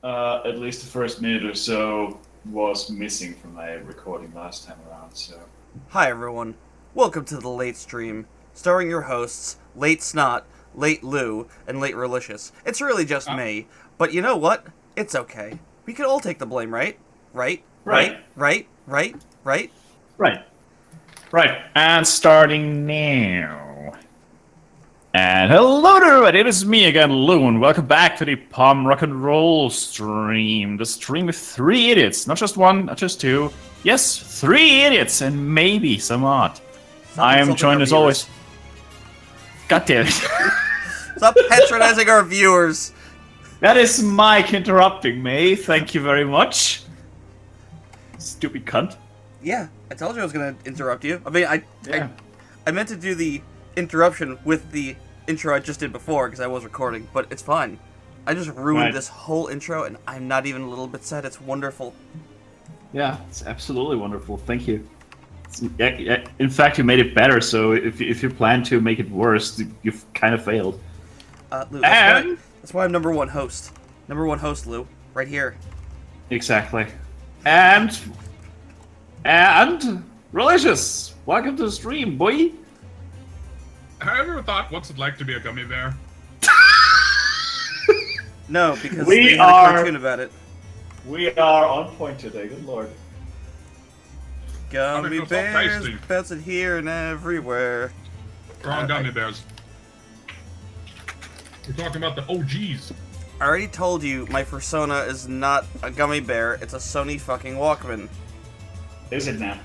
At least the first minute or so was missing from my recording last time around, so. Hi everyone, welcome to the Late Stream, starring your hosts, Late Snot, Late Lou, and Late Relicious. It's really just me, but you know what? It's okay. We could all take the blame, right? Right? Right. Right? Right. Right. And starting now. And hello to everybody, it is me again, Lou, and welcome back to the Palm Rock and Roll stream. The stream with 3 idiots, not just one, not just two. Yes, 3 idiots, and maybe some odd. I am joined as always. God damn it. Stop patronizing our viewers. That is Mike interrupting me. Thank you very much. Stupid cunt. Yeah, I told you I was going to interrupt you. I mean, I meant to do the interruption with the intro I just did before because I was recording, but it's fine. I just ruined this whole intro, and I'm not even a little bit sad. It's wonderful. Yeah, it's absolutely wonderful. Thank you. In fact, you made it better, so if you plan to make it worse, you've kind of failed. Lou, that's why I'm number one host. Number one host, Lou. Right here. Exactly. And Relicious, welcome to the stream, boy. Have you ever thought what's it like to be a gummy bear? No, because We they had a are- cartoon about it. We are on point today, good lord. Gummy it's all bears tasty. bouncing here and everywhere. Wrong gummy bears. We're talking about the OGs. I already told you my persona is not a gummy bear, it's a Sony fucking Walkman. Is it now?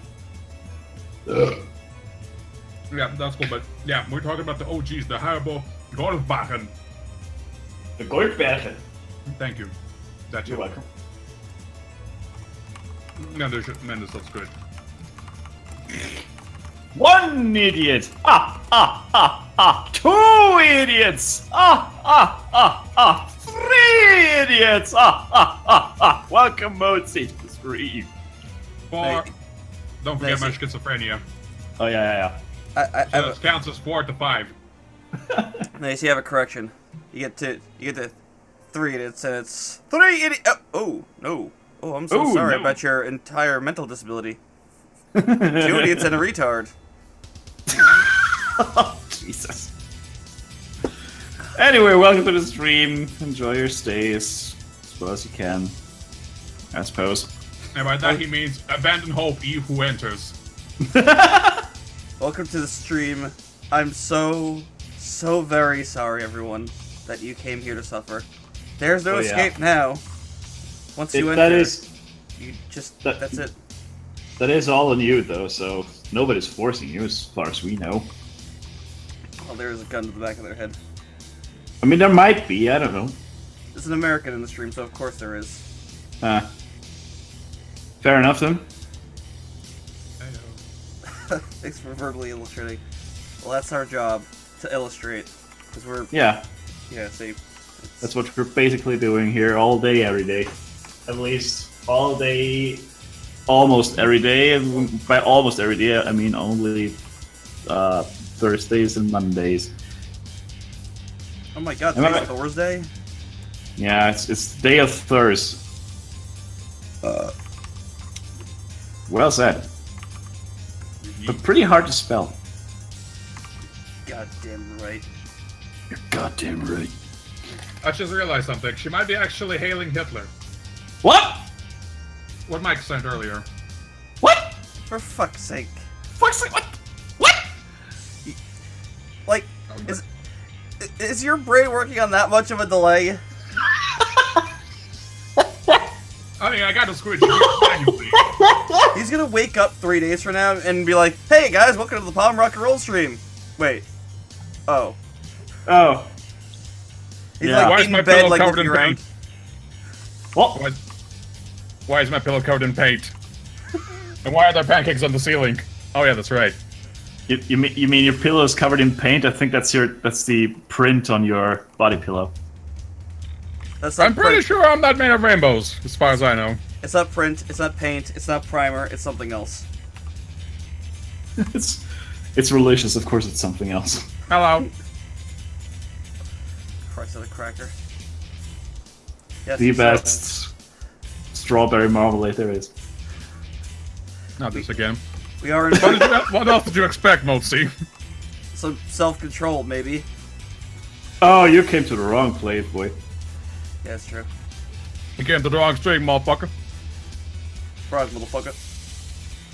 Yeah, that's cool, but yeah, we're talking about the OGs, the Haribo Goldbachen. The Goldbergen. Thank you. That's You're it. welcome. No, man, this looks good. One idiot! 2 idiots! 3 idiots! Welcome, Mozi, to the stream. 4. Hey. Don't forget my Nice. schizophrenia. Oh, yeah. I So have that counts as 4 to 5. no, you see, I have a correction. You get to 3 idiots, and it's 3 idiots. Oh, no. Oh, I'm so Oh, sorry no. about your entire mental disability. 2 idiots and a retard. Jesus. Anyway, welcome to the stream. Enjoy your stays as well as you can, I suppose. And by that he means abandon hope, ye who enters. Welcome to the stream. I'm so very sorry, everyone, that you came here to suffer. There's no Oh, yeah. escape now. Once you That enter, is you just, that- that's it. that is all on you, though. So nobody's forcing you, as far as we know. Oh, there's a gun to the back of their head. I mean, there might be. I don't know. There's an American in the stream, so of course there is. Fair enough, then. Thanks for verbally illustrating. Well, that's our job, to illustrate. Because we're, Yeah, see. that's what we're basically doing here all day, every day. At least all day, almost every day. And by almost every day, I mean only Thursdays and Mondays. Oh my god, Am I today's right? Thursday? Yeah, it's day of Thurs. Well said. But pretty hard to spell. Goddamn right. You're goddamn right. I just realized something. She might be actually hailing Hitler. What? What Mike sent earlier. What? For fuck's sake. Fuck's sake, what? What? Like, is your brain working on that much of a delay? I mean, I gotta squid you. He's gonna wake up 3 days from now and be like, hey guys, welcome to the Palm Rock and Roll stream. Wait. Oh. Oh. He's Yeah. like Why is in my bed, pillow like covered looking in around. paint? What? Why is my pillow covered in paint? And why are there pancakes on the ceiling? Oh yeah, that's right. You mean your pillow is covered in paint? I think that's the print on your body pillow. That's not I'm pretty print. sure I'm not made of rainbows, as far as I know. It's not print, it's not paint, it's not primer, it's something else. It's Relicious, of course it's something else. Hello. Christ of the cracker. Yes, The so- best strawberry marmalade there is. Not this again. We are in What else did you expect, Mozi? some self-control, maybe. Oh, you came to the wrong place, boy. Yeah, that's true. You came to the wrong stream, motherfucker. Surprise, motherfucker.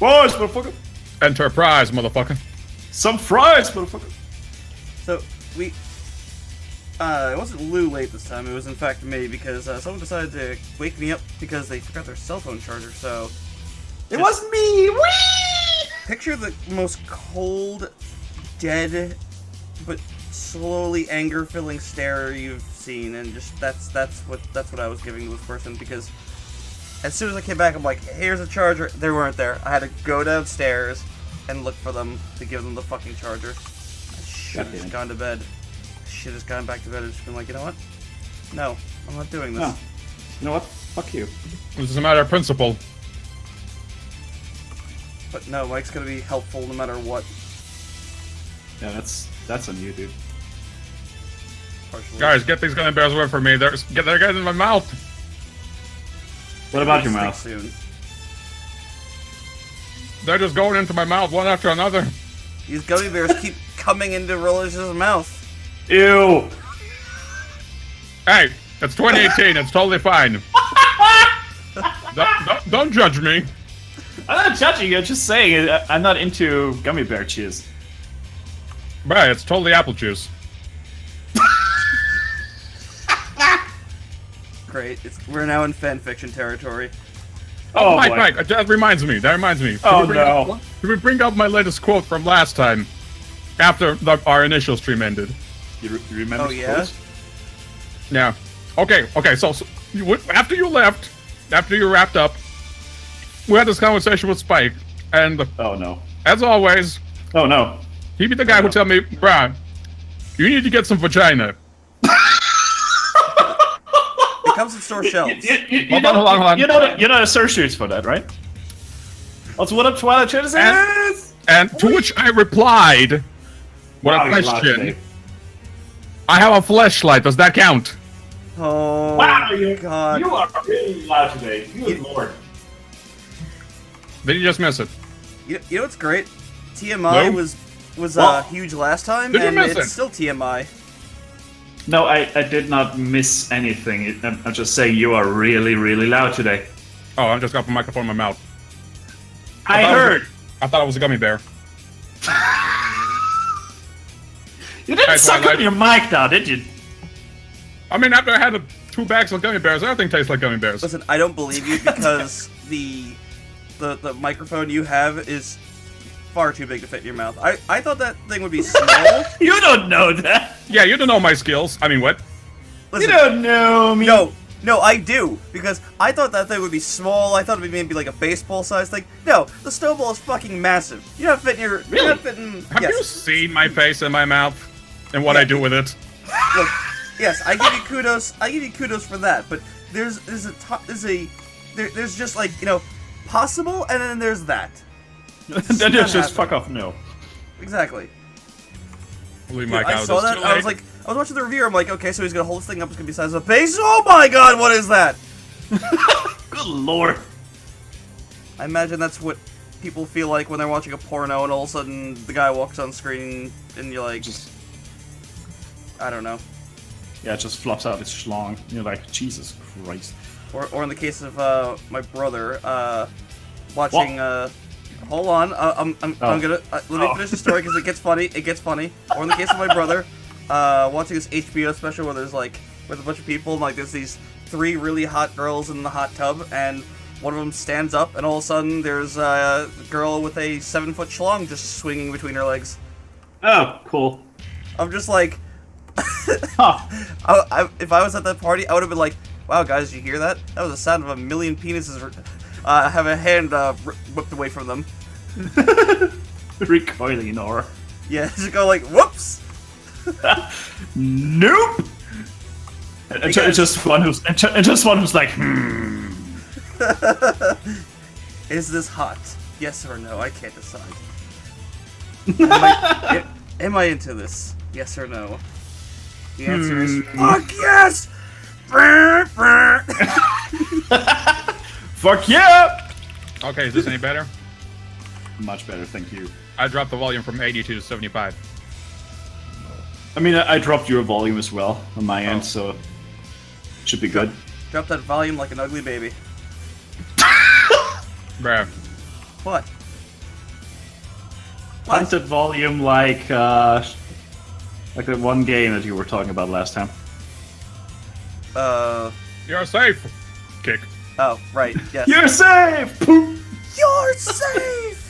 Boys, motherfucker! Enterprise, motherfucker. Some fries, motherfucker! So, it wasn't Lou late this time, it was in fact me, because someone decided to wake me up because they forgot their cell phone charger, so... It was me! Whee! Picture the most cold, dead, but slowly anger-filling stare you've seen, and just that's what I was giving to this person, because as soon as I came back, I'm like, here's a charger. They weren't there. I had to go downstairs and look for them to give them the fucking charger. I should have just gone to bed. I should have just gone back to bed and just been like, you know what? No, I'm not doing this. No. You know what? Fuck you. This is a matter of principle. But no, Mike's gonna be helpful no matter what. Yeah, that's on you, dude. Partially. Guys, get these gummy bears away from me. They're getting in my mouth. What about your Stick mouth? Soon. They're just going into my mouth one after another. These gummy bears keep coming into Rollers' mouth. Ew! Hey, it's 2018. It's totally fine. Don't judge me. I'm not judging you, I'm just saying I'm not into gummy bear cheese. Right, it's totally apple juice. Great. We're now in fanfiction territory. Oh, Mike, boy. Mike, that reminds me. Oh, no. Can we bring up my latest quote from last time? After our initial stream ended. You remember Oh, yeah? those? Yeah. Okay, so after you left, after you wrapped up, we had this conversation with Spike, and Oh, no. as always, Oh, no. he'd be the guy who tell me, Brian, you need to get some vagina. It comes in store shelves. You Hold know, on, hold on. You know the search shoots for that, right? Also, what up, Twilight Citizens? And to which I replied, with Wow, a you're loud question, today. I have a flashlight, does that count? Oh, Wow, you God. are really loud today. Good lord. Did you just miss it? You know what's great? TMI No? was What? huge last time, Did you and miss it's it? still TMI. No, I did not miss anything. I'm just saying you are really, really loud today. Oh, I just got the microphone in my mouth. I thought it was heard. I thought it was a gummy bear. You didn't Hey, suck Twilight. on your mic now, did you? I mean, after I had 2 bags of gummy bears, everything tastes like gummy bears. Listen, I don't believe you because the microphone you have is far too big to fit in your mouth. I thought that thing would be small. You don't know that. Yeah, you don't know my skills. I mean, what? Listen, You don't know me. No, I do, because I thought that thing would be small. I thought it would maybe like a baseball-sized thing. No, the snowball is fucking massive. You're not fitting your. You're not fitting. Have yes. you seen my face and my mouth and what I do with it? Look, yes, I give you kudos. I give you kudos for that. But there's just like, you know, possible, and then there's that. Then not just fuck happening. off. No. Exactly. Leave Dude, Mike I out. saw It's that. too I was late. like, I was watching the review. I'm like, okay, so he's gonna hold this thing up. It's gonna be the size of a base. Oh my god, what is that? Good lord. I imagine that's what people feel like when they're watching a porno, and all of a sudden the guy walks on screen, and you're like, I don't know. Yeah, it just flops out its schlong. You're like, Jesus Christ. Or in the case of my brother, watching. Hold on, I'm gonna let me finish the story because it gets funny. It gets funny. Or in the case of my brother, watching this HBO special where there's like with a bunch of people and like there's these 3 really hot girls in the hot tub and one of them stands up and all of a sudden there's a girl with a 7-foot schlong just swinging between her legs. Oh, cool. I'm just like, Huh. if I was at that party, I would have been like, wow, guys, did you hear that? That was the sound of a million penises have a hand whipped away from them. Recoiling in horror. Yeah, just go like, whoops! Nope. And guys. just one who's like, Is this hot? Yes or no? I can't decide. Am I into this? Yes or no? The answer is fuck yes! Fuck yeah! Okay, is this any better? Much better, thank you. I dropped the volume from 80 to 75. I mean, I dropped your volume as well on my end, Oh. so should be good. Drop that volume like an ugly baby. Bruh. What? Punted volume like that one game that you were talking about last time. You're safe! Kick. Oh, right, yes. You're safe! Poop! You're safe!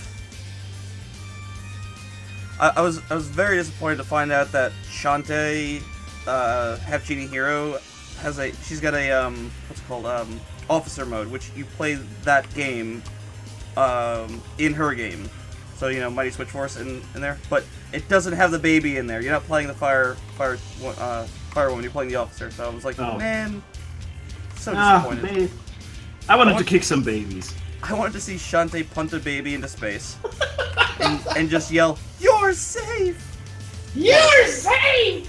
I was very disappointed to find out that Shantae, Half Genie Hero, she's got a, what's it called, officer mode, which you play that game, in her game. So, you know, Mighty Switch Force in there, but it doesn't have the baby in there. You're not playing the Fire Woman, you're playing the officer, so I was like, Oh. man, so disappointed. I wanted to kick some babies. I wanted to see Shantae punt a baby into space and just yell, "You're safe!" You're safe!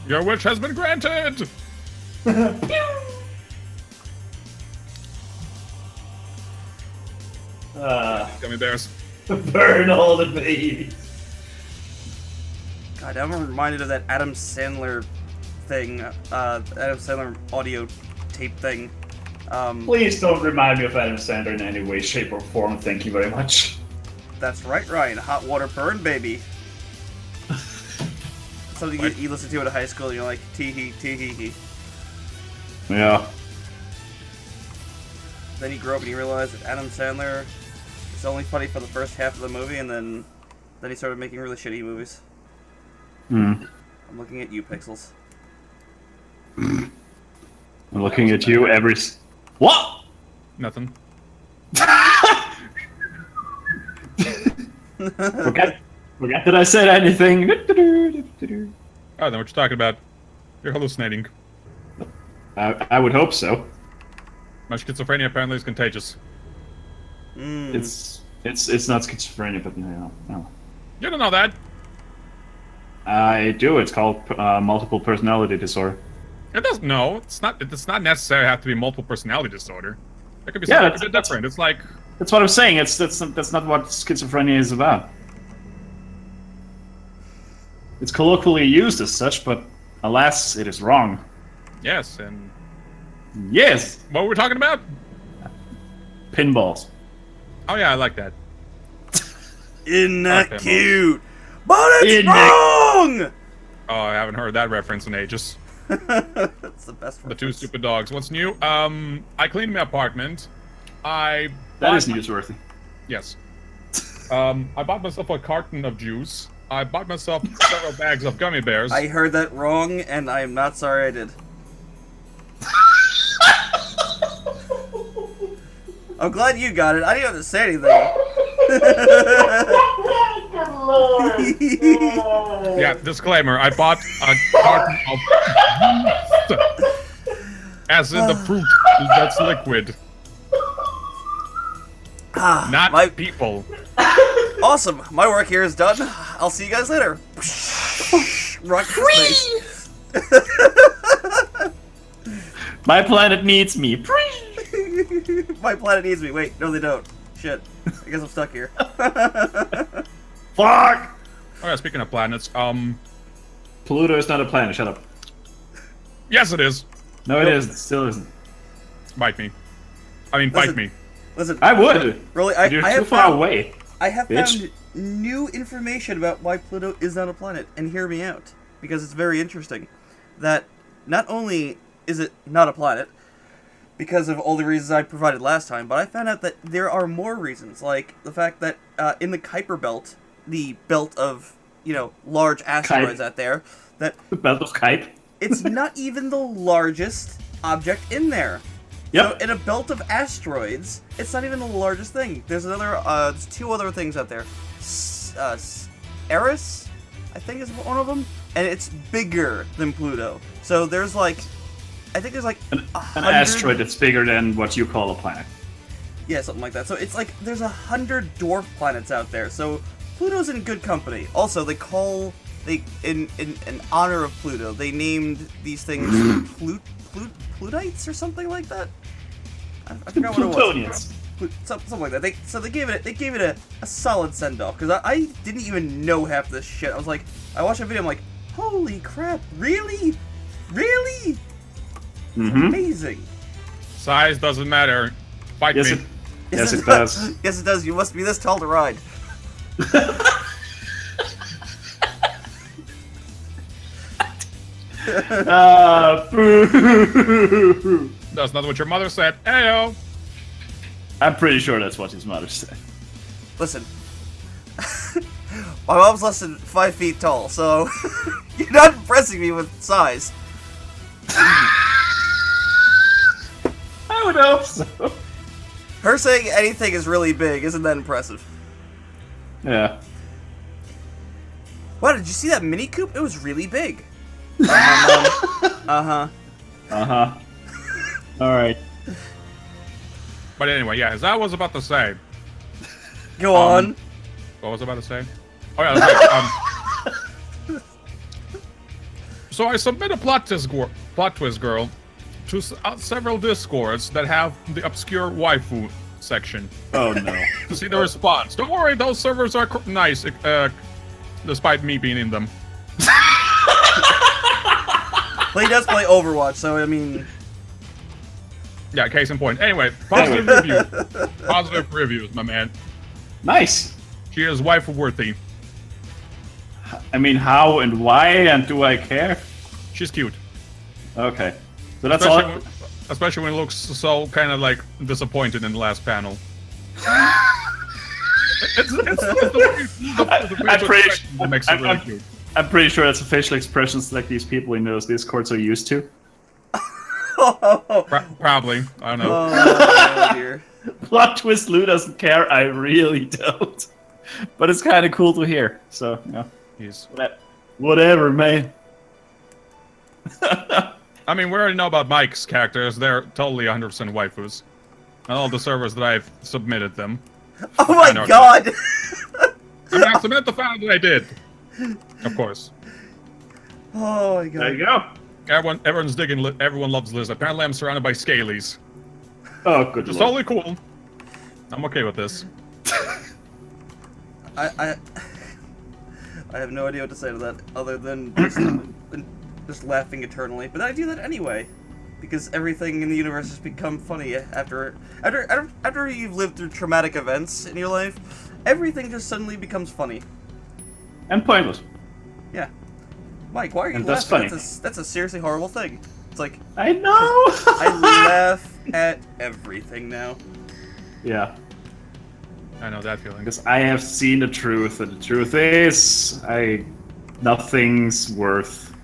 Your wish has been granted! Gummy bears. Burn all the babies. God, I'm reminded of that Adam Sandler thing, Adam Sandler audio tape thing. Please don't remind me of Adam Sandler in any way, shape, or form. Thank you very much. That's right, Ryan. Hot water burn, baby. Something you listen to at high school, and you're like, tee hee, tee hee hee. Yeah. Then you grow up and you realize that Adam Sandler is only funny for the first half of the movie, and then he started making really shitty movies. Hmm. I'm looking at you, Pixels. I'm looking at you every. What? Nothing. Forget that I said anything. Oh, then what you talking about? You're hallucinating. I would hope so. My schizophrenia apparently is contagious. It's not schizophrenia, but no. You don't know that. I do. It's called multiple personality disorder. It doesn't. No, it's not. It's not necessarily have to be multiple personality disorder. It could be Yeah, something a bit different. It's like That's what I'm saying. That's not what schizophrenia is about. It's colloquially used as such, but alas, it is wrong. yes, and Yes, what were we talking about? pinballs. Oh yeah, I like that. Isn't that Okay, cute? But it's Isn't wrong! Oh, I haven't heard that reference in ages. That's the best The two reference. stupid dogs. What's new? I cleaned my apartment. That bought is newsworthy. Yes. I bought myself a carton of juice. I bought myself several bags of gummy bears. I heard that wrong, and I am not sorry I did. I'm glad you got it. I didn't have to say anything. Yeah, disclaimer. I bought a carton of as in the fruit that's liquid, not my- people. Awesome. My work here is done. I'll see you guys later. Rock to space. My planet needs me. My planet needs me. Wait, no, they don't. Shit. I guess I'm stuck here. Fuck! Oh yeah, speaking of planets, Pluto is not a planet. Shut up. yes it is. No, it isn't. Still isn't. Bite me. I mean, bite Listen. me. Listen. I would. Really, But you're I too have far found, away. I have bitch. found new information about why Pluto is not a planet, and hear me out, because it's very interesting. That not only is it not a planet, because of all the reasons I provided last time, but I found out that there are more reasons, like the fact that in the Kuiper Belt, the belt of, you know, large asteroids out there, that The belt of Kuiper. it's not even the largest object in there. Yep. So in a belt of asteroids, it's not even the largest thing. There's there's two other things out there. Eris, I think is one of them, and it's bigger than Pluto. So there's like, I think there's like An 100 asteroid that's bigger than what you call a planet. Yeah, something like that. So it's like there's 100 dwarf planets out there. So Pluto's in good company. Also, they call they in honor of Pluto, they named these things Plutites or something like that. I forgot what it was. Plutonians. Something like that. They gave it a solid send off because I didn't even know half this shit. I was like, I watched a video, I'm like, holy crap, really? Amazing. Size doesn't matter. Fight Yes, me. Yes, it does. Yes, it does. You must be this tall to ride. Boo. That's not what your mother said. Ayo. I'm pretty sure that's what his mother said. Listen, my mom's less than 5 feet tall, so you're not impressing me with size. I would hope so. Her saying anything is really big isn't that impressive. Yeah. Wow, did you see that Mini Coop? It was really big. Uh-huh. Alright. But anyway, yeah, as I was about to say. Go on. What was I about to say? Oh yeah, that's right. So I submit a plot twist girl to several discords that have the obscure waifu section Oh no. to see the response. Don't worry, those servers are nice, despite me being in them. Well, he does play Overwatch, so I mean... Yeah, case in point. Anyway, positive reviews. Positive reviews, my man. Nice. She is waifu worthy. I mean, how and why, and do I care? She's cute. Okay. So that's Especially all. especially when it looks so kind of like disappointed in the last panel. it's the I'm pretty expression that makes it really cute. I'm pretty sure that's a facial expressions like these people in those discords are used to. Probably. I don't know. Oh, dear. Plot twist, Lou doesn't care. I really don't. But it's kind of cool to hear. So, yeah. He's. Whatever, man. I mean, we already know about Mike's characters. They're totally 100% waifus. On all the servers that I've submitted them. Oh my god! I mean, I submitted the file that I did. Of course. Oh my god. There you go. Everyone's digging. Everyone loves Liz. Apparently, I'm surrounded by scalies. Oh, good It's lord. totally cool. I'm okay with this. I have no idea what to say to that other than just laughing eternally. But I do that anyway, because everything in the universe has become funny after you've lived through traumatic events in your life. Everything just suddenly becomes funny. And pointless. Yeah. Mike, why are you And laughing? that's funny. That's a seriously horrible thing. It's like I know! I laugh at everything now. Yeah. I know that feeling. Because I have seen the truth, and the truth is, nothing's worth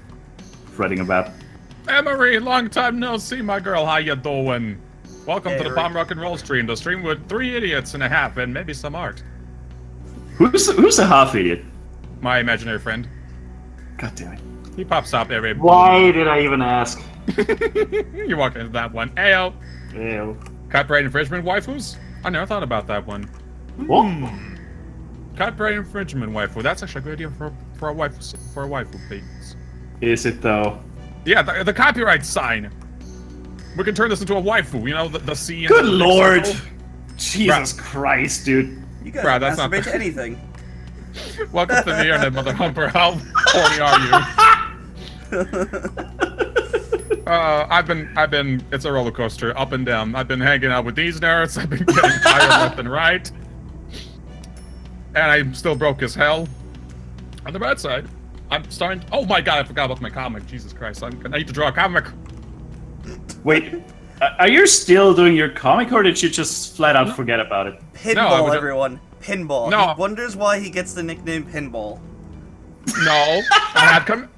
fretting about. Emery, long time no see, my girl. How you doing? Welcome Hey, to the Rick. Palm Rock and Roll stream. The stream with 3 idiots and a half, and maybe some art. Who's a half idiot? My imaginary friend. God damn it. He pops up every. Why did I even ask? You walk into that one. Ayo. Ew. Copyright infringement waifus? I never thought about that one. What? Copyright infringement waifu. That's actually a good idea for a waifu please. Is it though? Yeah, the copyright sign. We can turn this into a waifu. You know the C. And Good the big lord! circle. Jesus Christ, dude. You guys Bruh, that's not masturbate the- to anything. Welcome to the internet, mother humper. How horny are you? I've been. It's a roller coaster, up and down. I've been hanging out with these nerds. I've been getting tired left and right, and I'm still broke as hell. On the bad side, I'm starting. Oh my god, I forgot about my comic. Jesus Christ, I need to draw a comic. Wait, are you still doing your comic, or did you just flat out forget about it? Pinball, would- everyone. Pinball. No. He wonders why he gets the nickname Pinball. No,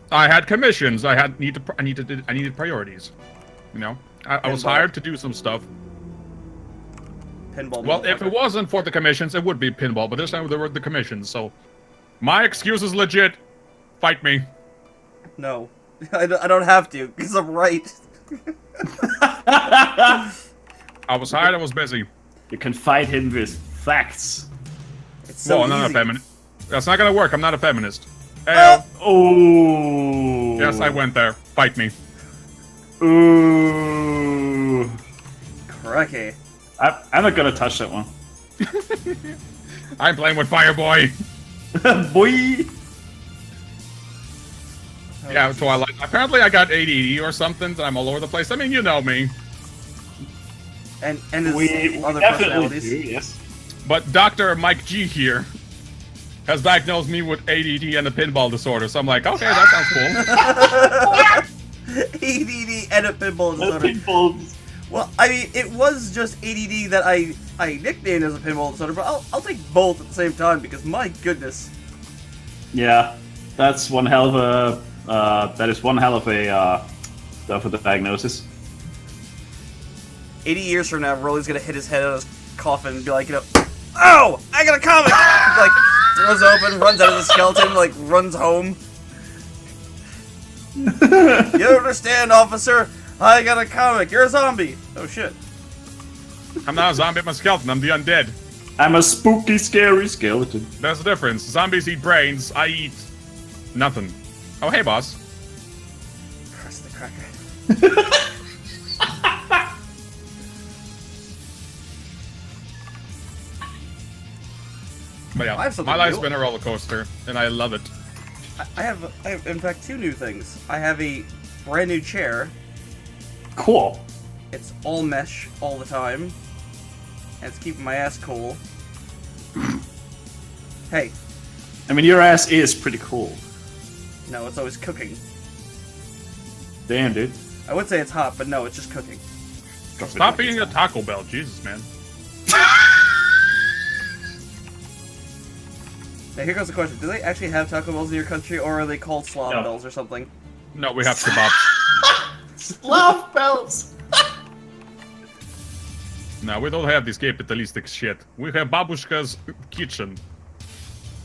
I had commissions. I needed priorities. You know, I was Pinball. hired to do some stuff. Pinball. Well, if it wasn't for the commissions, it would be pinball. But this time there were the commissions, so my excuse is legit. Fight me. No. I don't have to, because I'm right. I was hired. I was busy. You can fight him with facts. It's so Well, I'm not a easy. feminist. That's not gonna work. I'm not a feminist. Hey, Oh. yes, I went there. Fight me. Ooh. Cracky. I'm not gonna touch that one. I'm playing with Fireboy. Boy. Yeah, Twilight. Apparently I got ADD or something, and I'm all over the place. I mean, you know me. And his We other definitely personalities. do, yes. But Dr. Mike G here has diagnosed me with ADD and a pinball disorder, so I'm like, okay, that sounds cool. ADD and a pinball disorder. Pinballs. Well, I mean, it was just ADD that I nicknamed as a pinball disorder, but I'll take both at the same time because my goodness. Yeah, that's one hell of a. That is one hell of a stuff with the diagnosis. 80 years from now, Rolly's gonna hit his head on his coffin and be like, oh, I got a comic! Like, throws open, runs out of the skeleton, like, runs home. You understand, officer? I got a comic. You're a zombie. Oh, shit. I'm not a zombie, I'm a skeleton, I'm the undead. I'm a spooky, scary skeleton. There's a difference. Zombies eat brains, I eat nothing. Oh, hey, boss. Press the cracker. But I yeah, have something my life's new. been a roller coaster, and I love it. I have, in fact, two new things. I have a brand new chair. Cool. It's all mesh all the time. And it's keeping my ass cool. Hey, I mean, your ass is pretty cool. no, it's always cooking. Damn, dude. I would say it's hot, but no, it's just cooking. Stop eating a Taco Bell, Jesus, man. Now here goes the question. Do they actually have Taco Bells in your country, or are they called Slav No. Bells or something? No, we have kebabs. Love bells. No, we don't have this capitalistic shit. We have Babushka's kitchen.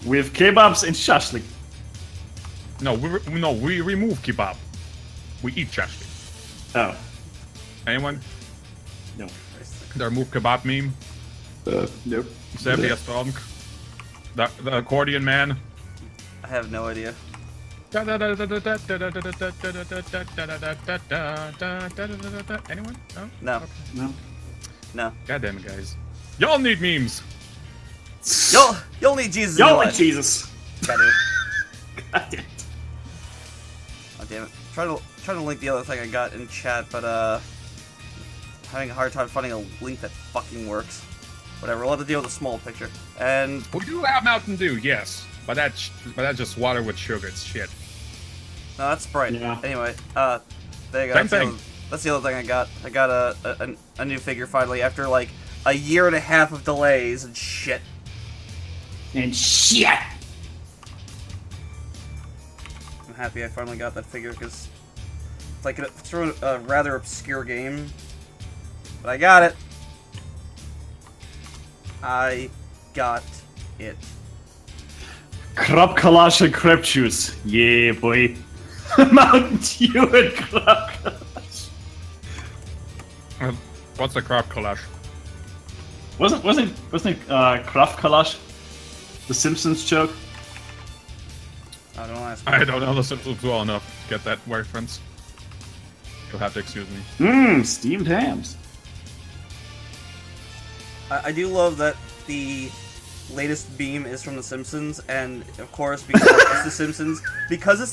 With kebabs and shashlik. No, we remove kebab. We eat chashlik. Oh. Anyone? No. The remove kebab meme? Nope. Xavier Strong? The accordion man? I have no idea. Anyone? No? No. No. No. God damn it, guys. Y'all need memes! You'll need Jesus in your Y'all like life. Jesus. God damn it. God damn it. Oh, damn it. Trying to link the other thing I got in chat, but having a hard time finding a link that fucking works. Whatever, we'll have to deal with a small picture. And We do have Mountain Dew, yes. But that's just water with sugar, it's shit. no, that's Sprite. Yeah. Anyway, there you go. Same That's the thing. other- That's the other thing I got. I got a new figure finally after like a year and a half of delays and shit. And shit. I'm happy I finally got that figure because it's like it's from a rather obscure game, but I got it. I got it. Krab Kalash and Crab Juice. Yeah, boy. Mountain Dew and Krab Kalash. What's a crop collage? Wasn't Krab Kalash the Simpsons joke? I don't ask. I don't know the Simpsons well enough to get that reference. You'll have to excuse me. Mmm, steamed hams. I do love that the latest beam is from The Simpsons, and of course, because it's The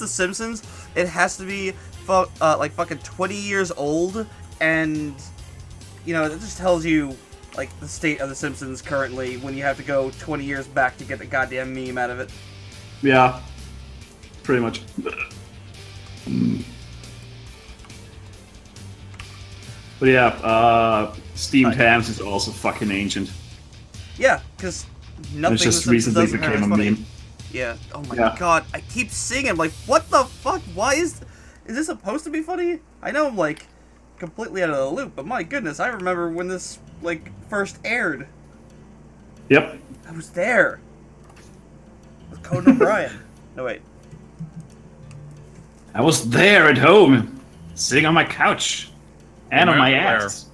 Simpsons, it has to be like fucking 20 years old, and you know, it just tells you like the state of The Simpsons currently when you have to go 20 years back to get the goddamn meme out of it. Yeah. Pretty much. But yeah, steamed hams is also fucking ancient. Yeah, because nothing. It just The Simpsons recently does in there became is a funny. meme. Yeah. Oh my Yeah. god, I keep seeing it. I'm like, what the fuck? Why is this supposed to be funny? I know I'm like completely out of the loop, but my goodness, I remember when this like first aired. Yep. I was there. With Conan O'Brien. No wait. I was there at home, sitting on my couch and on my Where? ass,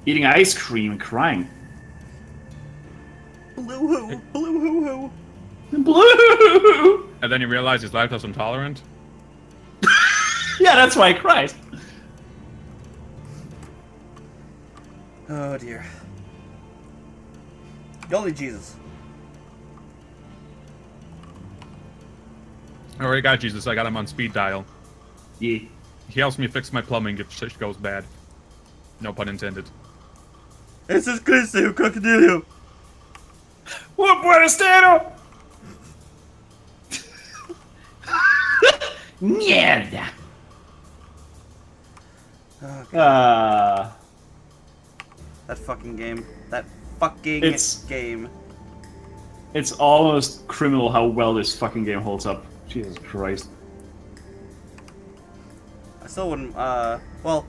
eating ice cream and crying. Blue hoo, blue hoo hoo. Blue! And then you realize he's lactose intolerant. Yeah, that's why I cried. Oh dear. Y'all need Jesus. I already got Jesus. I got him on speed dial. Yeah. He helps me fix my plumbing if shit goes bad. No pun intended. This is Cristo Crocodilio. What buenastero? Mierda. Oh, God. Uh, That fucking game. That fucking It's- game. it's almost criminal how well this fucking game holds up. Jesus Christ. I still wouldn't, well,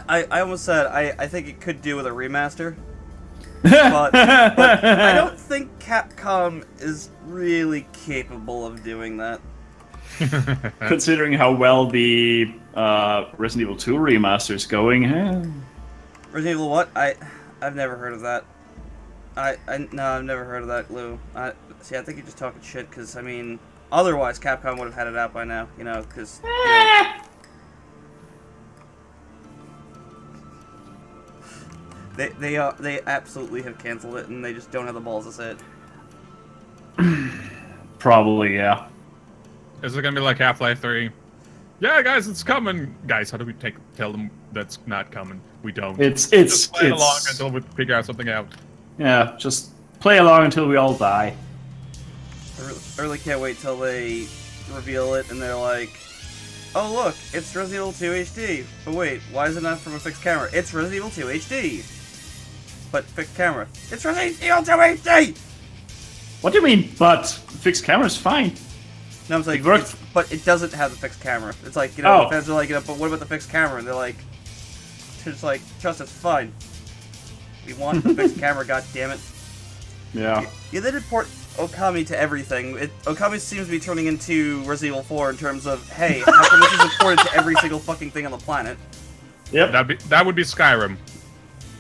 I almost said I think it could do with a remaster, but I don't think Capcom is really capable of doing that. Considering how well the Resident Evil 2 remaster is going, Resident Evil what? I've never heard of that. No, I've never heard of that, Lou. See, I think you're just talking shit, because, I mean, otherwise Capcom would have had it out by now, you know, because... They absolutely have canceled it, and they just don't have the balls to say it. probably, yeah. Is it gonna be like Half-Life 3? Yeah, guys, it's coming. Guys, how do we tell them that's not coming? We don't. It's Just play along until we figure out something out. yeah, just play along until we all die. I really can't wait till they reveal it, and they're like, oh look, it's Resident Evil 2 HD. But wait, why is it not from a fixed camera? It's Resident Evil 2 HD. But fixed camera. It's Resident Evil 2 HD! What do you mean, but fixed camera's fine? No, I'm saying, It worked. but it doesn't have the fixed camera. It's like, you know, Oh. the fans are like, you know, but what about the fixed camera? And they're like, it's like, trust us, fine. We want the fixed camera, goddammit. Yeah. Yeah, they did port Okami to everything. Okami seems to be turning into Resident Evil 4 in terms of, hey, how come this isn't ported to every single fucking thing on the planet? Yep. That would be Skyrim.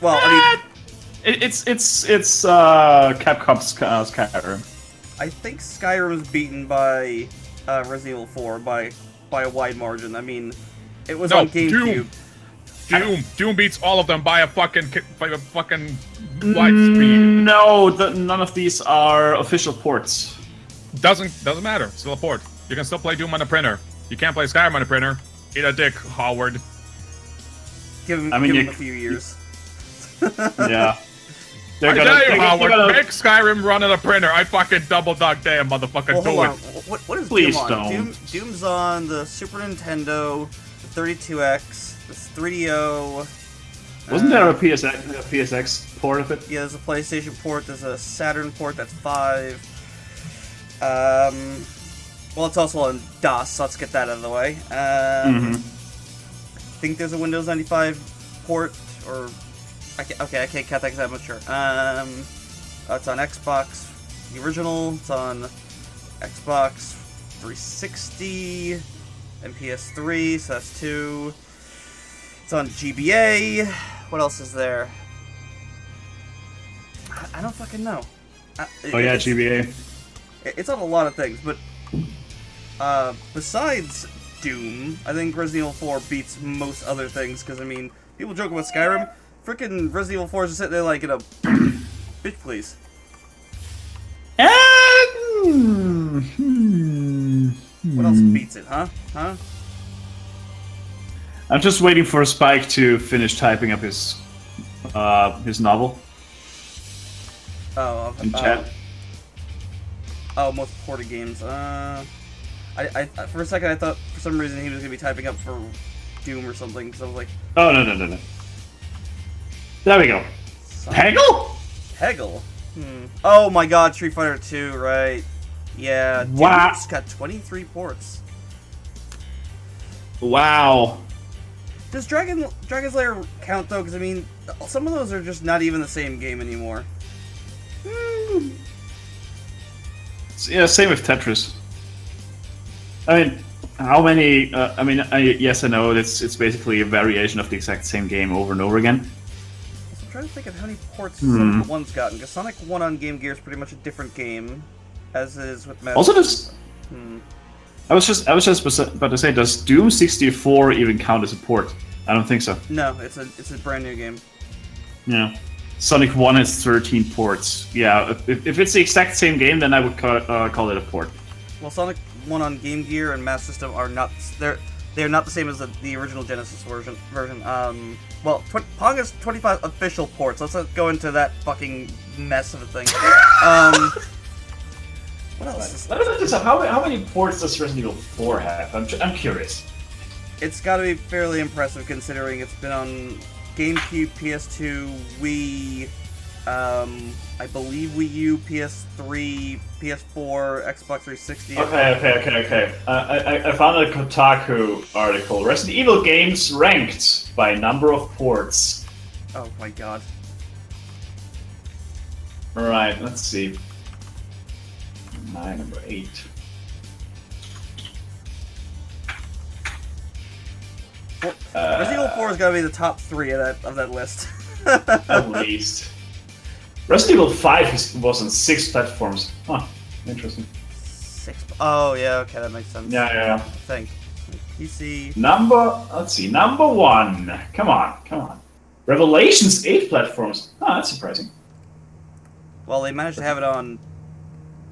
Well, I mean, It's Capcom's Skyrim. I think Skyrim was beaten by Resident Evil 4 by a wide margin. I mean, it was No, on GameCube. Doom beats all of them by a fucking light speed. No, none of these are official ports. Doesn't matter. Still a port. You can still play Doom on a printer. You can't play Skyrim on a printer. Eat a dick, Howard. Give him, I mean, give you- him a few years. Yeah. I tell you, they're Howard, gonna- make Skyrim run on a printer. I fucking double dog damn motherfucker Well, do hold on. it. What is Please Doom on? don't. Doom's on the Super Nintendo, the 32X, the 3DO. Wasn't there a PSX port of it? Yeah, there's a PlayStation port, there's a Saturn port, that's 5. Well, it's also on DOS, so let's get that out of the way. I think there's a Windows 95 port, or... Okay, I can't count that because I'm not sure. It's on Xbox, the original, it's on Xbox 360 and PS3, so that's 2. It's on GBA. What else is there? I don't fucking know. Oh yeah, GBA. It's on a lot of things, but besides Doom, I think Resident Evil 4 beats most other things, because, I mean, people joke about Skyrim. Frickin' Resident Evil 4 is just sitting there like, you know, bitch please. What else beats it, huh? Huh? I'm just waiting for Spike to finish typing up his novel Oh, in chat. Oh, most ported games. I for a second I thought for some reason he was gonna be typing up for Doom or something, because I was like, Oh no. There we go. Peggle? Peggle? Oh my god, Street Fighter 2, right. Yeah, Wow. Doom's got 23 ports. Wow. Does Dragon's Lair count though? Because I mean, some of those are just not even the same game anymore. Yeah, same with Tetris. I mean, how many? Yes, I know it's basically a variation of the exact same game over and over again. So I'm trying to think of how many ports some of the one's gotten. Because Sonic 1 on Game Gear is pretty much a different game. as is with Master. Also, does Hmm. I was just about to say, does Doom 64 even count as a port? I don't think so. No, it's a brand new game. Yeah. Sonic 1 has 13 ports. Yeah, if it's the exact same game, then I would call it a port. Well, Sonic 1 on Game Gear and Master System are not they're not the same as the original Genesis version. Well, Pong has 25 official ports. Let's not go into that fucking mess of a thing. What else? Is, Let me look this up. How many ports does Resident Evil 4 have? I'm curious. it's got to be fairly impressive considering it's been on GameCube, PS2, Wii, I believe Wii U, PS3, PS4, Xbox 360. Okay. I found a Kotaku article. Resident Evil games ranked by number of ports. Oh my god. Alright, let's see. Number 8. Well, Resident Evil 4 has got to be the top 3 of that list. At least. Resident Evil 5 was on 6 platforms. Huh, interesting. 6. Oh yeah, okay, that makes sense. Yeah. I think PC. Let's see, number 1. Come on. Revelations 8 platforms. Oh, that's surprising. Well, they managed to have it on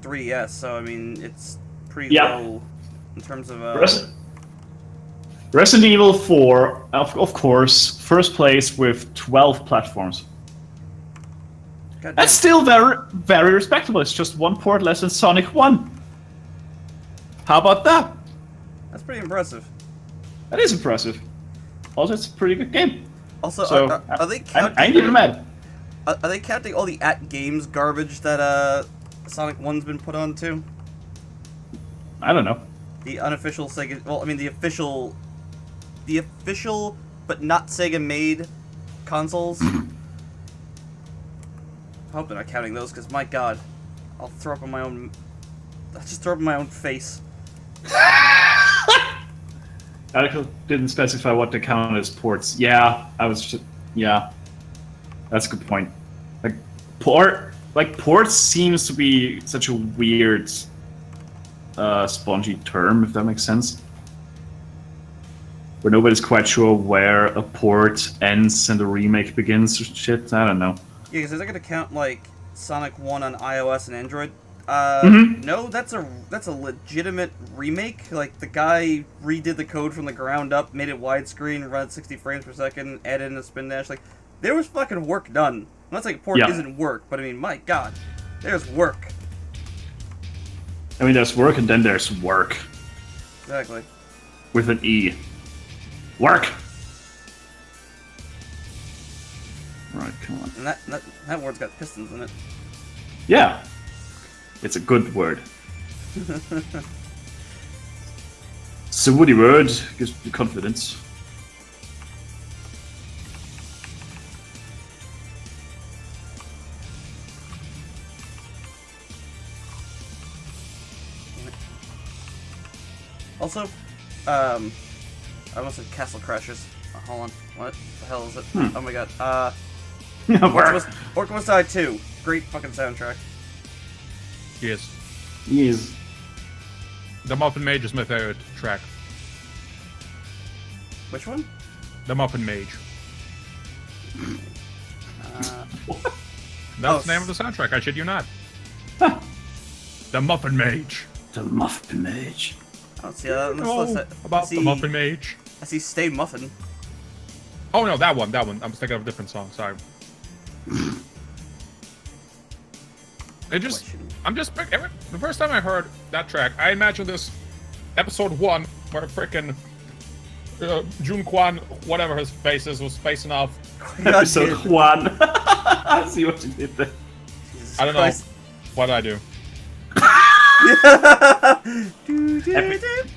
3DS, so I mean, it's pretty Yeah. low in terms of. Resident Evil 4, of course, first place with 12 platforms. God That's still very, very respectable. It's just 1 port less than Sonic 1. How about that? That's pretty impressive. That is impressive. Also, it's a pretty good game. Also, So, are they counting? I ain't even mad. Are they counting all the @games garbage that Sonic 1's been put on too? I don't know. The unofficial Sega. Well, I mean the official but not Sega made consoles. I hope they're not counting those, because my god, I'll throw up on my own. I'll just throw up on my own face. Article didn't specify what to count as ports. Yeah, yeah. That's a good point. Ports seems to be such a weird, spongy term, if that makes sense. Where nobody's quite sure where a port ends and a remake begins or shit. I don't know. Yeah, because they're gonna count like Sonic 1 on iOS and Android. No, that's a legitimate remake. Like, the guy redid the code from the ground up, made it widescreen, run at 60 frames per second, added in a spin dash. Like, there was fucking work done. I'm not saying port isn't work, but I mean, my god, there's work. I mean, there's work and then there's work. Exactly. With an E. Work! Right, come on. And that word's got pistons in it. Yeah. It's a good word. It's a woody word, gives you confidence. Also, I almost said Castle Crashers. Oh, hold on. What the hell is it? Oh my god. Work! Orca Must Die 2. Great fucking soundtrack. Yes. Yes. The Muffin Mage is my favorite track. Which one? The Muffin Mage. That's the name of the soundtrack, I shit you not. Huh. The Muffin Mage. The Muffin Mage. I don't see that. About the Muffin Mage. I see Stay Muffin. Oh no, that one. I was thinking of a different song, sorry. The first time I heard that track, I imagined this episode 1 where frickin' Jun Quan, whatever his face is, was facing off. Episode 1. I see what you did there. Jesus I don't know Christ. what I do.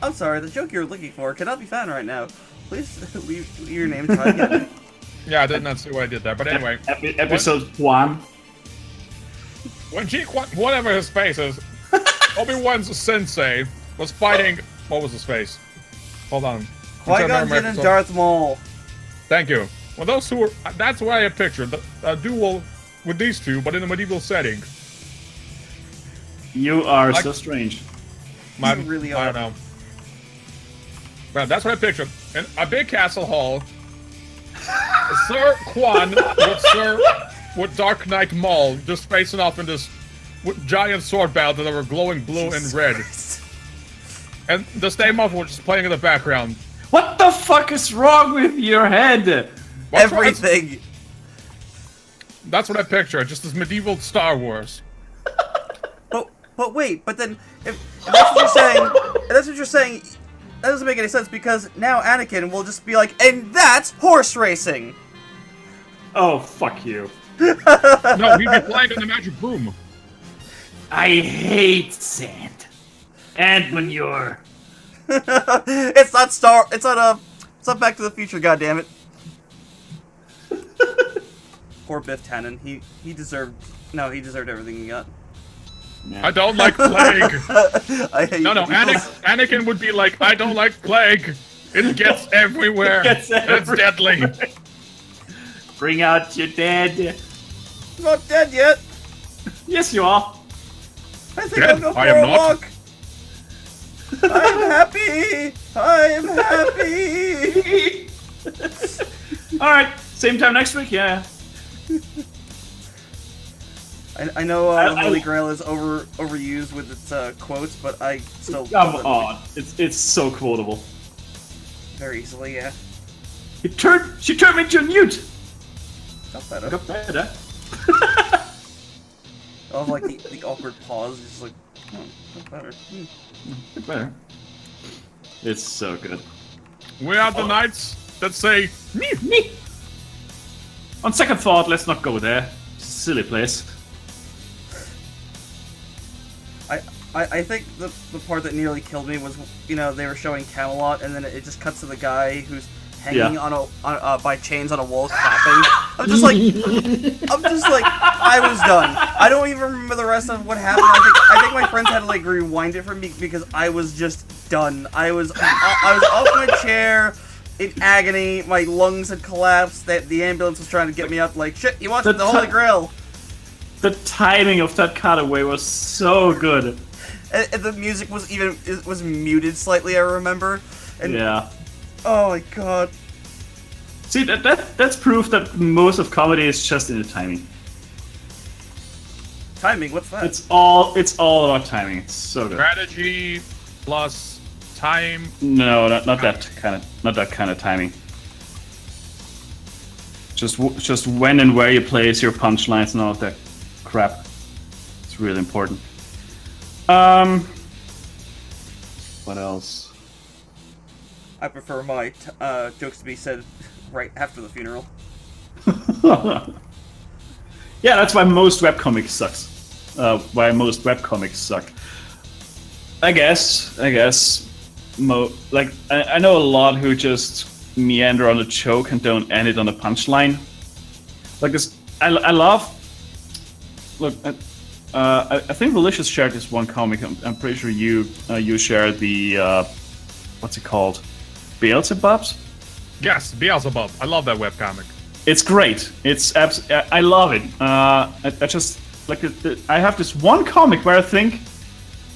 I'm sorry, the joke you're looking for cannot be found right now. Please leave your name and try again. Yeah, I did not see what I did there, but anyway. Episode 1. When G Quan, whatever his face is, Obi-Wan's sensei was fighting. What was his face? Hold on. Qui-Gon Jinn and Darth Maul. Thank you. Well, those two were. That's what I had pictured. A duel with these two, but in a medieval setting. You are so strange. My, You really I are. don't know. Well, that's what I pictured. In a big castle hall, Sir Quan with Dark Knight Maul just facing off in this giant sword battle that were glowing blue and red. And the Stay Muff was just playing in the background. What the fuck is wrong with your head? What's wrong? Everything. That's what I picture. Just this medieval Star Wars. But wait, but then if that's what you're saying, that doesn't make any sense because now Anakin will just be like, and that's horse racing. Oh, fuck you. No, he'd be playing in the magic broom. I hate sand. And manure. It's not it's not Back to the Future, goddammit. Poor Biff Tannen. He deserved everything he got. I don't like plague. I hate No, people. Anakin would be like, I don't like plague. It gets everywhere. Gets It's deadly. Bring out your dead. I'm not dead yet. Yes, you are. I think Dead? I'll go for I am a not. walk. I'm happy. I'm happy. Alright, same time next week, yeah. I know I- Holy Grail is overused with its quotes, but I still Come love it on. It's so quotable. very easily. Yeah, She turned me into a newt. got better. Got better. I love like the awkward pause, just like, oh, got better. Got better. It's so good. We are the knights that say, Me. On second thought, let's not go there. It's a silly place. I think the part that nearly killed me was, you know, they were showing Camelot and then it just cuts to the guy who's hanging Yeah. by chains on a wall clapping. I'm just like I was done. I don't even remember the rest of what happened. I think my friends had to like rewind it for me because I was just done. I was off my chair in agony. My lungs had collapsed. The ambulance was trying to get me up. Like shit, you watched the Holy Grail. The timing of that cutaway was so good. And the music was muted slightly. I remember. And Yeah. oh my god. See, that's proof that most of comedy is just in the timing. Timing, what's that? It's all about timing. It's so good. strategy plus time. No, not that kind of timing. Just when and where you place your punchlines and all of that crap. It's really important. What else? I prefer my jokes to be said right after the funeral. Yeah, that's why most webcomics sucks. Why most webcomics suck. I guess. I know a lot who just meander on a joke and don't end it on a punchline. Like this, I love. Look, I think Malicious shared this one comic. I'm pretty sure you shared the what's it called, Beelzebubs. Yes, Beelzebub. I love that webcomic. It's great. I love it. I just like I have this one comic where I think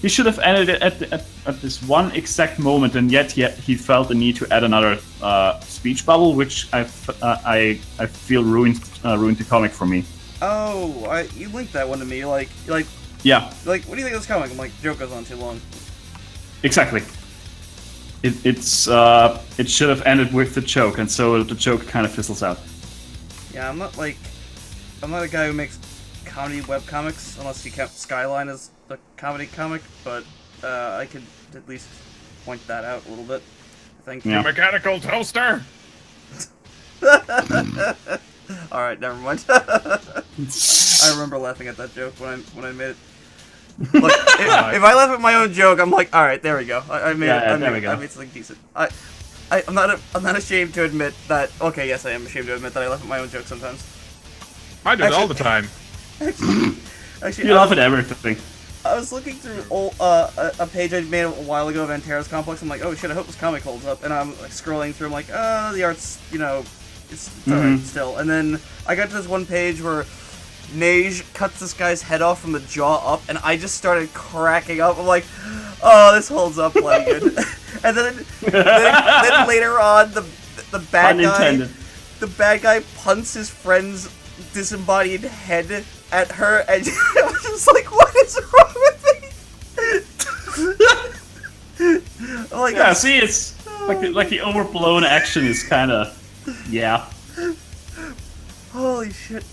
he should have ended it at this one exact moment, and yet he felt the need to add another speech bubble, which I feel ruined the comic for me. Oh, you linked that one to me. Like, Yeah, what do you think of this comic? I'm like, joke goes on too long. exactly. It should have ended with the joke, and so the joke kind of fizzles out. Yeah, I'm not a guy who makes comedy webcomics, unless you count Skyline as a comedy comic, but I could at least point that out a little bit, I think. Yeah. Mechanical toaster. Alright, never mind. I remember laughing at that joke when I made it. Look, if I laugh at my own joke, I'm like, alright, there we go. I made something decent. I'm not ashamed to admit that. Okay, yes, I am ashamed to admit that I laugh at my own jokes sometimes. I do it all the time. Actually, You laugh at everything. I was looking through a page I made a while ago of Antares Complex. I'm like, oh shit, I hope this comic holds up. And I'm like scrolling through. I'm like, the art's, it's alright still. And then I got to this one page where Neige cuts this guy's head off from the jaw up, and I just started cracking up. I'm like, oh, this holds up plenty good. And then later on, the bad guy, the bad guy punts his friend's disembodied head at her, and I was just like, what is wrong with me? I'm like, Yeah, see, it's like the overblown action is kind of, yeah. holy shit.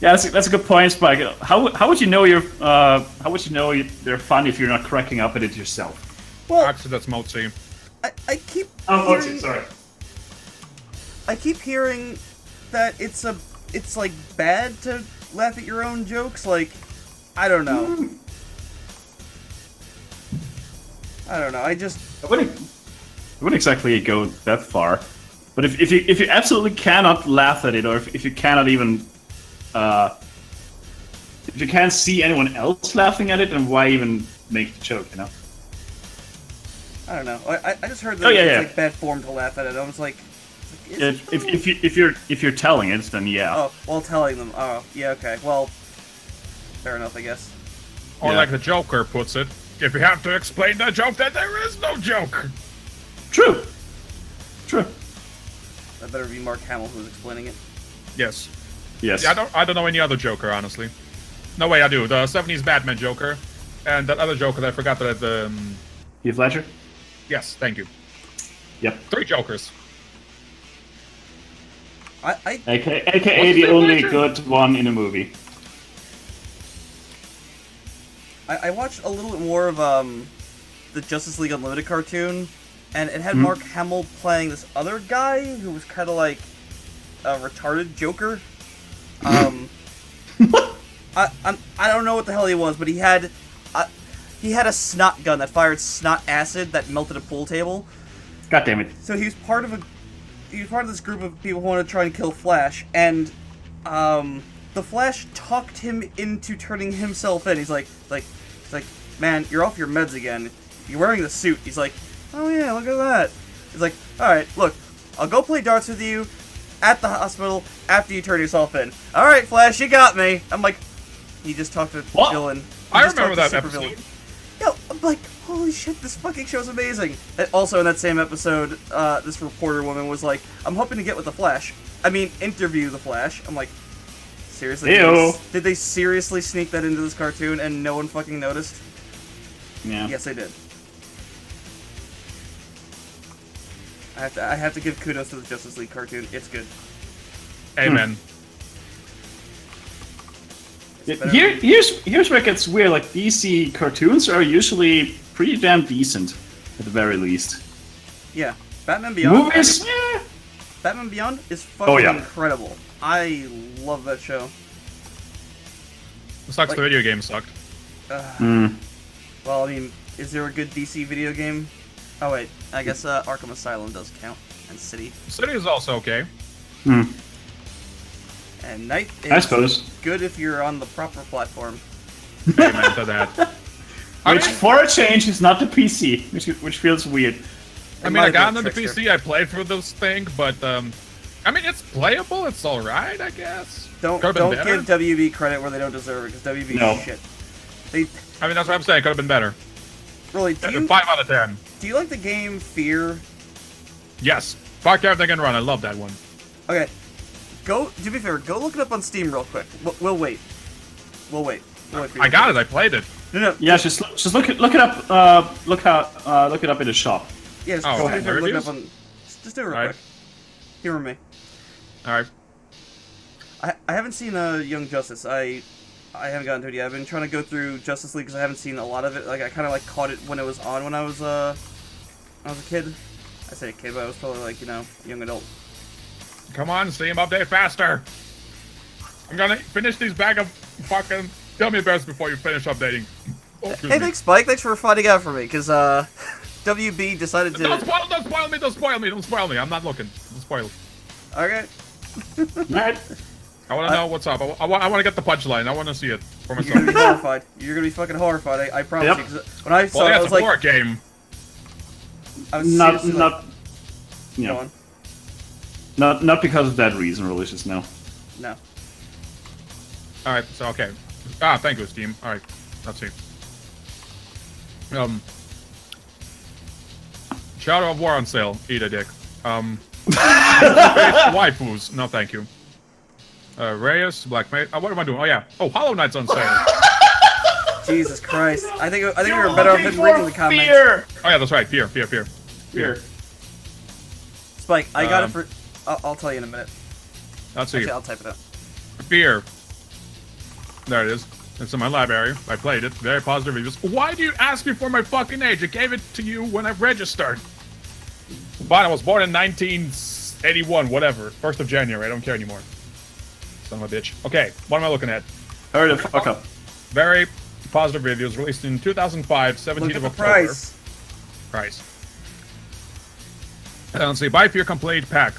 Yeah, that's a good point, Spike. How would you know they're fun if you're not cracking up at it yourself? Well, Actually, that's Mochi. I keep Oh, hearing, sorry. I keep hearing that it's like bad to laugh at your own jokes. Like, I don't know. I don't know. I wouldn't exactly go that far, but if you absolutely cannot laugh at it, or if you cannot even if you can't see anyone else laughing at it, then why even make the joke? You know? I don't know. I just heard that it's like bad form to laugh at it. I was like, if you're telling it, then yeah. Oh, while telling them. Oh, yeah, okay. Well, fair enough, I guess. Or Yeah. like the Joker puts it, if you have to explain the joke, then there is no joke. True. That better be Mark Hamill who's explaining it. Yes. Yes. Yeah, I don't know any other Joker, honestly. No way, I do. The 70s Batman Joker, and that other Joker that I forgot that Heath Ledger. yes, thank you. Yep. 3 Jokers. AKA What's the Heath only Ledger? good one in a movie. I watched a little bit more of the Justice League Unlimited cartoon, and it had Mark Hamill playing this other guy who was kind of like a retarded Joker. I don't know what the hell he was, but he had a snot gun that fired snot acid that melted a pool table. God damn it. So he was part of this group of people who wanted to try and kill Flash, and the Flash talked him into turning himself in. He's like, man, you're off your meds again. You're wearing the suit. He's like, oh yeah, look at that. He's like, all right, look, I'll go play darts with you at the hospital after you turn yourself in. All right, Flash, you got me. I'm like, he just talked to What? villain. I remember that episode. Yo, I'm like, holy shit, this fucking show's amazing. And also in that same episode, this reporter woman was like, I'm hoping to get with the Flash. I mean, interview the Flash. I'm like, seriously? Ew. Did they seriously sneak that into this cartoon and no one fucking noticed? Yeah. Yes, they did. I have to give kudos to the Justice League cartoon. It's good. Amen. Here's where it gets weird. Like, DC cartoons are usually pretty damn decent, at the very least. Yeah, Batman Beyond. Movies, Batman Beyond is fucking yeah. incredible. I love that show. It sucks, Like- the video game sucked. Well, I mean, is there a good DC video game? Oh wait, I guess Arkham Asylum does count, and City. City is also okay. And Night is I suppose. good if you're on the proper platform. Amen to that. I Which, mean, for a change, is not the PC, which feels weird. I mean, I got on the PC, I played through this thing, but, I mean, it's playable, it's alright, I guess. Don't Could've been better. give WB credit where they don't deserve it, because WB No. is shit. They I mean, that's what I'm saying, could have been better. really 5 out of 10. do you like the game Fear? Yes. Fuck everything and run, I love that one. Okay, do me a favor, go look it up on Steam real quick. We'll wait. We'll wait for you. I got it, I played it. No. Yeah, just look it up. Look it up in the shop. Yeah, just Oh, do me a okay. favor, look it up Reviews? on. Just do it real Alright. quick. Humor me. Alright. I haven't seen Young Justice. I haven't gotten to it yet. I've been trying to go through Justice League because I haven't seen a lot of it. Like I kind of like caught it when it was on when I was a kid. I say a kid, but I was probably like young adult. Come on, Steam, update faster! I'm gonna finish these bag of fucking gummy bears before you finish updating. Oh, excuse Hey, me. thanks, Spike. Thanks for finding out for me because WB decided to. Don't spoil me! I'm not looking. Don't spoil it. Okay. Right? I wanna know what's up. I wanna get the punchline. I wanna see it for You're gonna myself. be horrified. You're gonna be fucking horrified. I promise Yep. you. 'Cause when I saw Well, it, I yeah, was it's a like, horror game. I was Not seriously not. You Go know, on. not because of that reason, Religious. No. No. All right, so okay. Ah, thank you, Steam. All right, let's see. Shadow of War on sale. Eat a dick. Waifus. No, thank you. Reyes, Black Mage. What am I doing? Oh yeah. Oh, Hollow Knight's on sale. Jesus Christ! I think we were better off than reading the comments. Fear. Oh yeah, that's right. Fear. Spike, I got it for. I'll tell you in a minute. Let's see. Actually, I'll type it out. Fear. There it is. It's in my library. I played it. Very positive reviews. Why do you ask me for my fucking age? I gave it to you when I registered. But I was born in 1981, whatever. 1st of January. I don't care anymore. Son of a bitch. Okay, what am I looking at? Hurry the fuck up. Very positive reviews. Released in 2005, 17th Look at of the October. price. Let's see. Buy Fear Complete Pack.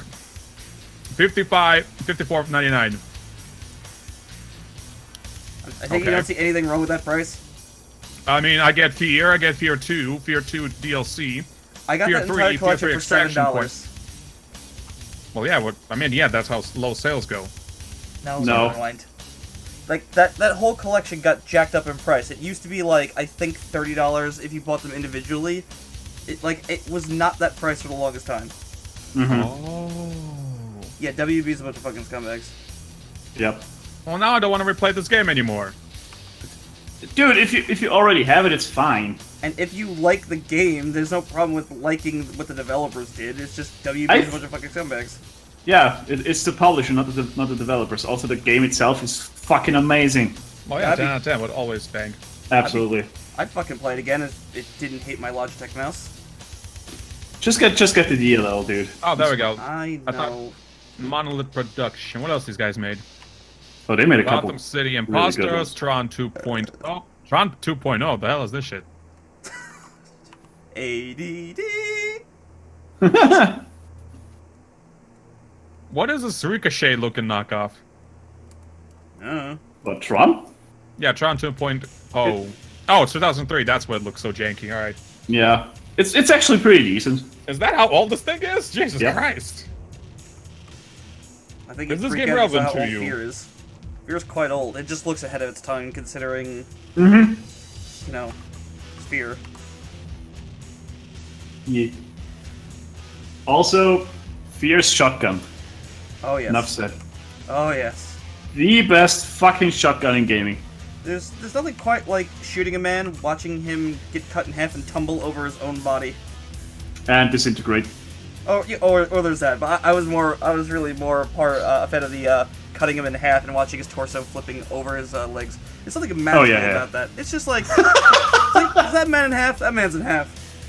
$54.99. I think you don't see anything wrong with that price. I mean, I get Fear. I get Fear 2. Fear 2 DLC. I got Fear that 3, entire Fear collection 3 for extraction $7. Well, yeah. I mean, yeah. That's how low sales go. No, No. never mind. Like that whole collection got jacked up in price. It used to be like I think $30 if you bought them individually. It was not that price for the longest time. Mm-hmm. Oh. Yeah, WB's a bunch of fucking scumbags. Yep. Well, now I don't want to replay this game anymore. Dude, if you already have it, it's fine. And if you like the game, there's no problem with liking what the developers did. It's just WB's a bunch of fucking scumbags. Yeah, it's the publisher, not the developers. Also, the game itself is fucking amazing. Oh yeah, 10 out of 10 would always bang. Absolutely. I'd fucking play it again if it didn't hate my Logitech mouse. Just get the DLL, dude. Oh, there we go. I I thought- know. Monolith Production. What else these guys made? Oh, they made a couple. Gotham City really good Imposters, ones. Tron 2.0. Tron 2.0, the hell is this shit? ADD. What is this Ricochet looking knockoff? What, Tron? Yeah, Tron 2.0. Oh, it's 2003. That's why it looks so janky. All right. Yeah. It's actually pretty decent. Is that how old this thing is? Jesus Yeah. Christ. I think Is it's this freak game out as to relevant how to old you? Fear is. Fear's quite old. It just looks ahead of its time, considering, Mm-hmm. you know, Fear. Yeah. Also, Fear's shotgun. Oh yes. Enough said. Oh yes. The best fucking shotgun in gaming. There's nothing quite like shooting a man, watching him get cut in half and tumble over his own body. And disintegrate. Oh, yeah, or there's that. But I was really more a fan of the cutting him in half and watching his torso flipping over his legs. There's something magical about that. It's just like, is that man in half? That man's in half.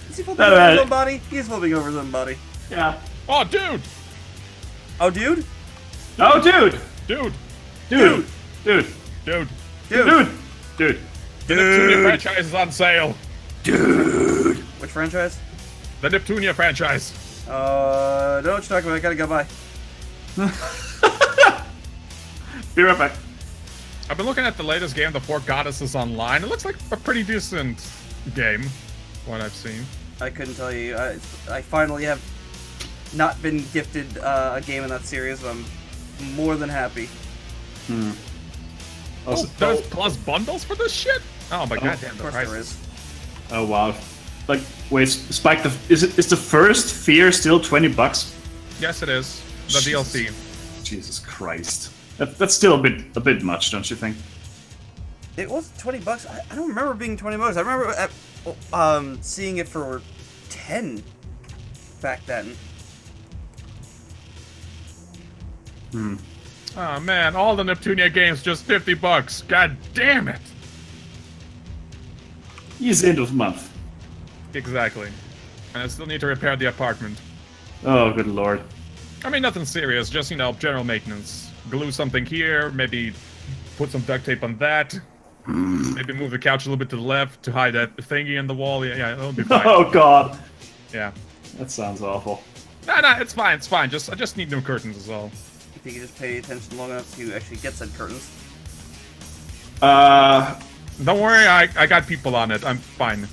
Is he flipping over his own body? He's flipping over his own body. Yeah. Oh, dude! Oh, dude? Oh, dude! Dude! Dude! Dude! Dude! Dude. Dude! Dude! The Neptunia franchise is on sale! Dude! Which franchise? The Neptunia franchise! Don't know what you're talking about. I gotta go by. Be right back. I've been looking at the latest game, The Four Goddesses Online. It looks like a pretty decent game, what I've seen. I couldn't tell you. I finally have not been gifted a game in that series, but I'm more than happy. Also, There's plus bundles for this shit? Oh my goddamn, Of the course there prices. is. oh wow. Like, wait, Spike, is the first Fear still $20? Yes, it is. The Jesus. DLC. Jesus Christ. That's still a bit much, don't you think? It was $20. I don't remember it being $20. I remember seeing it for 10 back then. Oh man, all the Neptunia games just $50. God damn it! It's end of month. Exactly. And I still need to repair the apartment. Oh, good lord. I mean, nothing serious, just, you know, general maintenance. Glue something here, maybe put some duct tape on that. Maybe move the couch a little bit to the left to hide that thingy in the wall. Yeah, it'll be fine. Oh god. Yeah. That sounds awful. No, it's fine, it's fine. I just need new curtains is all. If you could just pay attention long enough to actually get said curtains. Don't worry, I got people on it. I'm fine.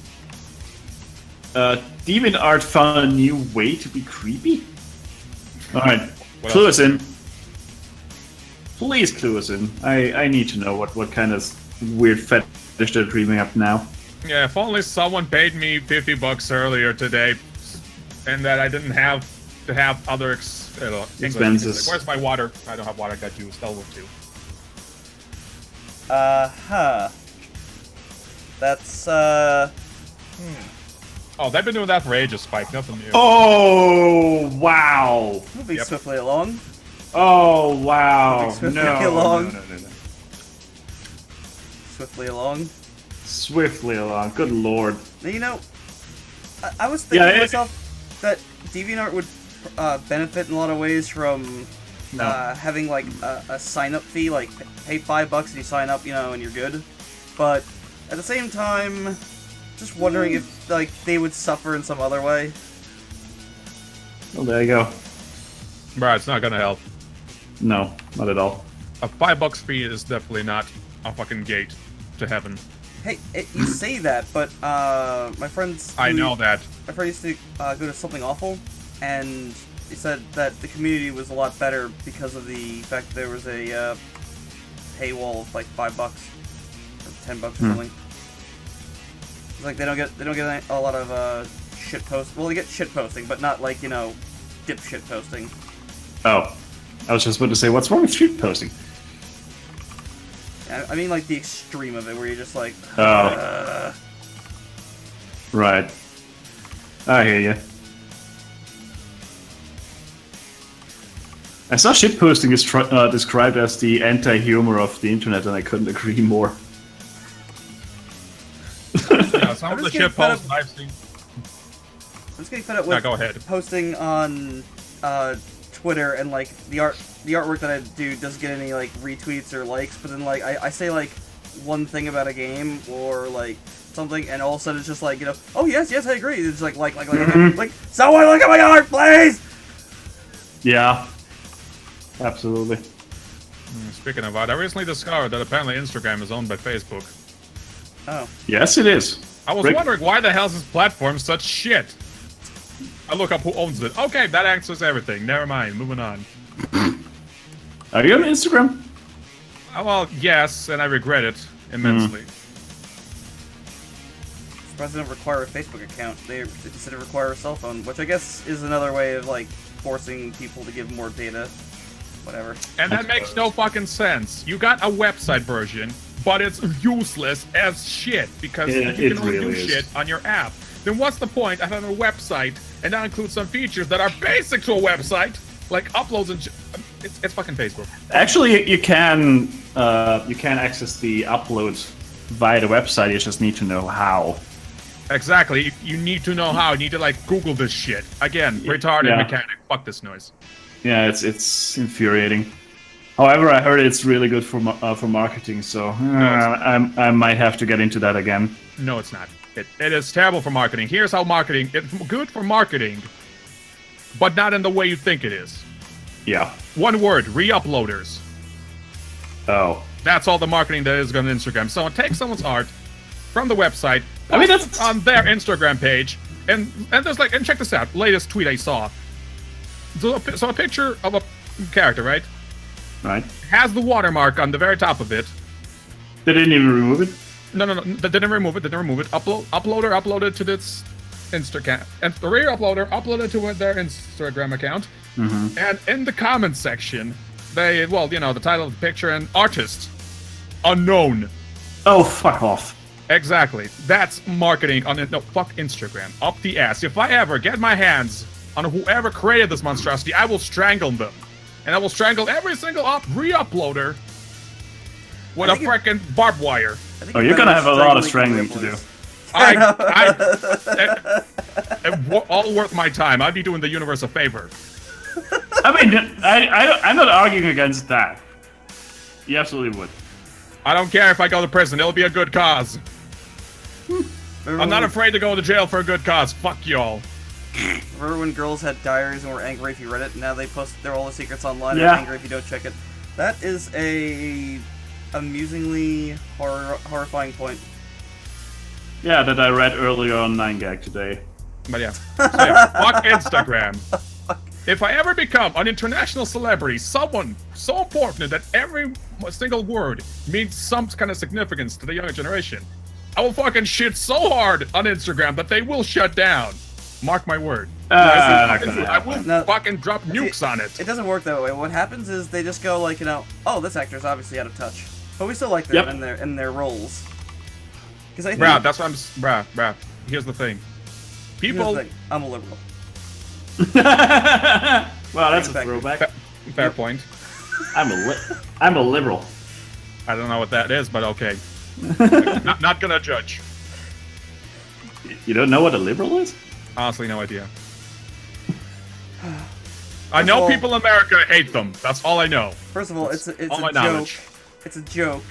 Demon Art found a new way to be creepy? Alright, What clue else? us in. Please clue us in. I need to know what kind of weird fetish they're dreaming up now. Yeah, if only someone paid me $50 earlier today, and that I didn't have to have other Expenses. Where's my water? I don't have water. I got you. Still with you. That's Oh, they've been doing that for ages, Spike. Nothing new. Oh wow! moving Yep. swiftly along. Oh wow! No, Swiftly no, along. no, no, no. Swiftly along. Swiftly along. Good lord. Now, you know, I was thinking Yeah, to myself that DeviantArt would benefit in a lot of ways from No. having like a sign-up fee, like pay $5 and you sign up, you know, and you're good. But at the same time, just wondering if like they would suffer in some other way. Well, there you go. Bruh, it's not gonna help. No, not at all. A $5 fee is definitely not a fucking gate to heaven. Hey, you say that, but my friends. I know that. My friend used to go to Something Awful, and he said that the community was a lot better because of the fact that there was a paywall of like $5 or $10 or something. It's like they don't get a lot of shit post. Well, they get shit posting, but not like, you know, dipshit posting. Oh, I was just about to say, what's wrong with street posting? I mean, like the extreme of it, where you're just like, Oh. Right. I hear you. I saw shitposting is described as the anti-humor of the internet, and I couldn't agree more. Yeah, some I'm of the just getting shit fed posts I've seen. I'm just getting fed up with go ahead. posting on Twitter, and like the artwork that I do doesn't get any like retweets or likes, but then like I say like one thing about a game or like something, and all of a sudden it's just like, you know, oh yes I agree. It's like someone look at my art, please. Yeah. Absolutely. Speaking of art, I recently discovered that apparently Instagram is owned by Facebook. Oh, Yes, it is. I was Rick- wondering why the hell is this platform such shit? I look up who owns it. Okay, that answers everything. Never mind. Moving on. Are you on Instagram? Well, yes, and I regret it immensely. surprised they don't require a Facebook account. They instead of require a cell phone, which I guess is another way of like forcing people to give more data. Whatever. And that makes no fucking sense. You got a website version, but it's useless as shit because Yeah, you it can only really do is. shit on your app. Then what's the point of having a website and not include some features that are basic to a website, like uploads and it's fucking Facebook. Actually, you can access the uploads via the website. You just need to know how. Exactly. You need to know how. You need to like Google this shit. Again, retarded Yeah. mechanic. Fuck this noise. Yeah, it's infuriating. However, I heard it's really good for marketing, so I might have to get into that again. No, it's not. It is terrible for marketing. Here's how marketing. It's good for marketing, but not in the way you think it is. Yeah. One word: re-uploaders. Oh. That's all the marketing that is going to Instagram. Someone takes someone's art from the website, I mean, posts that's- it on their Instagram page, and there's like, and check this out. Latest tweet I saw. So a picture of a character, right? Right. Has the watermark on the very top of it. They didn't even remove it. No, they didn't remove it. Uploader uploaded to this Instagram, and the re-uploader uploaded to their Instagram account. Mm-hmm. And in the comments section, they, well, you know, the title of the picture and artist unknown. Oh, fuck off. Exactly. That's marketing on it. No, fuck Instagram. Up the ass. If I ever get my hands on whoever created this monstrosity, I will strangle them. And I will strangle every single re-uploader with a I think freaking barbed wire. Oh, you're gonna have a lot of strangling to do. All worth my time. I'd be doing the universe a favor. I mean, I'm not arguing against that. You absolutely would. I don't care if I go to prison. It'll be a good cause. I'm not afraid to go to jail for a good cause. Fuck y'all. Remember when girls had diaries and were angry if you read it, and now they post their all the secrets online and Yeah. are angry if you don't check it? That is a amusingly horrifying point. Yeah, that I read earlier on 9gag today. But yeah. So yeah, fuck Instagram. If I ever become an international celebrity, someone so important that every single word means some kind of significance to the younger generation, I will fucking shit so hard on Instagram that they will shut down. Mark my word. I will No. fucking drop nukes on it. It doesn't work that way. What happens is they just go like, oh, this actor's obviously out of touch, but we still like them in their roles. Because I think, Bruh, that's what I'm. Bruh. Here's the thing. here's People. the thing, I'm a liberal. Wow, that's a Back. throwback. Fair point. I'm a liberal. I don't know what that is, but okay. not gonna judge. You don't know what a liberal is? Honestly, no idea. I know all- people in America hate them. That's all I know. First of all, it's all a my joke. knowledge. It's a joke.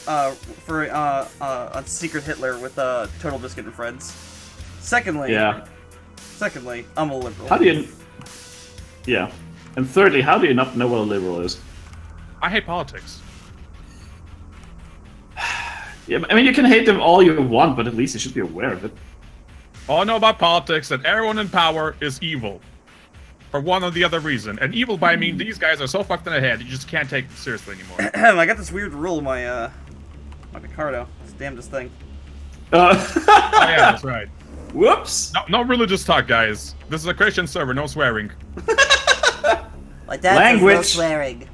For on Secret Hitler with Total Biscuit and Friends. Secondly, Yeah. I'm a liberal. How do you? Yeah. And thirdly, how do you not know what a liberal is? I hate politics. Yeah, I mean, you can hate them all you want, but at least you should be aware of it. All I know about politics that everyone in power is evil. For one or the other reason. And evil by I mean these guys are so fucked in the head you just can't take them seriously anymore. I got this weird rule in my Picardo. This damnedest thing. Oh yeah, that's right. Whoops. No religious talk, guys. This is a Christian server, no swearing. My dad Language. says no swearing.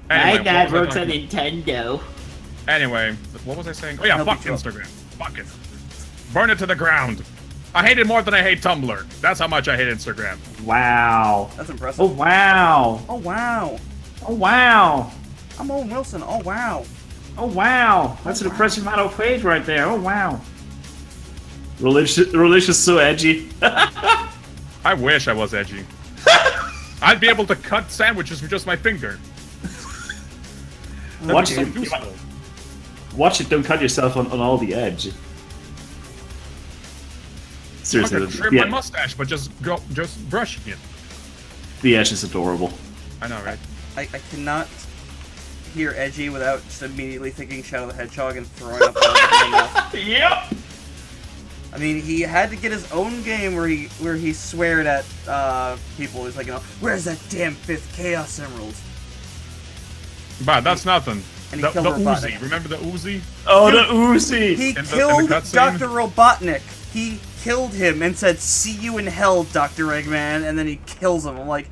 Anyway, My dad what was works I on talking- Nintendo. Anyway, what was I saying? Oh yeah, Help fuck you out. Instagram. Fuck it. Burn it to the ground. I hate it more than I hate Tumblr. That's how much I hate Instagram. Wow. That's impressive. Oh wow. Oh wow. Oh wow. I'm Owen Wilson. Oh wow. Oh wow. That's an impressive amount of weight right there. Oh wow. Religious so edgy. I wish I was edgy. I'd be able to cut sandwiches with just my finger. That'd Watch be so it. useful. Watch it. Don't cut yourself on all the edge. I Seriously, could trim my mustache, but just brushing it. the edge is adorable. I know, right? I cannot hear edgy without just immediately thinking Shadow the Hedgehog and throwing up. my mouth. Yep. I mean, he had to get his own game where he sweared at people. He's like, where's that damn 5th Chaos Emerald? But that's nothing. And he The killed Uzi. Robotnik. Remember the Uzi? Oh, the Uzi. He the killed cutscene? Dr. Robotnik. He killed him and said, "See you in hell, Dr. Eggman," and then he kills him. I'm like,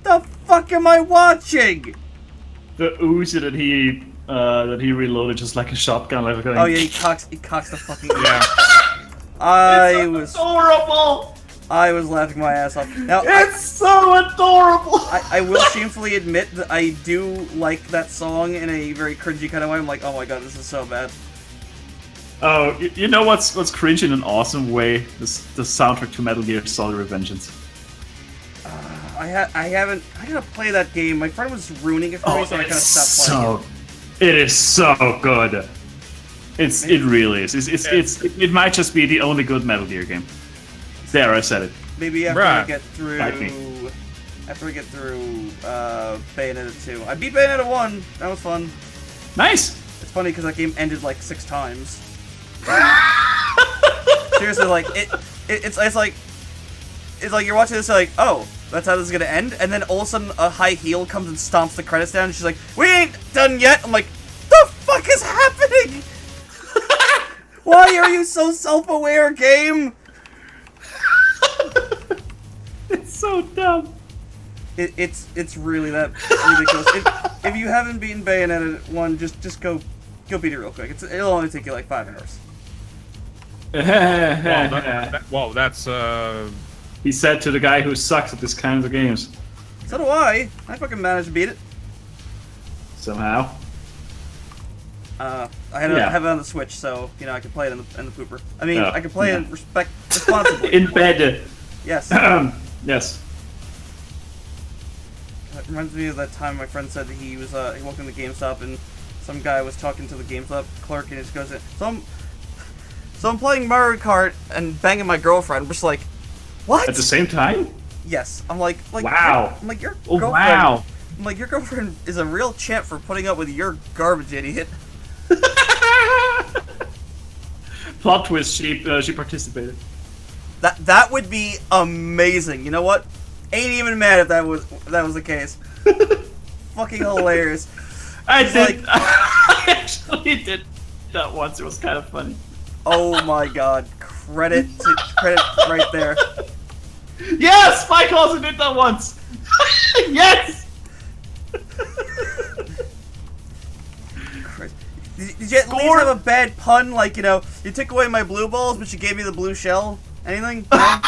the fuck am I watching? The Uzi that he reloaded just like a shotgun. Like Oh yeah, he cocks the fucking. Yeah. I was adorable. laughing my ass off. Now It's so adorable. I will shamefully admit that I do like that song in a very cringy kind of way. I'm like, oh my god, this is so bad. Oh, you know what's cringe in an awesome way? The soundtrack to Metal Gear Solid Revengeance. I gotta play that game. My friend was ruining it for me, so I kind of stopped playing It is so good. It really is. It might just be the only good Metal Gear game. There, I said it. it. Maybe after Bruh. I get through. Like me. After we get through Bayonetta 2. I beat Bayonetta 1. That was fun. Nice. It's funny because that game ended like 6 times. Seriously, like it's like you're watching this, like, oh, that's how this is gonna end, and then all of a sudden a high heel comes and stomps the credits down, and she's like, we ain't done yet. I'm like, the fuck is happening? Why are you so self-aware, game? It's so dumb. It's really that ridiculous. If you haven't beaten Bayonetta 1, just go beat it real quick. It'll only take you like 5 hours. Whoa, that's He said to the guy who sucks at this kind of games. So do I. I fucking managed to beat it. Somehow. I Yeah. have it on the Switch, so I can play it in the pooper. I mean, Oh, I can play yeah. it responsibly. In bed. Yes. Yes. It reminds me of that time my friend said that he walked into GameStop and some guy was talking to the GameStop clerk and he just goes, so I'm playing Mario Kart and banging my girlfriend. We're just like, what? At the same time? Yes. I'm like Wow. I'm like, your Oh girlfriend. wow. I'm like, your girlfriend is a real champ for putting up with your garbage, idiot. Plot twist. She participated. That would be amazing. You know what? Ain't even mad if that was the case. Fucking hilarious. I It's did. like- I actually did that once. It was kind of funny. Oh my god. Credit right there. Yes, Spike also did that once. Yes. Christ. Did you at least Score. have a bad pun? Like, you know, you took away my blue balls, but you gave me the blue shell? Anything? No?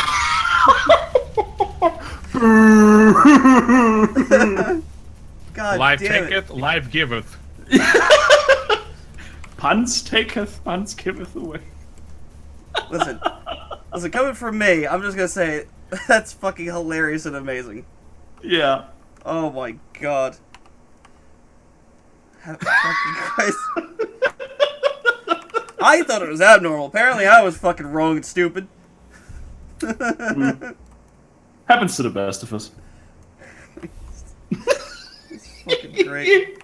God Life damn it. taketh, life giveth. Puns taketh, puns giveth away. Listen, coming from me, I'm just gonna say, that's fucking hilarious and amazing. Yeah. Oh my god. Fucking Christ. I thought it was abnormal. Apparently I was fucking wrong and stupid. Happens to the best of us. Fucking great.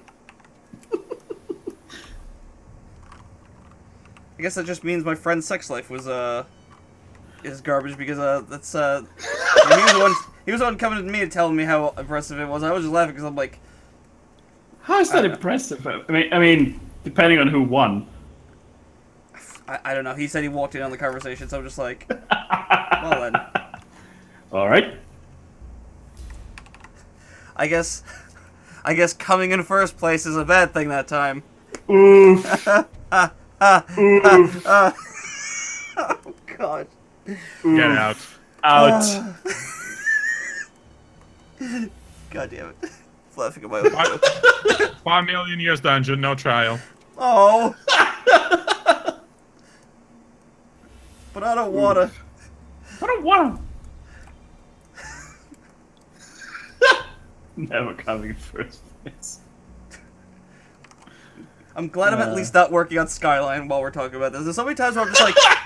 I guess that just means my friend's sex life was is garbage because that's he was the one coming to me and telling me how impressive it was. I was just laughing because I'm like, How is that I- impressive? I mean, depending on who won. I don't know. He said he walked in on the conversation, so I'm just like, well then, All right. I guess coming in first place is a bad thing that time. Oof. Oof. Oh god. Get out. Out. God damn it. Laughing at my own joke. 5 million years dungeon, no trial. Oh. But I don't wanna. I don't want to. Never coming in first place. I'm glad I'm at least not working on Skyline while we're talking about this. There's so many times where I'm just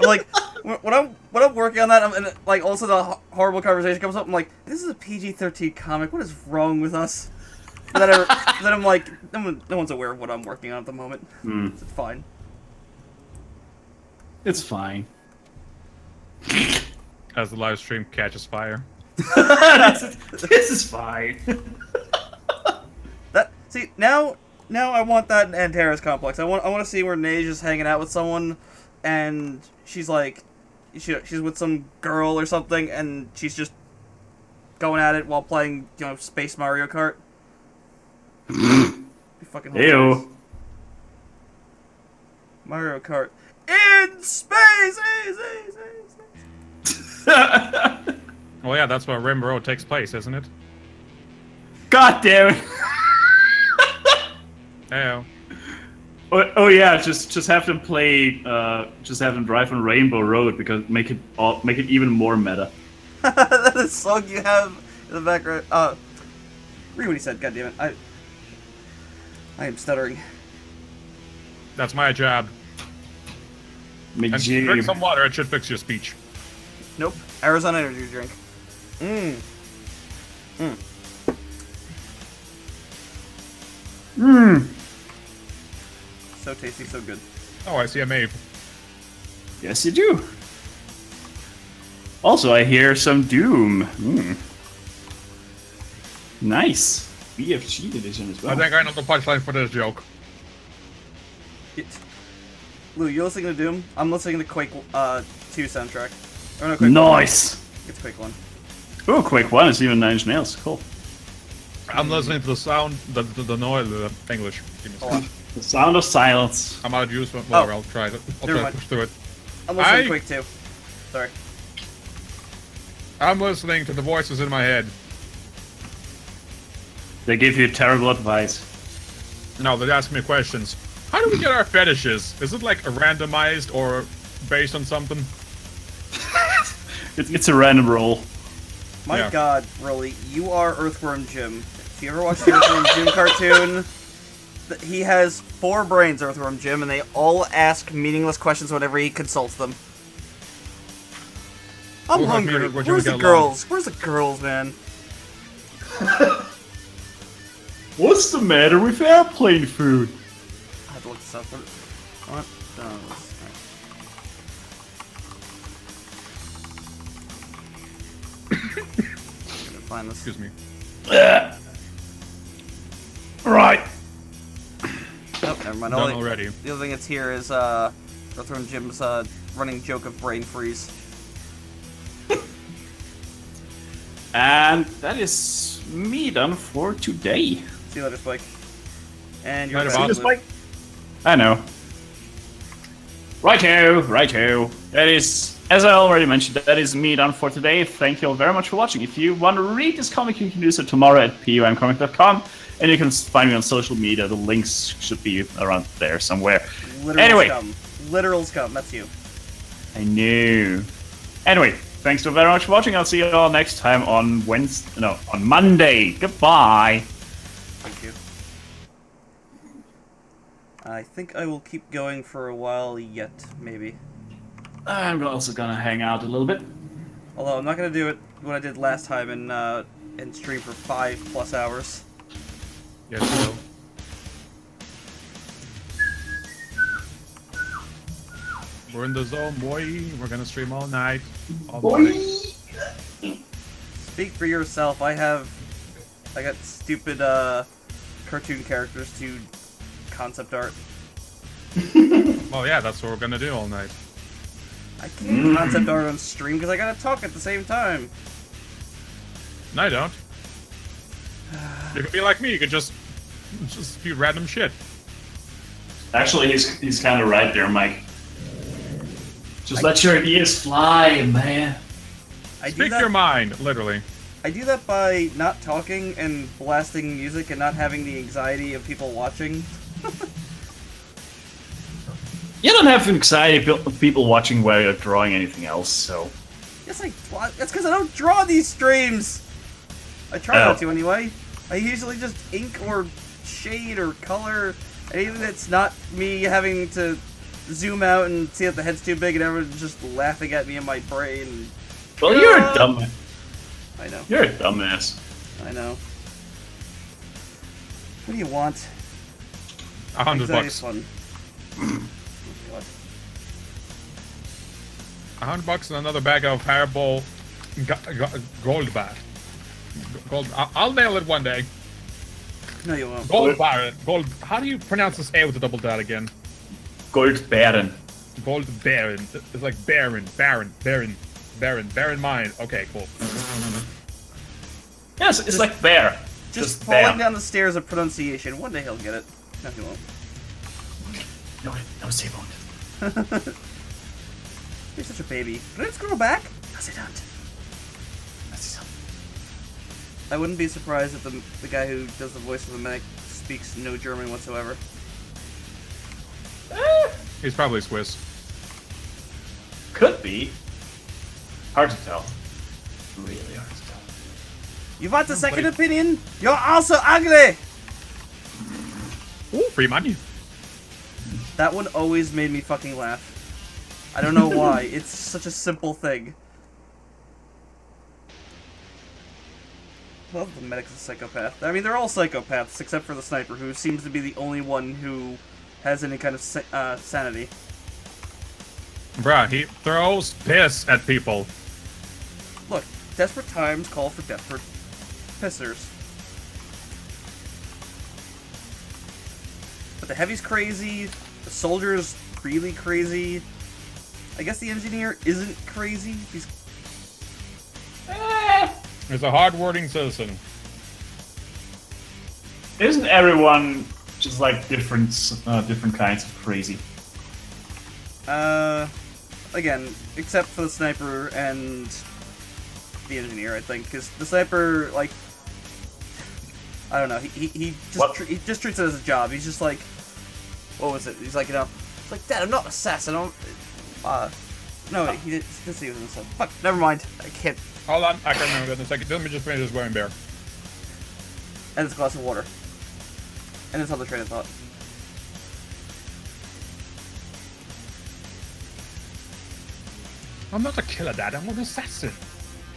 like, when I'm working on that, and like also the horrible conversation comes up. I'm like, this is a PG-13 comic. What is wrong with us? And then I'm like, no one's aware of what I'm working on at the moment. It's fine. It's fine. As the live stream catches fire. This is fine. See now I want that in Antares Complex. I want to see where Nage is hanging out with someone, and she's like, she's with some girl or something, and she's just going at it while playing, you know, Space Mario Kart. Be fucking hilarious. Ew. Mario Kart in space. Oh yeah, that's where Rim Road takes place, isn't it? God damn it. Heyo. Oh yeah, just have them play. Just have them drive on Rainbow Road because make it even more meta. That is song you have in the background. Read what he said. God damn it. I am stuttering. That's my job. And drink McJam. some water, it should fix your speech. Nope. Arizona energy drink. So tasty, so good. Oh, I see a Maeve. Yes, you do. Also, I hear some Doom. Nice. BFG edition as well. I think I know the punchline for this joke. Lou, you listening to Doom? I'm listening to Quake 2 soundtrack. Or no, Quake 1. Nice. It's Quake 1. Oh, Quake 1 is even Nine Inch Nails. Cool. I'm listening to the sound, the noise, the English. Give me a second. The sound of silence. I'm out of juice, but whatever, Oh. I'll try it. I'll Never try mind. to push through it. I'm listening I- to Quake 2. Sorry. I'm listening to the voices in my head. They give you terrible advice. No, they ask me questions. How do we get our fetishes? Is it like a randomized or based on something? It's a random roll. My Yeah. god, really, you are Earthworm Jim. If you ever watched the Earthworm Jim cartoon, he has 4 brains, Earthworm Jim, and they all ask meaningless questions whenever he consults them. I'm Well, like me, hungry. would you Where's the get along? girls? Where's the girls, man? What's the matter with airplane food? I have to look this up. What does... Find this. Excuse me. Right. Nope, never mind. Done already. The other thing that's here is Earthworm Jim's running joke of brain freeze. And that is me done for today. See you later, Spike. And you're Later, back, boss. Luke. I know. Righto, righto. That is, as I already mentioned, that is me done for today. Thank you all very much for watching. If you want to read this comic, you can do so tomorrow at pumcomic.com. And you can find me on social media. The links should be around there somewhere. Literal Anyway. scum. Literal scum. That's you. I knew. Anyway, thanks so very much for watching. I'll see you all next time on on Monday. Goodbye. Thank you. I think I will keep going for a while yet, maybe. I'm also gonna hang out a little bit. Although I'm not gonna do it what I did last time and stream for 5+ hours. Yes, you will. We're in the zone, boy. We're gonna stream all night. All morning. Speak for yourself. I got stupid cartoon characters to concept art. Well, yeah, that's what we're gonna do all night. I can't do concept art on stream because I gotta talk at the same time. No, I don't. You could be like me. You could just do random shit. Actually, he's kind of right there, Mike. Just let your ideas fly, man. I do Speak that. your mind, literally. I do that by not talking and blasting music and not having the anxiety of people watching. You don't have anxiety of people watching while you're drawing anything else, so... Yes, that's because I don't draw these streams. I try not to anyway. I usually just ink or shade or color anything that's not me having to zoom out and see if the head's too big and everyone's just laughing at me in my brain. Well, you're a dumb... I know. You're a dumbass. I know. What do you want? $100 Anxiety's bucks. fun. God. $100 and another bag of Haribo gold bar. Gold. I'll nail it one day. No, you won't. Gold bar. Gold. How do you pronounce this A with a double dot again? Gold Baron. Gold Baron. It's like Baron. Baron mind. Okay, cool. Yes, it's like bear. Just bear. falling down the stairs of pronunciation. One day he'll get it. No, he won't. No, say won't. You're such a baby. Let's grow back. No, they don't. I wouldn't be surprised if the guy who does the voice of the medic speaks no German whatsoever. He's probably Swiss. Could be. Hard to tell. Really hard to tell. You want a second opinion? You're also ugly! Ooh, free money. That one always made me fucking laugh. I don't know why. It's such a simple thing. Well, the medic's a psychopath. I mean, they're all psychopaths, except for the sniper, who seems to be the only one who has any kind of sanity. Bruh, he throws piss at people. Look, desperate times call for desperate pissers. But the heavy's crazy, the soldier's really crazy. I guess the engineer isn't crazy. He's... He's a hard-working citizen. Isn't everyone just like different kinds of crazy? Again, except for the sniper and the engineer, I think, because the sniper, like, I don't know, he just treats it as a job. He's just like, what was it? He's like, it's like, Dad, I'm not an assassin. No, he didn't say he was an assassin. Fuck, never mind. I can't. Hold on, I can remember that in a second. Let me just finish this wearing bear. And it's a glass of water. And it's other train of thought. I'm not a killer, Dad. I'm an assassin.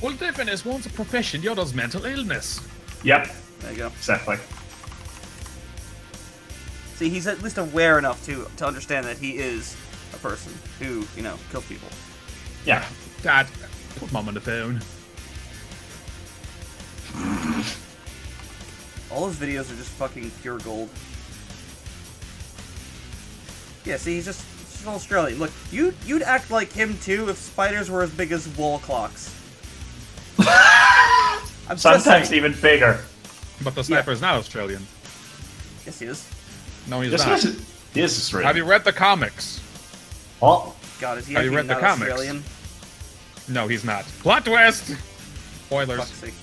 Well, the difference is one's a profession, the other's mental illness. Yep, There you go. exactly. See, he's at least aware enough to understand that he is a person who, kills people. Yeah. Dad, put Mom on the phone. All his videos are just fucking pure gold. Yeah, see, he's just an Australian. Look, you'd act like him too if spiders were as big as wall clocks. I'm Sometimes even bigger. But the sniper is not Australian. Yes, he is. No, he's This not. is really. Have you read the comics? Oh, God, is he Have you actually read the not comics? Australian? No, he's not. Plot twist! Spoilers. Fuck's sake.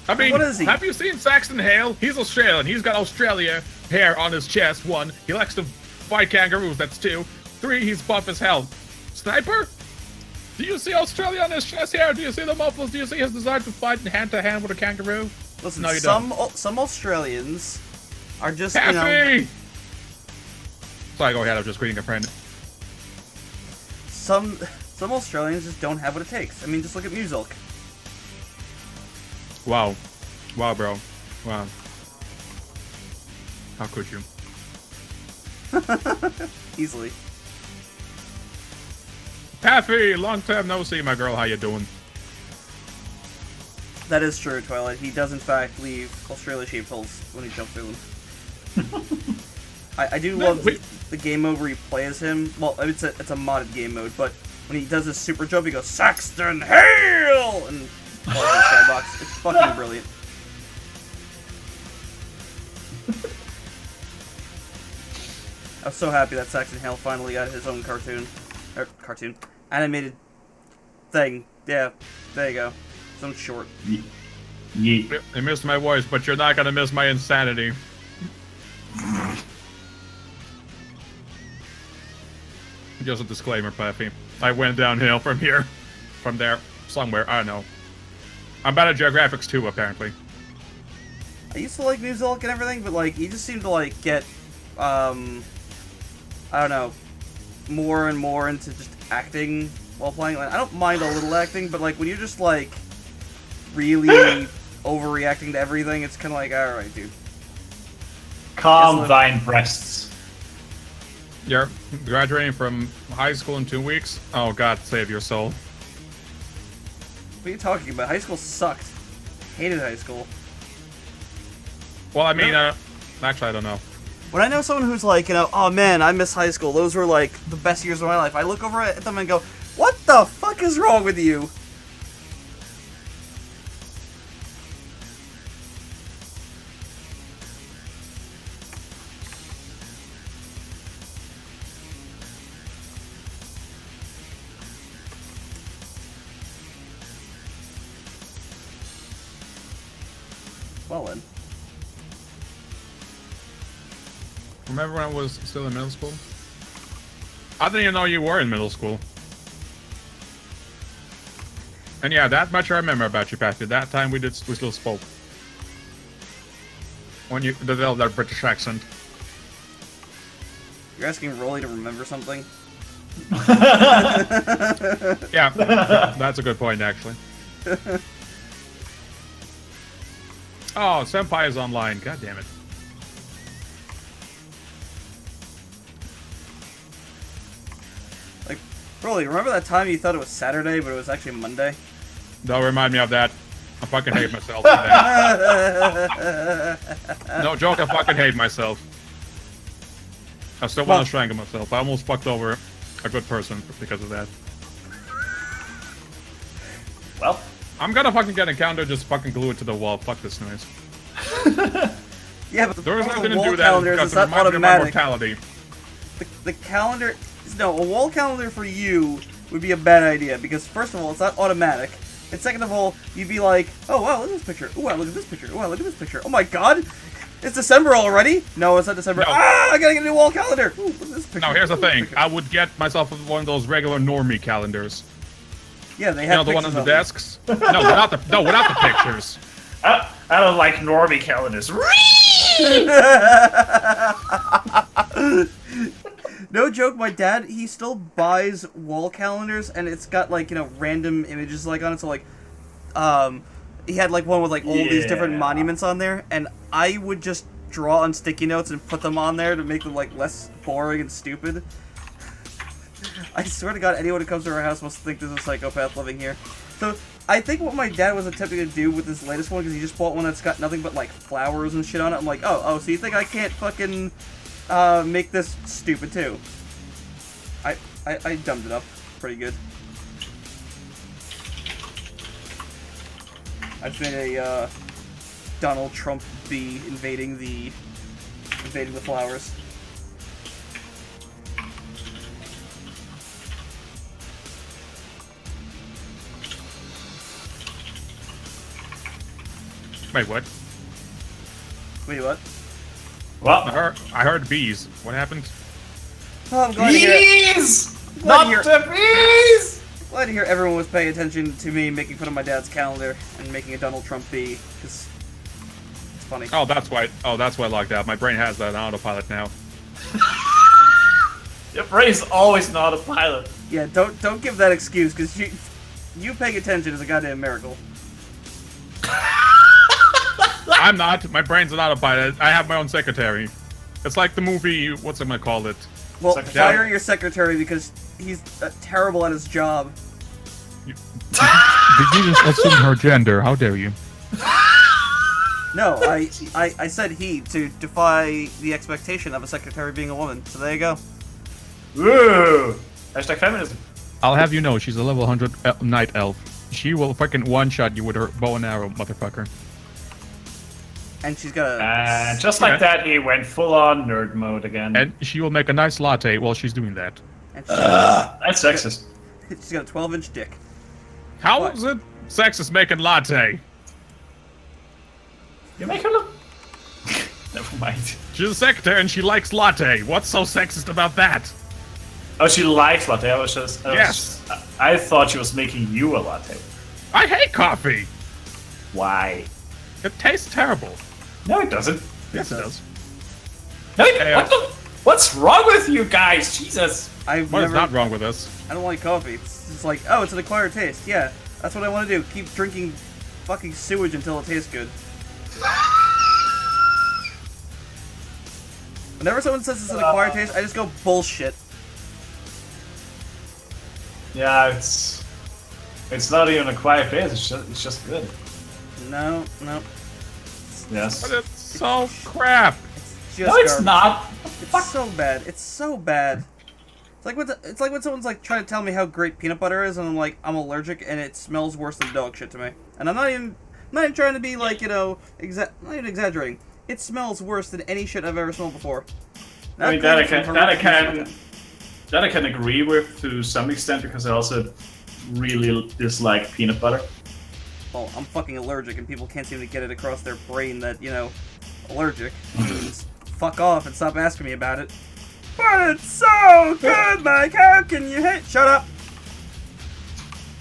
I mean, What is he? have you seen Saxton Hale? He's Australian. He's got Australia hair on his chest. 1. He likes to fight kangaroos. That's 2. 3. He's buff as hell. Sniper? Do you see Australia on his chest hair? Do you see the muffles? Do you see his desire to fight hand to hand with a kangaroo? Listen, No, you some Australians are just, Happy! Sorry, go ahead. I'm just greeting a friend. some Australians just don't have what it takes. I mean, just look at Muzilk. Wow. Wow, bro. Wow. How could you? Easily. Paffy, long time no see, my girl. How you doing? That is true, Twilight. He does, in fact, leave Australia-shaped holes when he jumps through them. I do love the game mode where you play as him. Well, it's a modded game mode, but when he does his super jump, he goes, Saxton Hale! And falls in the skybox. It's fucking brilliant. I was so happy that Saxton Hale finally got his own animated thing. Yeah, there you go. Some short. yeet. You missed my voice, but you're not gonna miss my insanity. Just a disclaimer, Paffy. I went downhill from here. From there. Somewhere. I don't know. I'm bad at geographics too, apparently. I used to like Muzilk and everything, but like he just seemed to like get I don't know, more and more into just acting while playing. Like, I don't mind a little acting, but like when you're just like really overreacting to everything, it's kind of like, all right, dude. Calm Yes, thine breasts. You're graduating from high school in 2 weeks? Oh, God, save your soul. What are you talking about? High school sucked. Hated high school. Well, I mean, actually, I don't know. When I know someone who's like, you know, oh man, I miss high school. Those were like the best years of my life. I look over at them and go, what the fuck is wrong with you? Well then. Remember when I was still in middle school? I didn't even know you were in middle school. And yeah, that much I remember about you, Patrick. That time we still spoke. When you developed that British accent. You're asking Rolly to remember something? Yeah, that's a good point, actually. Oh, Senpai is online. God damn it. Like, Rolly, remember that time you thought it was Saturday, but it was actually Monday? Don't remind me of that. I fucking hate myself. For that. No joke, I fucking hate myself. I still want to strangle myself. I almost fucked over a good person because of that. Well, I'm gonna fucking get a counter, just fucking glue it to the wall. Fuck this noise. Yeah, but the The reason I problem with didn't wall do that calendar is is because it's it not reminds me of my automatic. mortality. The calendar... No, a wall calendar for you would be a bad idea, because first of all, it's not automatic. And second of all, you'd be like, oh wow, look at this picture. Oh wow, look at this picture. Oh wow, look at this picture. Oh my god! It's December already? No, it's not December. No. Ah, I gotta get a new wall calendar! Ooh, look at this picture. Now here's the Look at this thing. picture. I would get myself one of those regular normie calendars. Yeah, they You have know, the one on pictures the of them. desks? No, without the pictures. I don't like normie calendars. No joke, my dad, he still buys wall calendars, and it's got, like, you know, random images, like, on it, so, like, he had, like, one with, like, all these different Yeah. monuments on there, and I would just draw on sticky notes and put them on there to make them, like, less boring and stupid. I swear to God, anyone who comes to our house must think there's a psychopath living here. So, I think what my dad was attempting to do with this latest one, because he just bought one that's got nothing but like flowers and shit on it. I'm like, oh, so you think I can't fucking make this stupid too? I dumbed it up pretty good. I just made a Donald Trump bee invading the flowers. Wait, what? Wait, what? Well, I heard bees. What happened? Oh, I'm glad to hear it. bees! Glad Not to the bees! Glad to hear everyone was paying attention to me making fun of my dad's calendar and making a Donald Trump bee, because it's funny. Oh, that's why. Oh, that's why I logged out. My brain has that on autopilot now. Your brain's always not a pilot. Yeah, don't give that excuse, because you paying attention is a goddamn miracle. I'm not. My brain's an autopilot. I have my own secretary. It's like the movie. What's I'm gonna call it? Well, Secretary? fire your secretary because he's terrible at his job. Did you just assume her gender? How dare you? No, I said he to defy the expectation of a secretary being a woman. So there you go. Woo! Hashtag feminism. I'll have you know, she's a level 100 night elf. She will fucking one-shot you with her bow and arrow, motherfucker. And she's got a... And just like that, he went full-on nerd mode again. And she will make a nice latte while she's doing that. and That's sexist. she's got a 12-inch dick. How What? is it sexist making latte? You make her look... Never mind. She's a secretary and she likes latte. What's so sexist about that? Oh, she likes latte. Yes. I thought she was making you a latte. I hate coffee. Why? It tastes terrible. No, it doesn't. Yes, it does. No, Hey, what's wrong with you guys? Jesus. I've What is never... not wrong with this? I don't like coffee. It's just like, oh, it's an acquired taste. Yeah, that's what I want to do. Keep drinking fucking sewage until it tastes good. Whenever someone says it's an acquired taste, I just go bullshit. Yeah, it's not even a quiet taste. It's just good. No. Yes. But it's so crap. It's just No, it's garbage. not. It's so bad. It's so bad. It's like when someone's like trying to tell me how great peanut butter is, and I'm like, I'm allergic, and it smells worse than dog shit to me. And I'm not even trying to be like, not even exaggerating. It smells worse than any shit I've ever smelled before. I mean, that I can agree with to some extent because I also really dislike peanut butter. Well, I'm fucking allergic, and people can't seem to get it across their brain that, allergic means fuck off and stop asking me about it. But it's so good, Mike. How can you hate? Shut up.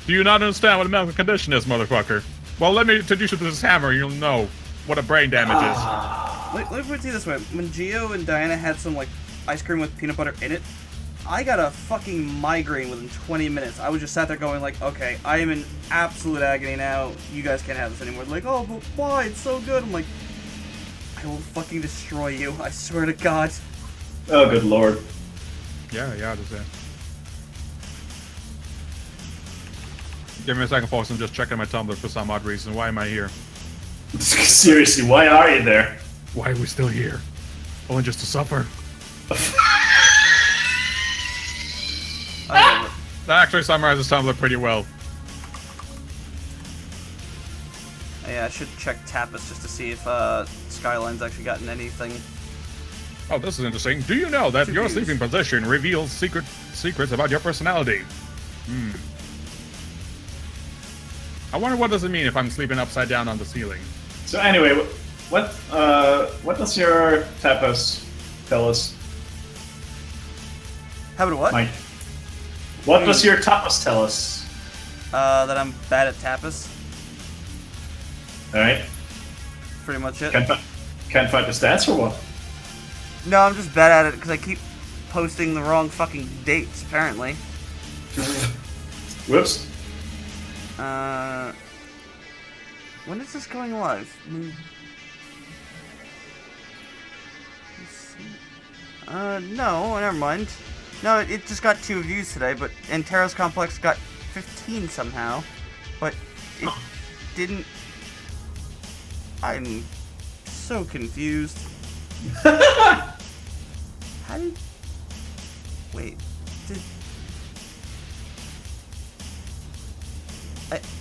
Do you not understand what a medical condition is, motherfucker? Well, let me introduce you to this hammer. You'll know what a brain damage is. Let me put it this way. When Gio and Diana had some, ice cream with peanut butter in it, I got a fucking migraine within 20 minutes. I was just sat there going okay, I am in absolute agony now. You guys can't have this anymore. Like, oh, but why? It's so good. I'm like, I will fucking destroy you. I swear to God. Oh, good lord. Yeah, it is that. Give me a second, folks. I'm just checking my Tumblr for some odd reason. Why am I here? Seriously, why are you there? Why are we still here? Only just to suffer? I love it. That actually summarizes Tumblr pretty well. Yeah, I should check Tapas just to see if Skyline's actually gotten anything. Oh, this is interesting. Do you know that Two your views. sleeping position reveals secrets about your personality? I wonder what does it mean if I'm sleeping upside down on the ceiling. So anyway, what does your tapas tell us, How about what? Mike? What does your tapas tell us? That I'm bad at Tapas. All right, Pretty much it. can't find the stats or what? No, I'm just bad at it because I keep posting the wrong fucking dates, apparently. Whoops. When is this going live? No, never mind. No, it just got 2 views today, and Terrace Complex got 15 somehow. But It didn't... I'm so confused. How did... Wait, did...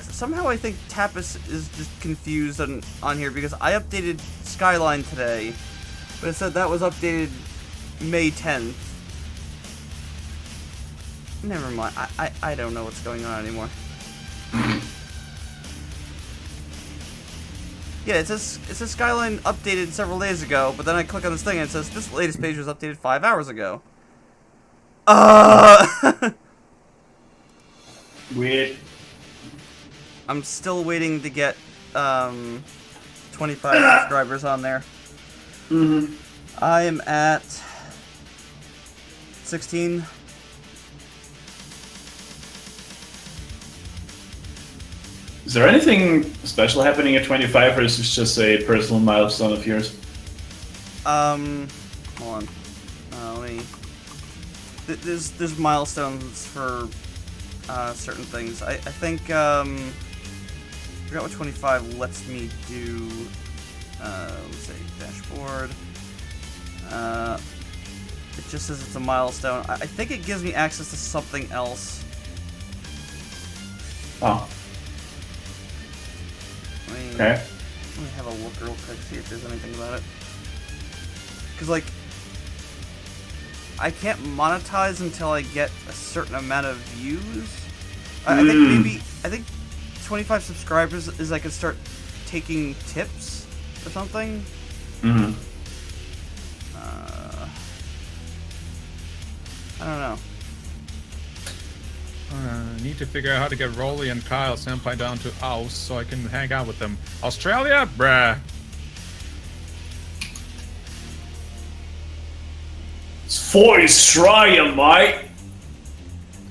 Somehow I think Tapas is just confused on here because I updated Skyline today, but it said that was updated May 10th. Never mind. I don't know what's going on anymore. Yeah, it says Skyline updated several days ago, but then I click on this thing and it says this latest page was updated 5 hours ago. Weird. I'm still waiting to get 25 subscribers on there. Mm-hmm. I am at 16. Is there anything special happening at 25, or is this just a personal milestone of yours? Hold on. Let me. There's milestones for certain things. I think I forgot what 25 lets me do. Let's say dashboard. It just says it's a milestone. I think it gives me access to something else. Oh. Let Okay. me have a look real quick, see if there's anything about it. Because, like, I can't monetize until I get a certain amount of views. I think 25 subscribers is I can start taking tips or something. Mm-hmm. I don't know. Need to figure out how to get Rolly and Kyle Senpai down to Aus so I can hang out with them. Australia? Bruh. It's for Australia, mate.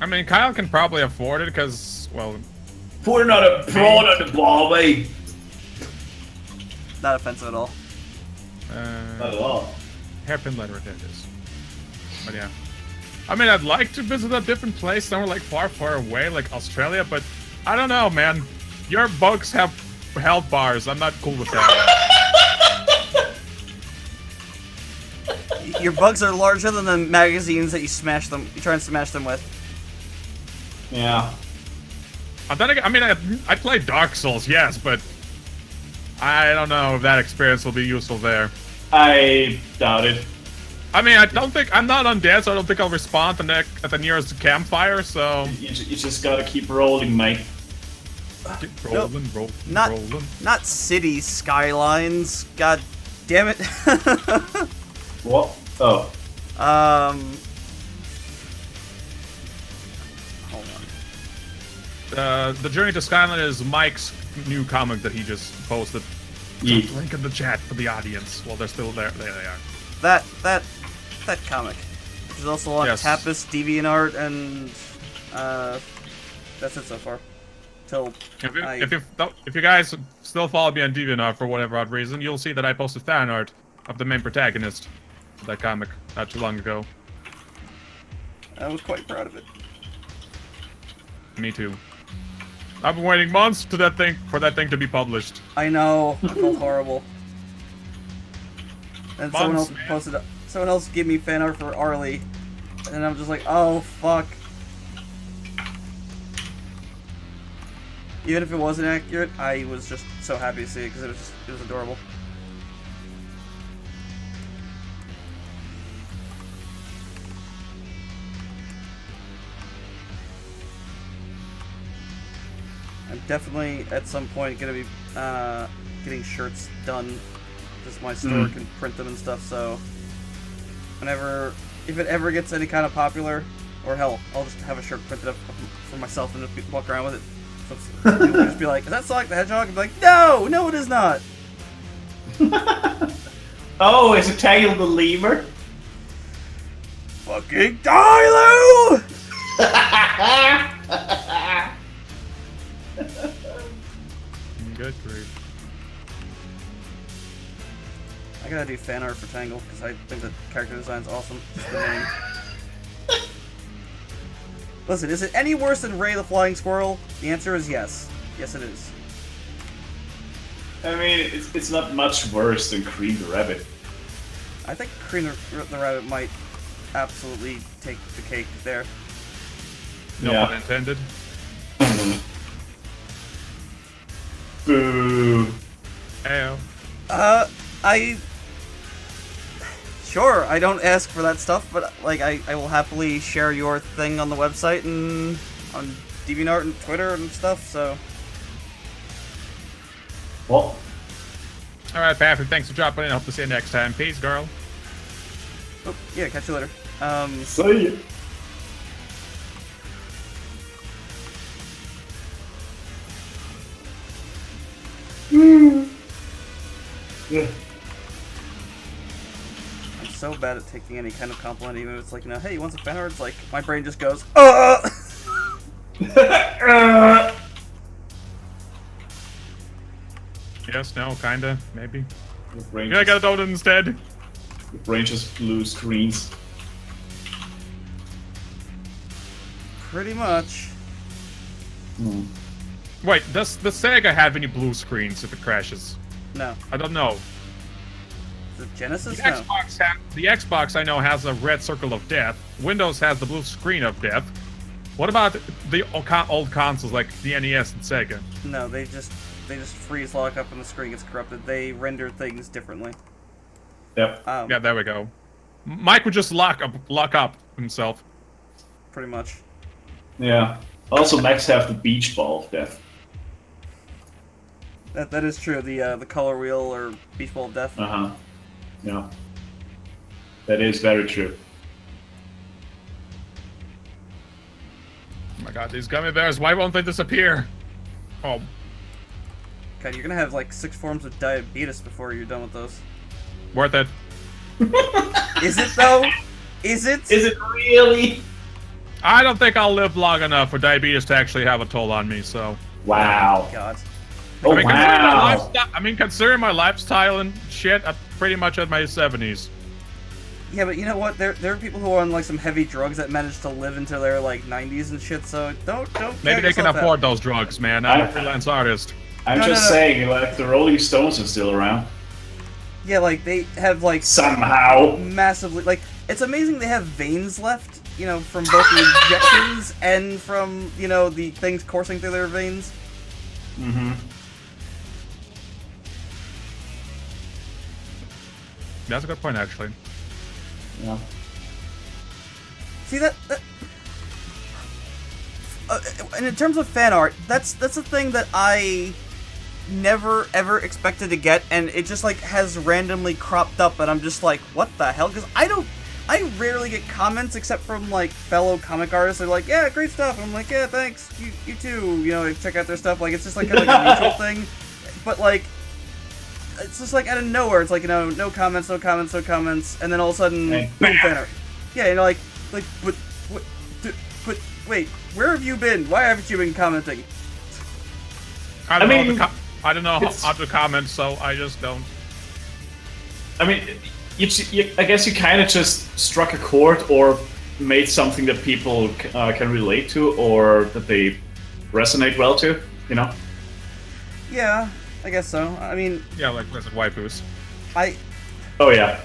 I mean, Kyle can probably afford it because, well... Put another prawn on the barbie. Not offensive at all. Not at all. Hairpin letter, that is. But yeah. I mean, I'd like to visit a different place, somewhere like far, far away, like Australia, but I don't know, man. Your bugs have health bars. I'm not cool with that. Your bugs are larger than the magazines that you try and smash them with. Yeah. Then again, I mean, I play Dark Souls, yes, but I don't know if that experience will be useful there. I doubt it. I mean, I'm not undead, so I don't think I'll respawn at the nearest campfire, so... You just gotta keep rolling, mate. Keep rolling, Nope. rolling. Not city skylines. God damn it. What? Oh. Hold on. The Journey to Skyline is Mike's new comic that he just posted. Yeah. Link in the chat for the audience. Well, they're still there. There they are. That comic, which is also on Yes. Tapas, DeviantArt, and that's it so far. Till If you guys still follow me on DeviantArt for whatever odd reason, you'll see that I posted fan art of the main protagonist of that comic not too long ago. I was quite proud of it. Me too. I've been waiting months for that thing to be published. I know. I felt horrible. And Months, someone else gave me fan art for Arlie, and I'm just like, oh fuck. Even if it wasn't accurate, I was just so happy to see it because it was adorable. I'm definitely at some point gonna be getting shirts done. Just my store can print them and stuff. So if it ever gets any kind of popular, or hell, I'll just have a shirt printed up for myself and just walk around with it. So people will just be like, "Is that Sonic the Hedgehog?" And be like, "No, it is not." Oh, is it Tail the Lemur? Fucking Tylo! Good grief. I gotta do fan art for Tangle because I think the character design's awesome. Just the name. Listen, is it any worse than Ray the Flying Squirrel? The answer is yes. Yes, it is. I mean, it's not much worse than Cream the Rabbit. I think Cream the Rabbit might absolutely take the cake there. No Yeah. pun intended. Boo. Heyo. Sure, I don't ask for that stuff, but like I will happily share your thing on the website and on DeviantArt and Twitter and stuff. So Well, All right, Patrick. Thanks for dropping in. I hope to see you next time. Peace, girl. oh, yeah, catch you later. see ya. Yeah. I'm so bad at taking any kind of compliment, even if it's like, hey, you want some fan art? It's like my brain just goes, Yes, no, kinda, maybe. Your brain Yeah, I got just- a donut instead. your brain just blue screens. Pretty much. Wait, does the Sega have any blue screens if it crashes? No. I don't know. The Genesis? The No. Xbox I know has a red circle of death. Windows has the blue screen of death. What about the old consoles like the NES and Sega? No, they just freeze lock up and the screen gets corrupted. They render things differently. Yep. Yeah, there we go. Mike would just lock up himself. Pretty much. Yeah. Also, Max have the beach ball of death. That is true. The color wheel or beach ball of death. Uh-huh. Yeah. That is very true. Oh my god, these gummy bears, why won't they disappear? Oh, God, you're gonna have like 6 forms of diabetes before you're done with those. worth it. Is it though? Is it? Is it really? I don't think I'll live long enough for diabetes to actually have a toll on me, so... Wow. God. Oh, Considering my lifestyle and shit, I'm pretty much at my 70s. Yeah, but you know what? There are people who are on like some heavy drugs that manage to live into their like 90s and shit. So don't. Maybe they can yourself afford out. those drugs, man. I'm a freelance artist. I'm No, just no, no. saying, like, the Rolling Stones are still around. Yeah, like they have like Somehow. massively like it's amazing they have veins left. You know, from both the injections and from the things coursing through their veins. Mm-hmm. That's a good point, actually. Yeah. See that and in terms of fan art, that's a thing that I never ever expected to get, and it just like has randomly cropped up, and I'm just like, what the hell? Because I rarely get comments except from like fellow comic artists. They're like, yeah, great stuff. And I'm like, yeah, thanks. You too. Check out their stuff. Like it's just like kind of like a mutual thing, but like. It's just like out of nowhere. It's like no comments, and then all of a sudden, And boom, bam! fan art. Yeah, but wait, where have you been? Why haven't you been commenting? I don't I know, mean, I don't know it's- how to comment, so I just don't. I mean, I guess you kind of just struck a chord or made something that people can relate to or that they resonate well to, you know? Yeah, I guess so. I mean, Yeah, like Resident Waifus. I Oh, yeah.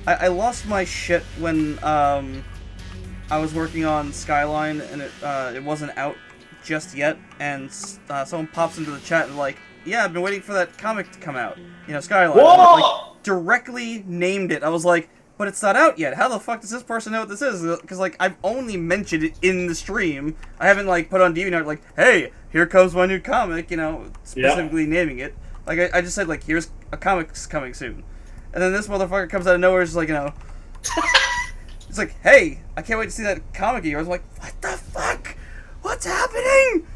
I lost my shit when I was working on Skyline and it wasn't out just yet, and someone pops into the chat and like, yeah, I've been waiting for that comic to come out. Skyline. And it, like, directly named it. I was like, but it's not out yet. How the fuck does this person know what this is? Because like I've only mentioned it in the stream. I haven't like put on DeviantArt like, hey, here comes my new comic. Specifically naming it. Like I just said like, here's a comic's coming soon. And then this motherfucker comes out of nowhere, just like, it's like, hey, I can't wait to see that comic of yours. I'm like, what the fuck? What's happening?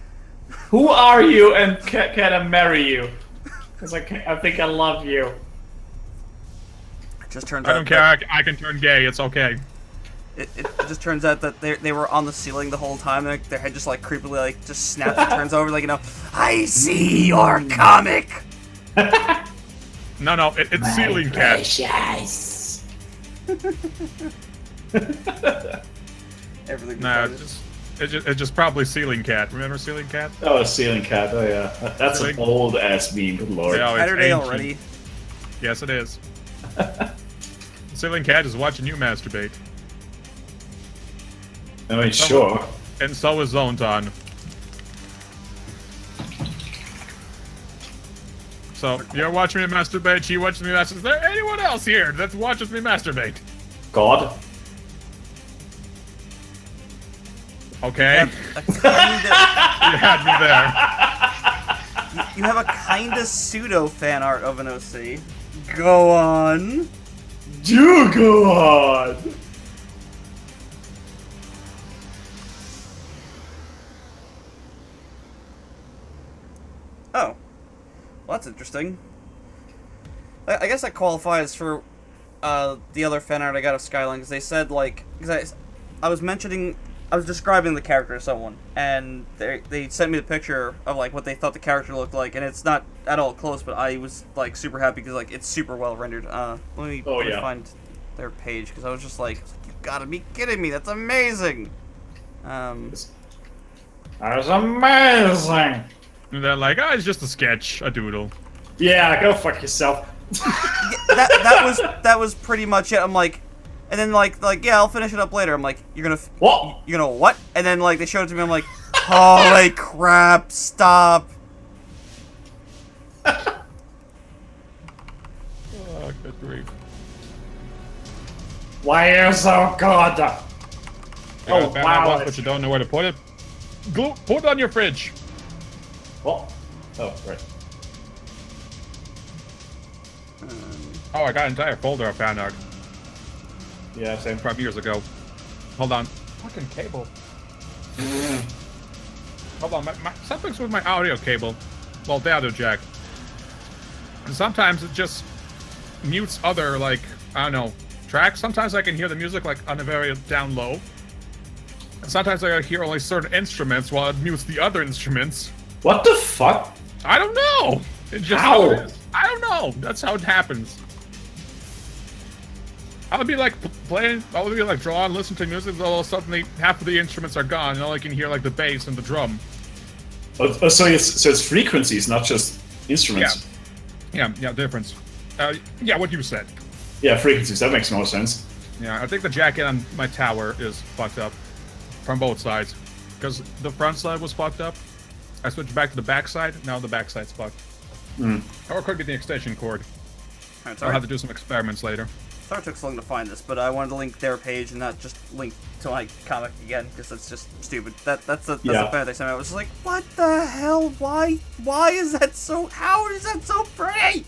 Who are you and can I marry you? Because I think I love you. It just turns I out don't care, I can turn gay, it's okay. It just turns out that they were on the ceiling the whole time. And their head just like creepily like just snaps and turns over like I see your comic. No, it's Ceiling Cat. Everything. No, retarded. It's just probably Ceiling Cat. Remember Ceiling Cat? Oh, a ceiling cat. Oh yeah, that's an Ceiling- old ass meme. Good lord. Yeah, it's Saturday ancient. already. Yes, it is. Ceiling Cat is watching you masturbate, I mean, sure. and so is Zonton. So you're watching me masturbate. She watches me masturbate. Is there anyone else here that watches me masturbate? God. Okay, A kinda, you had me there. you have a kinda pseudo fan art of an OC. Go on. Do go on. Oh. Well, that's interesting. I guess that qualifies for the other fan art I got of Skyline, because they said, like... Because I was mentioning... I was describing the character to someone, and they sent me the picture of, like, what they thought the character looked like, and it's not at all close, but I was, like, super happy, because, like, it's super well rendered. Let me find their page, because I was just like, you gotta be kidding me, that's amazing! That's amazing. And they're like, oh, it's just a sketch, a doodle. Yeah, go fuck yourself. that was pretty much it. I'm like, and then like yeah, I'll finish it up later. I'm like, What? you're gonna what? And then like they showed it to me. I'm like, holy crap! Stop. Oh, good grief. Why are you so good? You Oh, got bad wow, luck, it's- but you don't know where to put it. Glue, put it on your fridge. What? Oh, right. Oh, I got an entire folder of fan art Yeah, same. from years ago. Hold on. Fucking cable. Hold on. Something's with my audio cable. Well, the audio jack. And sometimes it just mutes other, like, I don't know, tracks. Sometimes I can hear the music, like, on a very down low. And sometimes I hear only certain instruments while it mutes the other instruments. What the fuck? I don't know. It's just How? how it is. I don't know. That's how it happens. I would be like playing, I would be like drawing, listening to music, and all of a sudden half of the instruments are gone, and all I can hear like the bass and the drum. Oh, so it's frequencies, not just instruments. Yeah, difference. Yeah, what you said. Yeah, frequencies. That makes more sense. Yeah, I think the jacket on my tower is fucked up from both sides, because the front side was fucked up. I switched back to the back side. Now the back side's fucked. Or it could be the extension cord. Alright, I'll sorry. have to do some experiments later. Sorry it took so long to find this, but I wanted to link their page and not just link to my comic again, because that's just stupid. That's the fan they sent me. I was just like, what the hell? Why is that so? How is that so pretty?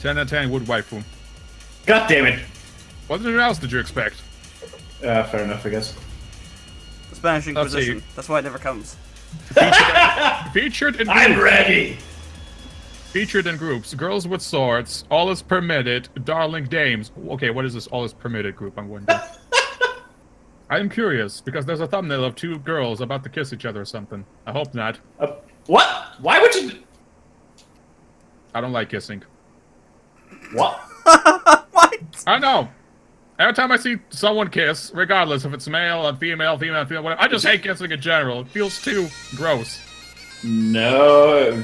10 out of 10 wood waifu. God damn it. What else did you expect? Fair enough, I guess. The Spanish Let's see. Inquisition. That's why it never comes. Featured in I'm ready. Featured in groups. Girls with swords. All is permitted. Darling dames. Okay, what is this all is permitted group? I'm wondering. I am curious, because there's a thumbnail of two girls about to kiss each other or something. I hope not. What? Why would you? I don't like kissing. What? What? I know. Every time I see someone kiss, regardless if it's male or female, whatever, I just hate kissing in general. It feels too gross. No.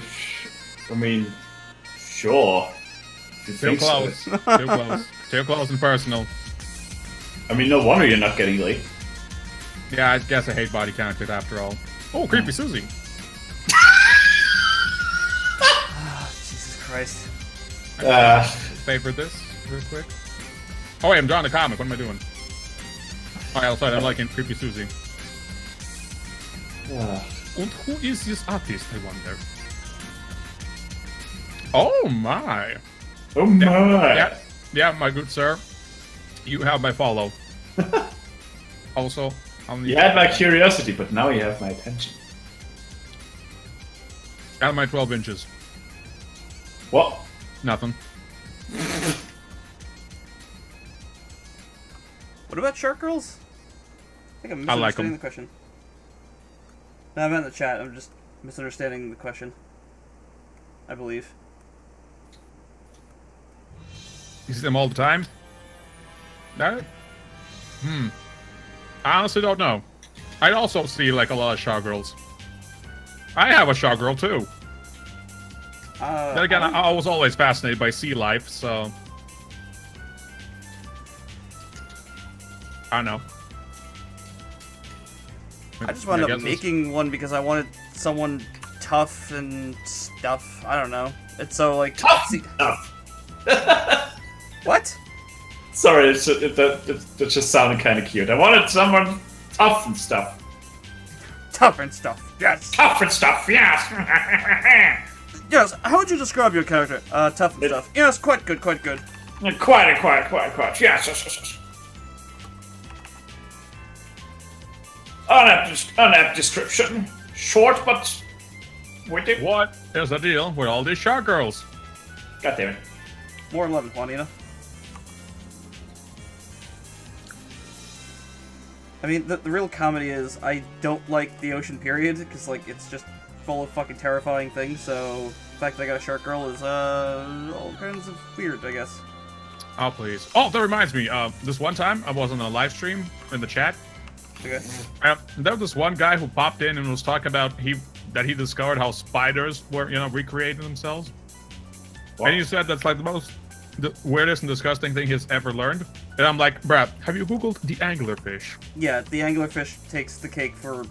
I mean, sure. If you Too think so. close. Too close. Too close and personal. I mean, no wonder you're not getting laid. Yeah, I guess I hate body contact after all. Oh, creepy Susie. Jesus Christ. Favorite this real quick. Oh wait, I'm drawing a comic. What am I doing? Oh yeah, sorry, I'm liking creepy Susie. And who is this artist, I wonder? Oh my! Oh my. Yeah, my good sir. You have my follow. Also, on the You had my curiosity, but now you have my attention. and my 12 inches. What? Nothing. What about Shark Girls? I think I'm I like 'em. misunderstanding the question. No, I'm in the chat. I'm just misunderstanding the question. I believe. You see them all the time? No? I honestly don't know. I also see like a lot of showgirls. I have a showgirl too. Then again, I was always fascinated by sea life, so I don't know. I just wound I up guess it's- making one because I wanted someone tough and stuff. I don't know. It's so like Tough see- stuff. What? Sorry, that just sounded kind of cute. I wanted someone tough and stuff. Tough and stuff. Yes. Tough and stuff, yes. Yes. How would you describe your character? Tough and stuff. Yes, quite good. Quite good. Quite. Yes. Unapt description. Short, but witty. What is the deal with all these showgirls? God damn it. More 11, Juanita. I mean, the real comedy is I don't like the ocean period because like it's just full of fucking terrifying things. So the fact that I got a shark girl is all kinds of weird, I guess. Oh please. Oh, that reminds me. This one time I was on a live stream in the chat. Okay. There was this one guy who popped in and was talking about that he discovered how spiders were, recreating themselves. What? And he said that's like the weirdest and disgusting thing he's ever learned. And I'm like, bruh, have you googled the anglerfish? Yeah, the anglerfish takes the cake for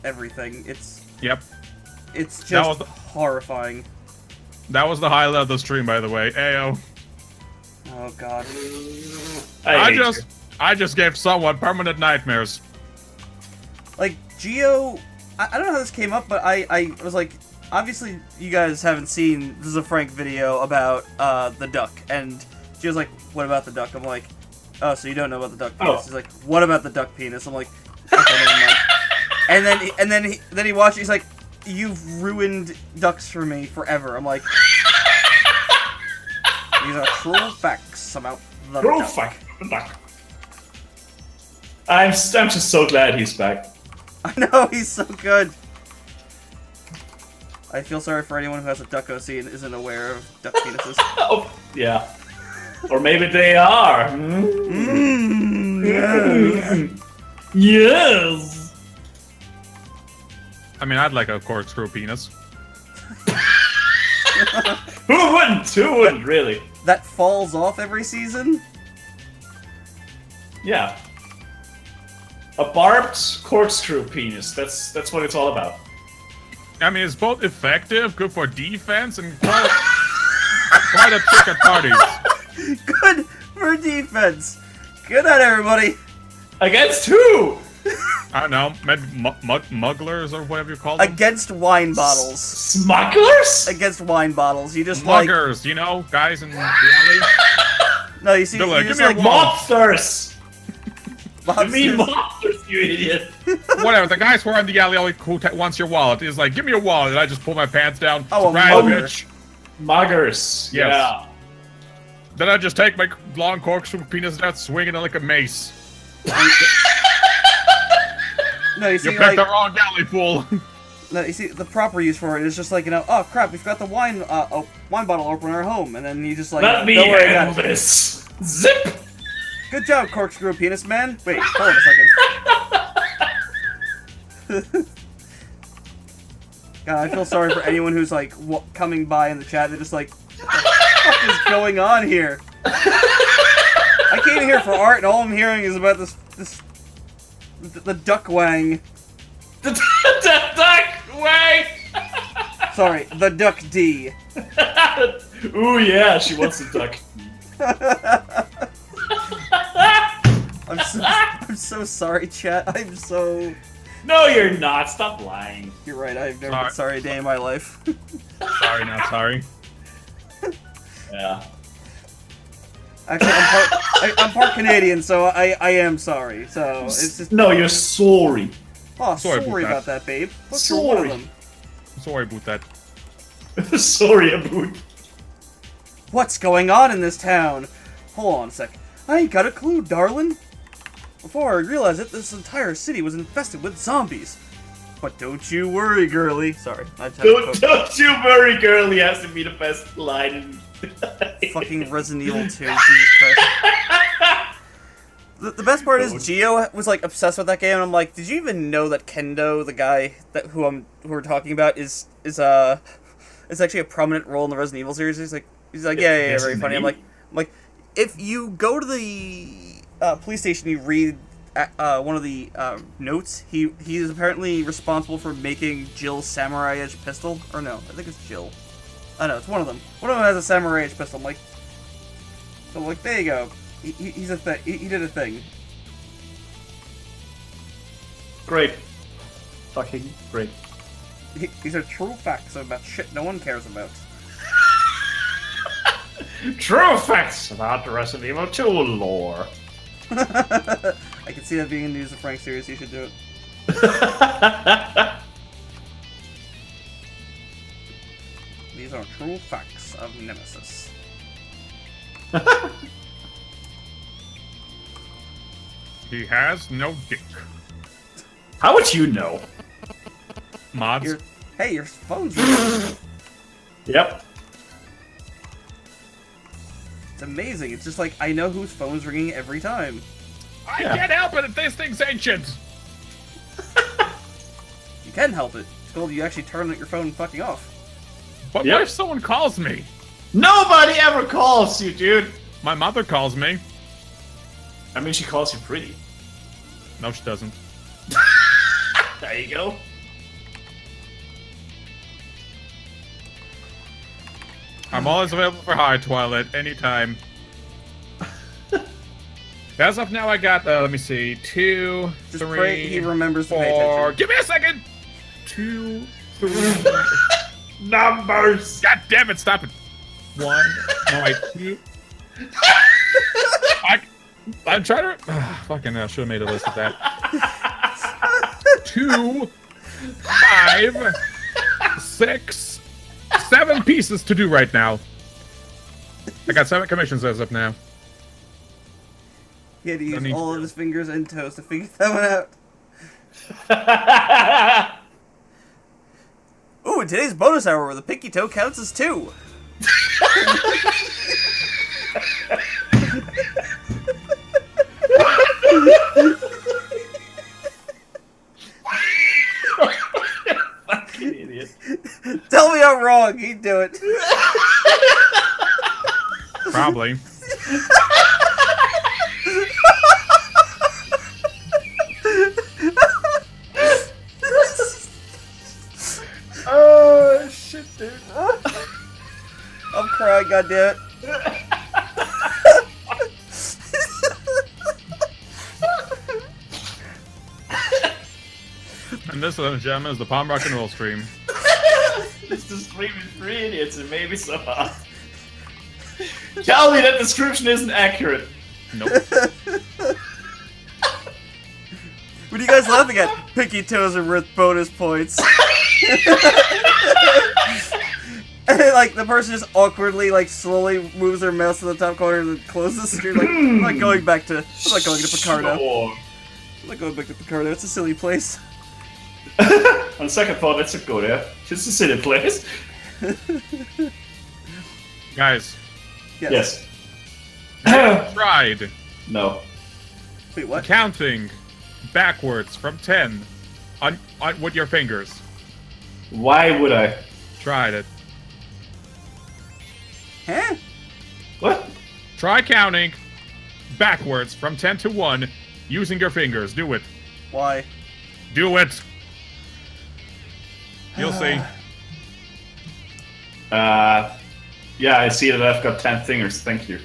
everything. Yep. It's That just was- horrifying. That was the highlight of the stream, by the way. Ayo. Oh god. I just gave someone permanent nightmares. Like, Geo, I don't know how this came up, but I was like, obviously you guys haven't seen, this is a Frank video about the duck, and Geo's like, what about the duck? I'm like, oh, so you don't know about the duck penis? Oh. He's like, what about the duck penis? I'm like, okay, never mind. And then he watched, he's like, you've ruined ducks for me forever. I'm like, these are true facts about the Bro, duck. fuck. I'm just so glad he's back. I know, he's so good. I feel sorry for anyone who has a duck OC and isn't aware of duck penises. Oh, yeah. Or maybe they are. Yes. I mean, I'd like a corkscrew penis. Who wouldn't? Who wouldn't, really? That falls off every season? Yeah. A barbed corkscrew penis. That's what it's all about. I mean, it's both effective, good for defense, and quite a trick at parties. Good for defense. Good night, everybody. Against who? I don't know, maybe mugglers or whatever you call them. Against wine bottles. Smugglers? Against wine bottles. You just like... Muggers, guys in the alley. No, you see, They're you like, just "Give me like... a wall." Mobsters! I mean Mobsters. monsters, you idiot! Whatever, the guys who are in the alley who wants your wallet is like, give me your wallet, and I just pull my pants down. Oh, a Surprise, mugger. bitch. Muggers. Yes. Yeah. Then I just take my long corkscrew penis out, swinging it like a mace. No, you You see, picked like... the wrong alley, fool. No, you see, the proper use for it is just like, oh crap, we forgot the wine bottle opener at home, and then you just like, Let me don't worry handle about it. this. Zip! Good job, corkscrew penis man. Wait, hold on a second. God, I feel sorry for anyone who's like coming by in the chat. They're just like, what the fuck is going on here? I came here for art, and all I'm hearing is about the duck wang. The duck! Wait! Sorry, the duck D. Ooh, yeah, she wants a duck. I'm so sorry, chat. I'm so... No, you're not. Stop lying. You're right, I've never been sorry a day in my life. Sorry, not sorry. Yeah. Actually, I'm part Canadian, so I am sorry. So it's just... No, you're sorry. Oh, Sorry sorry about about that, babe. What's wrong with Sorry. them? Sorry about that. Sorry about. What's going on in this town? Hold on a sec. I ain't got a clue, darling. Before I realized it, this entire city was infested with zombies. But don't you worry, girlie. Sorry, I just had to Don't you worry, girlie has to be the best line in... fucking Resident Evil 2, Jesus Christ. The best part is Gio was like obsessed with that game, and I'm like, did you even know that Kendo, the guy who we're talking about, is actually a prominent role in the Resident Evil series? He's like, yeah, very funny. I'm like, if you go to the police station, you read one of the notes. He is apparently responsible for making Jill's Samurai Edge pistol, or no, I think it's Jill. I know it's one of them. One of them has a Samurai Edge pistol. I'm like, there you go. He's a thing. He did a thing. Great. Fucking great. These are true facts about shit no one cares about. True facts about the Resident Evil 2 lore. I can see that being a News of Frank series. You should do it. These are true facts of Nemesis. He has no dick. How would you know? Mods. Hey, your phone's ringing. Yep. It's amazing. It's just like, I know whose phone's ringing every time. I can't help it if this thing's ancient. You can help it. It's called you actually turn your phone fucking off. But Yep. what if someone calls me? Nobody ever calls you, dude. My mother calls me. I mean, she calls you pretty. No, she doesn't. There you go. I'm always available for High Twilight anytime. As of now, I got, let me see, 2, Just 3, pray he remembers to pay 4. attention. Give me a second! 2, 3. Numbers. God damn it! Stop it. 1. No, wait. 2. I'm trying to. Fucking hell! Should have made a list of that. 2, 5, 6, 7 pieces to do right now. I got 7 commissions as of now. He had to use need all to- of his fingers and toes to figure that one out. Ooh, in today's bonus hour, where the pinky toe counts as 2. Fucking idiot. Tell me I'm wrong. He'd do it. Probably. Oh shit, dude. I'm crying, goddammit. And this, ladies and gentlemen, is the Palm Rock and Roll stream. This is screaming for idiots and maybe so hot. Tell me that description isn't accurate. Nope. What are you guys laughing at? Pinky toes are worth bonus points. And then, like, the person just awkwardly, like, slowly moves their mouse to the top corner and then closes the screen. Like, I'm not going back to. I'm not going to Picardo. Sure. I'm not going back to Picardo. It's a silly place. On second thought, let's go there. Just a silly place. Guys, Yes. Yes. tried No. Wait, what? counting backwards from 10 on with your fingers. Why would I? Tried it. Huh? What? Try counting backwards from 10 to 1 using your fingers. Do it. Why? Do it. You'll see. Yeah, I see that I've got 10 fingers. Thank you.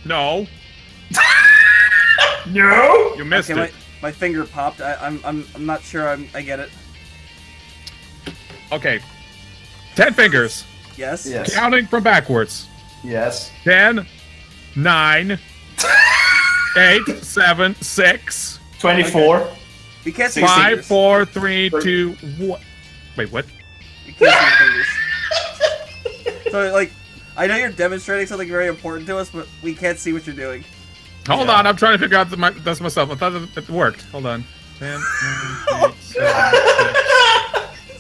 No, No. you missed Okay, it. my finger popped. I'm not sure I get it. Okay. 10 fingers. Yes? Yes. Counting from backwards. Yes. 10, 9, 8, 7, 6, 24. We can't see 16. 5, fingers. 4, 3, 2, 1. Wait, what? We can't see fingers. So, like, I know you're demonstrating something very important to us, but we can't see what you're doing. Hold Yeah. on, I'm trying to figure out that's myself. I thought it worked. Hold on. 10, 9, 8, 7,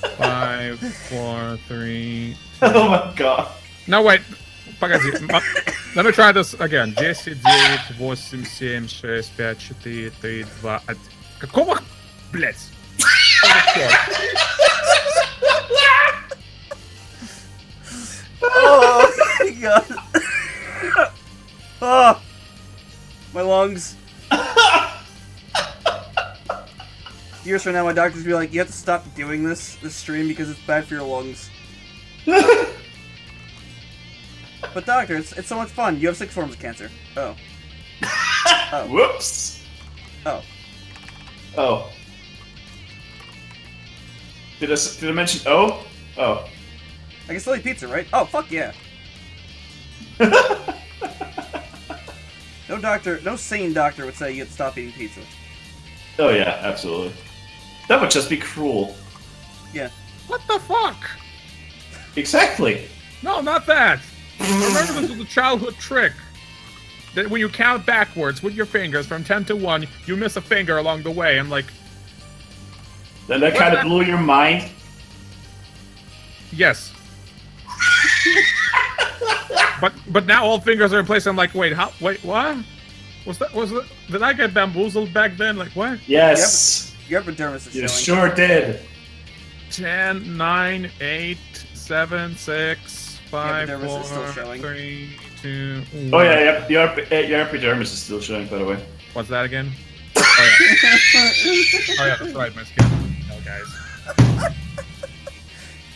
6, 5, 4, 3. Oh my god. No, wait. Погоди. Let me try this again. 10, 9, 8, 7, 6, 5, 4, 3, 2, 1. Какого? Блять. Oh my god. Oh, my lungs. Years from now, my doctors will be like, you have to stop doing this stream because it's bad for your lungs. But doctor, it's so much fun. You have 6 forms of cancer. Oh. Oh. Whoops. Oh. Oh. Did I mention oh? Oh. I can still eat pizza, right? Oh, fuck yeah. No sane doctor would say you have to stop eating pizza. Oh yeah, absolutely. That would just be cruel. Yeah. What the fuck? Exactly. No, not that. Remember, this was a childhood trick. That when you count backwards with your fingers from 10 to 1, you miss a finger along the way. I'm like, Then that kind of blew your mind. yes. but now all fingers are in place. I'm like, wait, how? Wait, what? Was it? Did I get bamboozled back then? Like what? Yes. Your epidermis is You showing. sure did. 10, 9, 8, 7, 6, 5, epidermis is still 4, showing. 3, 2, 1. Oh yeah, your epidermis is still showing, by the way. What's that again? Oh yeah. Oh yeah, that's right, my skin. Oh guys.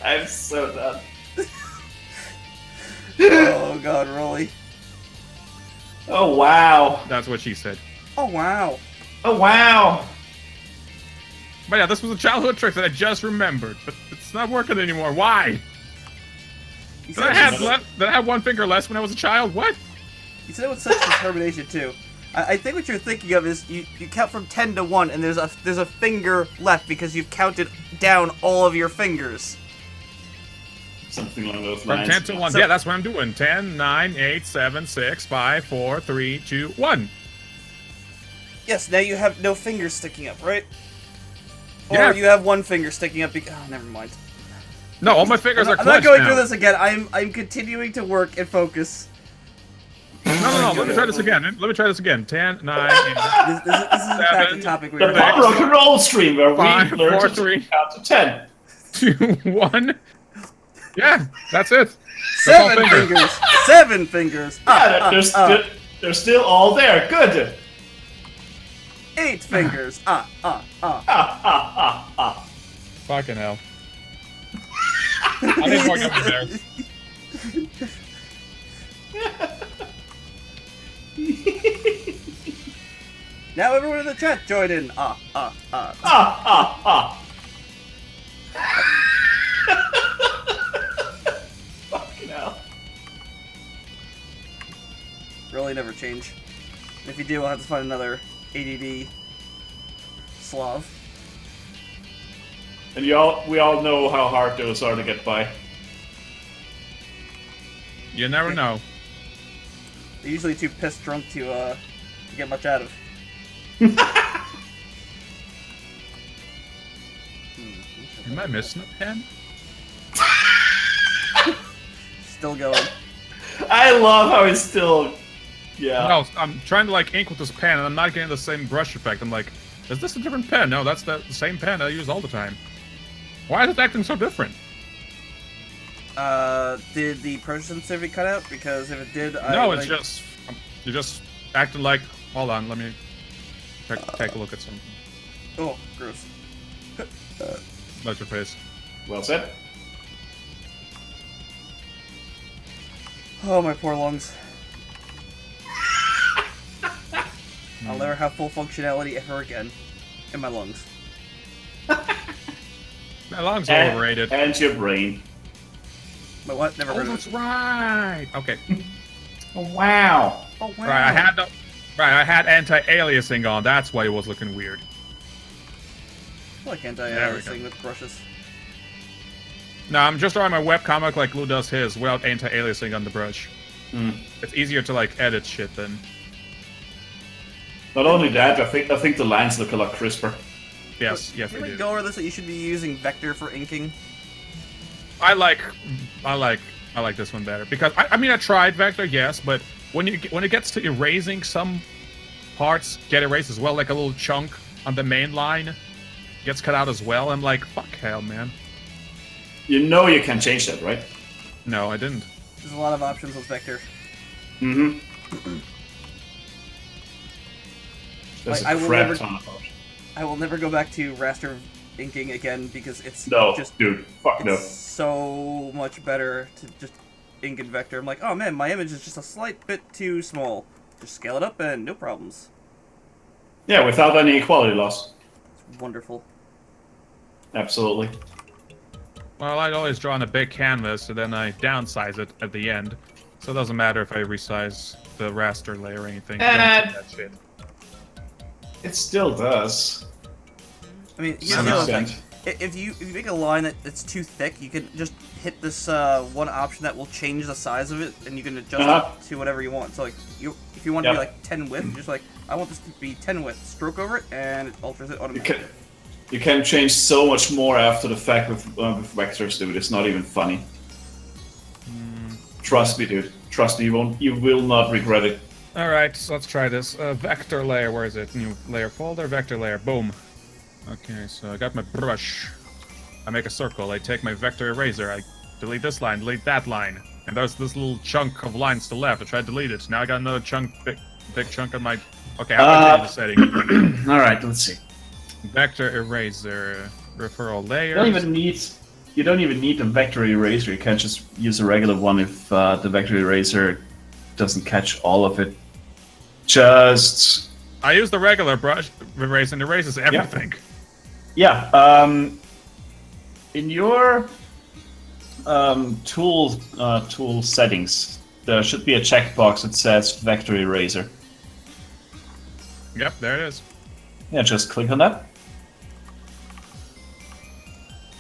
I'm so done. Oh god, really? Oh wow. That's what she said. Oh wow. Oh wow. But yeah, this was a childhood trick that I just remembered, but it's not working anymore. Why? You Did I have one finger less when I was a child? What? You said it with such determination too. I think what you're thinking of is you count from 10 to 1 and there's a finger left because you've counted down all of your fingers. Something along those From lines. 10 to 1. So- Yeah, that's what I'm doing. 10, 9, 8, 7, 6, 5, 4, 3, 2, 1. Yes, now you have no fingers sticking up, right? Yeah. Or you have one finger sticking up because... Oh, never mind. No, all my fingers are I'm not clenched going now. through this again. I'm continuing to work and focus. No. Let me try this again. 10, 9, 8, This is in fact the topic we The were pop talking rock and roll stream where 5, we learn 4, to 3. count to 10. 2, 1. Yeah, that's it. That's all 7 fingers. fingers. 7 fingers. Yeah, they're still all there. Good. 8 fingers. Fucking hell. I need more gummy bears. Now everyone in the chat join in. Fucking hell. Really never change. And if you do, I'll have to find another ADD Slav. And we all know how hard those are to get by. You never know. They're usually too pissed drunk to get much out of. Am I missing a pen? Still going. I love how it's still. Yeah. No, I'm trying to like ink with this pen and I'm not getting the same brush effect. I'm like, is this a different pen? No, that's the same pen I use all the time. Why is it acting so different? Did the person sensitivity cut out? Because if it did, No, it's just you're just acting like. Hold on, let me take a look at something. Oh, gross. That's your face. Well said. Oh, my poor lungs. I'll never have full functionality ever again in my lungs. My lungs are overrated. And your brain. My what? Never Oh, heard of that's it. right. Okay. Oh, wow. Oh, wow. Right, I had anti-aliasing on. That's why it was looking weird. I like There we anti-aliasing go. with brushes. No, I'm just drawing my webcomic like Lou does his without anti-aliasing on the brush. Hmm. It's easier to like edit shit then. Not only that, I think the lines look a lot crisper. Yes, Can they we do. go over this that you should be using vector for inking? I like I like this one better because I mean I tried vector, yes, but when it gets to erasing, some parts get erased as well, like a little chunk on the main line gets cut out as well. I'm like, fuck hell, man. You know you can change that, right? No, I didn't. There's a lot of options with vector. Mm-hmm. There's Like, a crap ton of options. I will never go back to raster inking again because it's No, just dude. Fuck no. so much better to just ink in vector. I'm like, oh man, my image is just a slight bit too small. Just scale it up and no problems. Yeah, without any quality loss. It's wonderful. Absolutely. Well, I'd always draw on a big canvas, and then I downsize it at the end. So it doesn't matter if I resize the raster layer or anything. And- That shit. It still does. I mean, here's Some the other extent. thing. If you make a line that's too thick, you can just hit this one option that will change the size of it, and you can adjust it to whatever you want. So like, if you want to be like 10 width, just like I want this to be 10 width. Stroke over it, and it alters it automatically. You can change so much more after the fact with vectors, dude. It's not even funny. Trust me, dude. Trust me, you will not regret it. All right, so let's try this. Vector layer, where is it? New layer folder, vector layer, boom. Okay, so I got my brush. I make a circle. I take my vector eraser. I delete this line, delete that line, and there's this little chunk of lines to the left. I try to delete it. Now I got another chunk, big chunk on my. Okay, how do I change the setting? All right, let's see. Vector eraser, referral layer. You don't even need the vector eraser. You can just use a regular one if the vector eraser doesn't catch all of it. Just I use the regular brush eraser and erases everything. yeah. In your tool settings, there should be a checkbox that says vector eraser. Yep, there it is. Yeah, just click on that.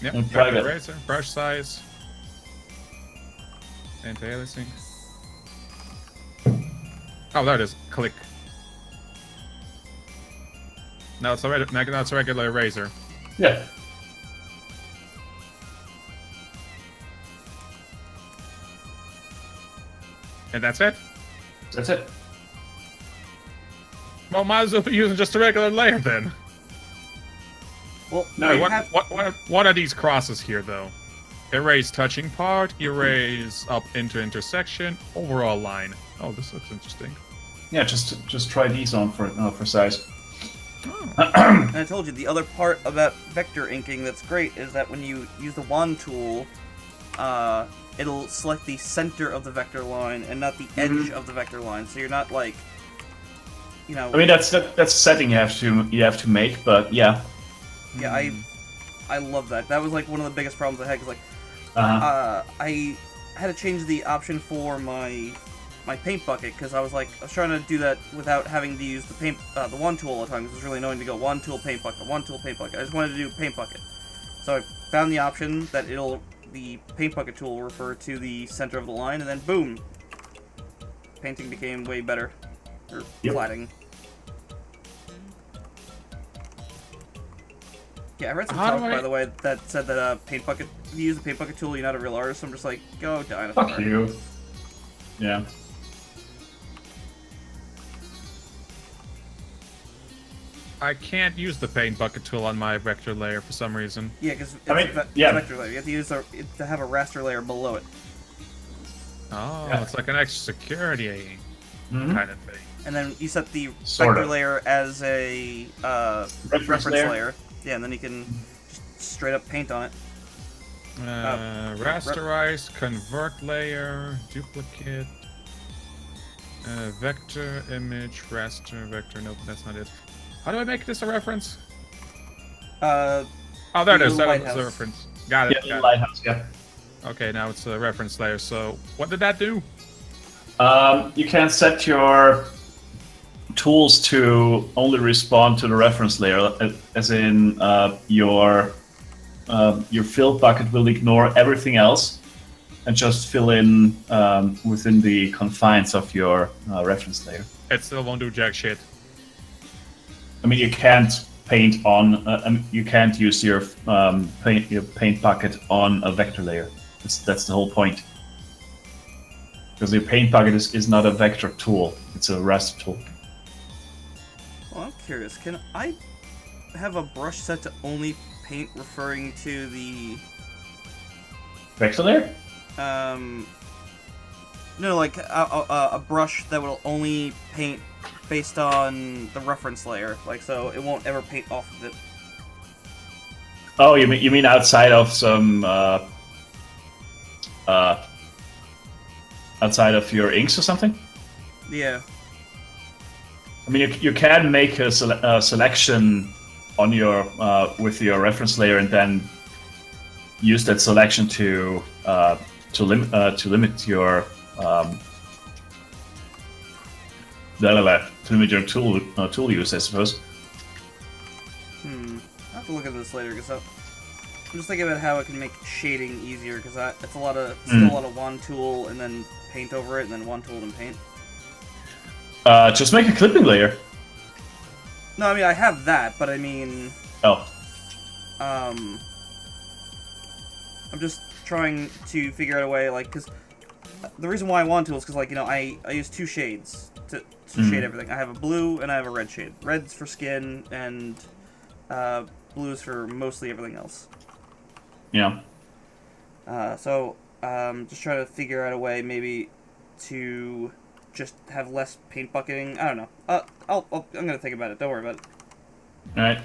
Yep, And vector private. eraser, brush size, anti-aliasing. Oh, there it is. Click. Now it's a regular eraser. Yeah. And that's it. That's it. Well, might as well be using just a regular layer then. Well, No, you What, have, what are these crosses here, though? Erase touching part, erase up into intersection, overall line. Oh, this looks interesting. Yeah, just try these on for size. Oh. and I told you the other part about vector inking that's great is that when you use the wand tool, it'll select the center of the vector line and not the edge of the vector line. So you're not like, you know. I mean, that's a setting you have to make, but yeah. Yeah, I love that. That was like one of the biggest problems I had. Cause like, Uh-huh. I had to change the option for my paint bucket because I was trying to do that without having to use the wand tool all the time. Because it was really annoying to go wand tool paint bucket, wand tool paint bucket. I just wanted to do paint bucket. So I found the option that the paint bucket tool will refer to the center of the line, and then boom, painting became way better, or Yep. flatting. Yeah, I read some How talk, do I- by the way, that said that paint bucket. If you use the paint bucket tool, you're not a real artist. So I'm just like, go dinosaur. Fuck you. Yeah. I can't use the paint bucket tool on my vector layer for some reason. Yeah, because it's I mean, a yeah. vector layer. You have to use to have a raster layer below it, Oh, Yeah. it's like an extra security Mhm. kind of thing. and then you set the Sort vector of. layer as a reference layer. Yeah, and then you can just straight up paint on it. Rasterize, convert layer, duplicate, vector, image, raster, vector. Nope, that's not it. How do I make this a reference? Oh, there it The is. That was lighthouse. a reference. Got Yeah, it. the Got it. lighthouse. Yeah. Okay, now it's a reference layer. So, what did that do? You can set your tools to only respond to the reference layer, as in your fill bucket will ignore everything else and just fill in within the confines of your reference layer. It still won't do jack shit. I mean, you can't paint on. You can't use your paint bucket on a vector layer. That's the whole point. Because the paint bucket is not a vector tool; it's a raster tool. Well, I'm curious. Can I have a brush set to only paint referring to the Vector layer? no, like a brush that will only paint based on the reference layer, like so it won't ever paint off of it. Oh, you mean outside of some outside of your inks or something? Yeah. I mean, you can make a selection on your with your reference layer, and then use that selection to limit your tool use, I suppose. I'll have to look at this later because I'm just thinking about how I can make shading easier because it's a lot of still a lot of wand tool and then paint over it and then wand tool and paint. Just make a clipping layer. No, I mean I have that, but I mean, Oh, I'm just trying to figure out a way, like, because the reason why I want tools, because, like, you know, I use two shades to shade everything. I have a blue and I have a red shade. Red's for skin, and blue's for mostly everything else. yeah. So, just trying to figure out a way, maybe, to just have less paint bucketing. I don't know. I'm gonna think about it. Don't worry about it. All right.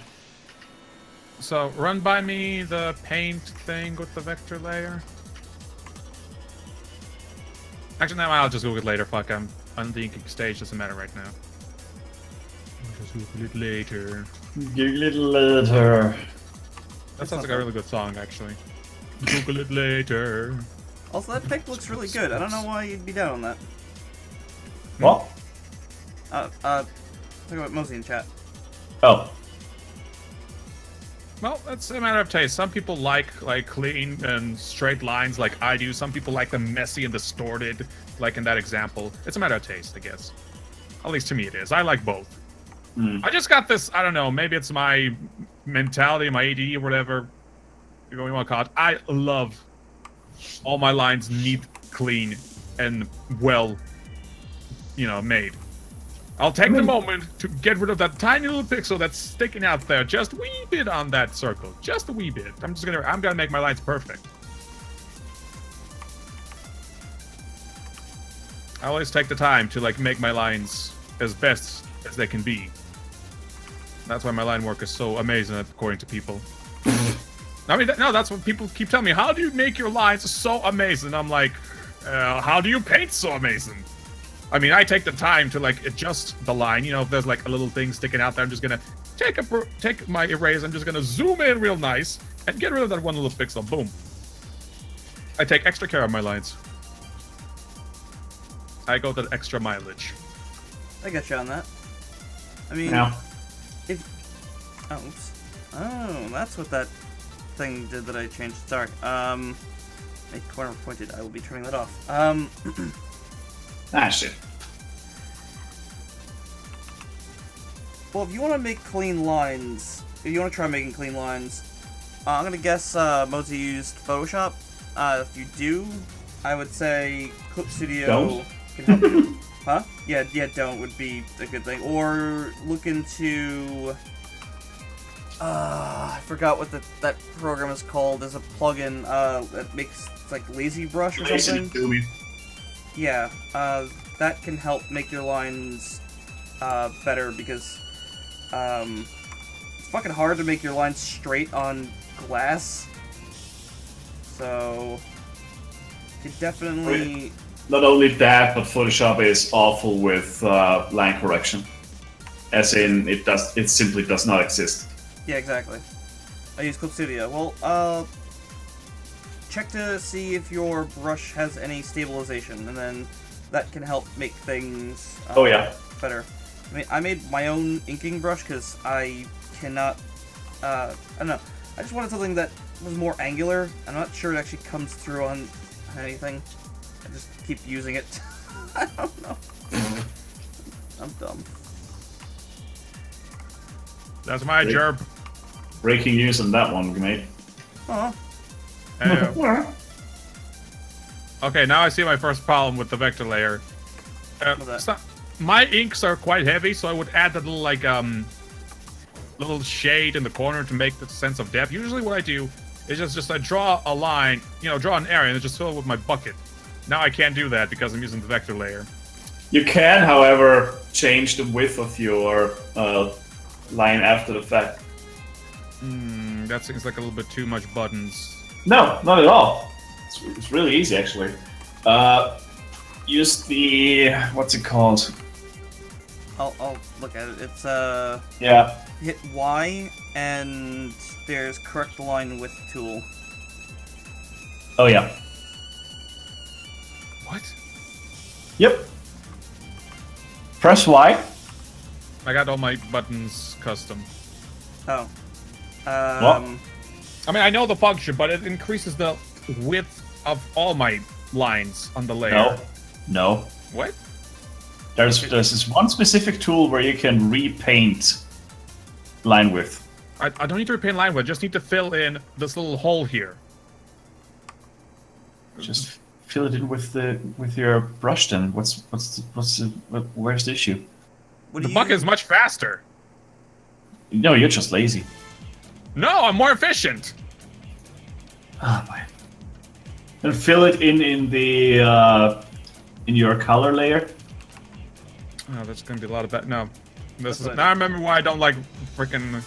So, run by me the paint thing with the vector layer. Actually, no, I'll just Google it later. Fuck, I'm on the inking stage. Doesn't matter right now. I'll just Google it later. Google it later. That sounds like a really good song, actually. Google it later. Also, that pic looks really good. I don't know why you'd be down on that. What? Talk about Mosey in chat. Oh. Well, that's a matter of taste. Some people like clean and straight lines like I do. Some people like them messy and distorted, like in that example. It's a matter of taste, I guess. At least to me it is. I like both. I just got this, I don't know, maybe it's my mentality, my ADD or whatever you want to call it. I love all my lines neat, clean, and well, made. I'll take the moment to get rid of that tiny little pixel that's sticking out there, just a wee bit on that circle, just a wee bit. I'm gonna make my lines perfect. I always take the time to make my lines as best as they can be. That's why my line work is so amazing, according to people. I mean, no, that's what people keep telling me. How do you make your lines so amazing? I'm like, how do you paint so amazing? I mean, I take the time to adjust the line. If there's a little thing sticking out there, I'm just gonna take my erase. I'm just gonna zoom in real nice and get rid of that one little pixel. Boom. I take extra care of my lines. I go that extra mileage. I got you on that. I mean, oops. Oh, that's what that thing did that I changed. Sorry. Make corner pointed. I will be turning that off. Ah, shit. Well, if you want to make clean lines, if you want to try making clean lines, I'm gonna guess Mosey used Photoshop. If you do, I would say Clip Studio Don't? can help you. Huh? Yeah, don't would be a good thing. Or look into. I forgot what that program is called. There's a plugin that makes Lazy Brush or something. Yeah, that can help make your lines better because it's fucking hard to make your lines straight on glass. So you definitely. Not only that, but Photoshop is awful with line correction. As in, it simply does not exist. Yeah, exactly. I use Clip Studio. Well, check to see if your brush has any stabilization, and then that can help make things better. I mean, I made my own inking brush because I cannot. I don't know. I just wanted something that was more angular. I'm not sure it actually comes through on anything. I just keep using it. I don't know. I'm dumb. That's my job. Breaking news on that one, mate. Oh. Okay, now I see my first problem with the vector layer. What's that? My inks are quite heavy, so I would add that little like little shade in the corner to make the sense of depth. Usually, what I do is just I draw a line, draw an area, and just fill it with my bucket. Now I can't do that because I'm using the vector layer. You can, however, change the width of your line after the fact. That seems like a little bit too much buttons. No, not at all. It's really easy, actually. Use the... what's it called? I'll look at it. It's Yeah. hit Y and there's correct line width tool. Oh, yeah. What? Yep. Press Y. I got all my buttons custom. Oh. I mean, I know the function, but it increases the width of all my lines on the layer. No. What? There's this one specific tool where you can repaint line width. I don't need to repaint line width. I just need to fill in this little hole here. Just fill it in with your brush. Then where's the issue? What The do bucket you... is much faster. No, you're just lazy. No, I'm more efficient. Ah, boy. And fill it in the in your color layer. Oh, that's gonna be a lot of that. No, this is That's now. I remember why I don't like freaking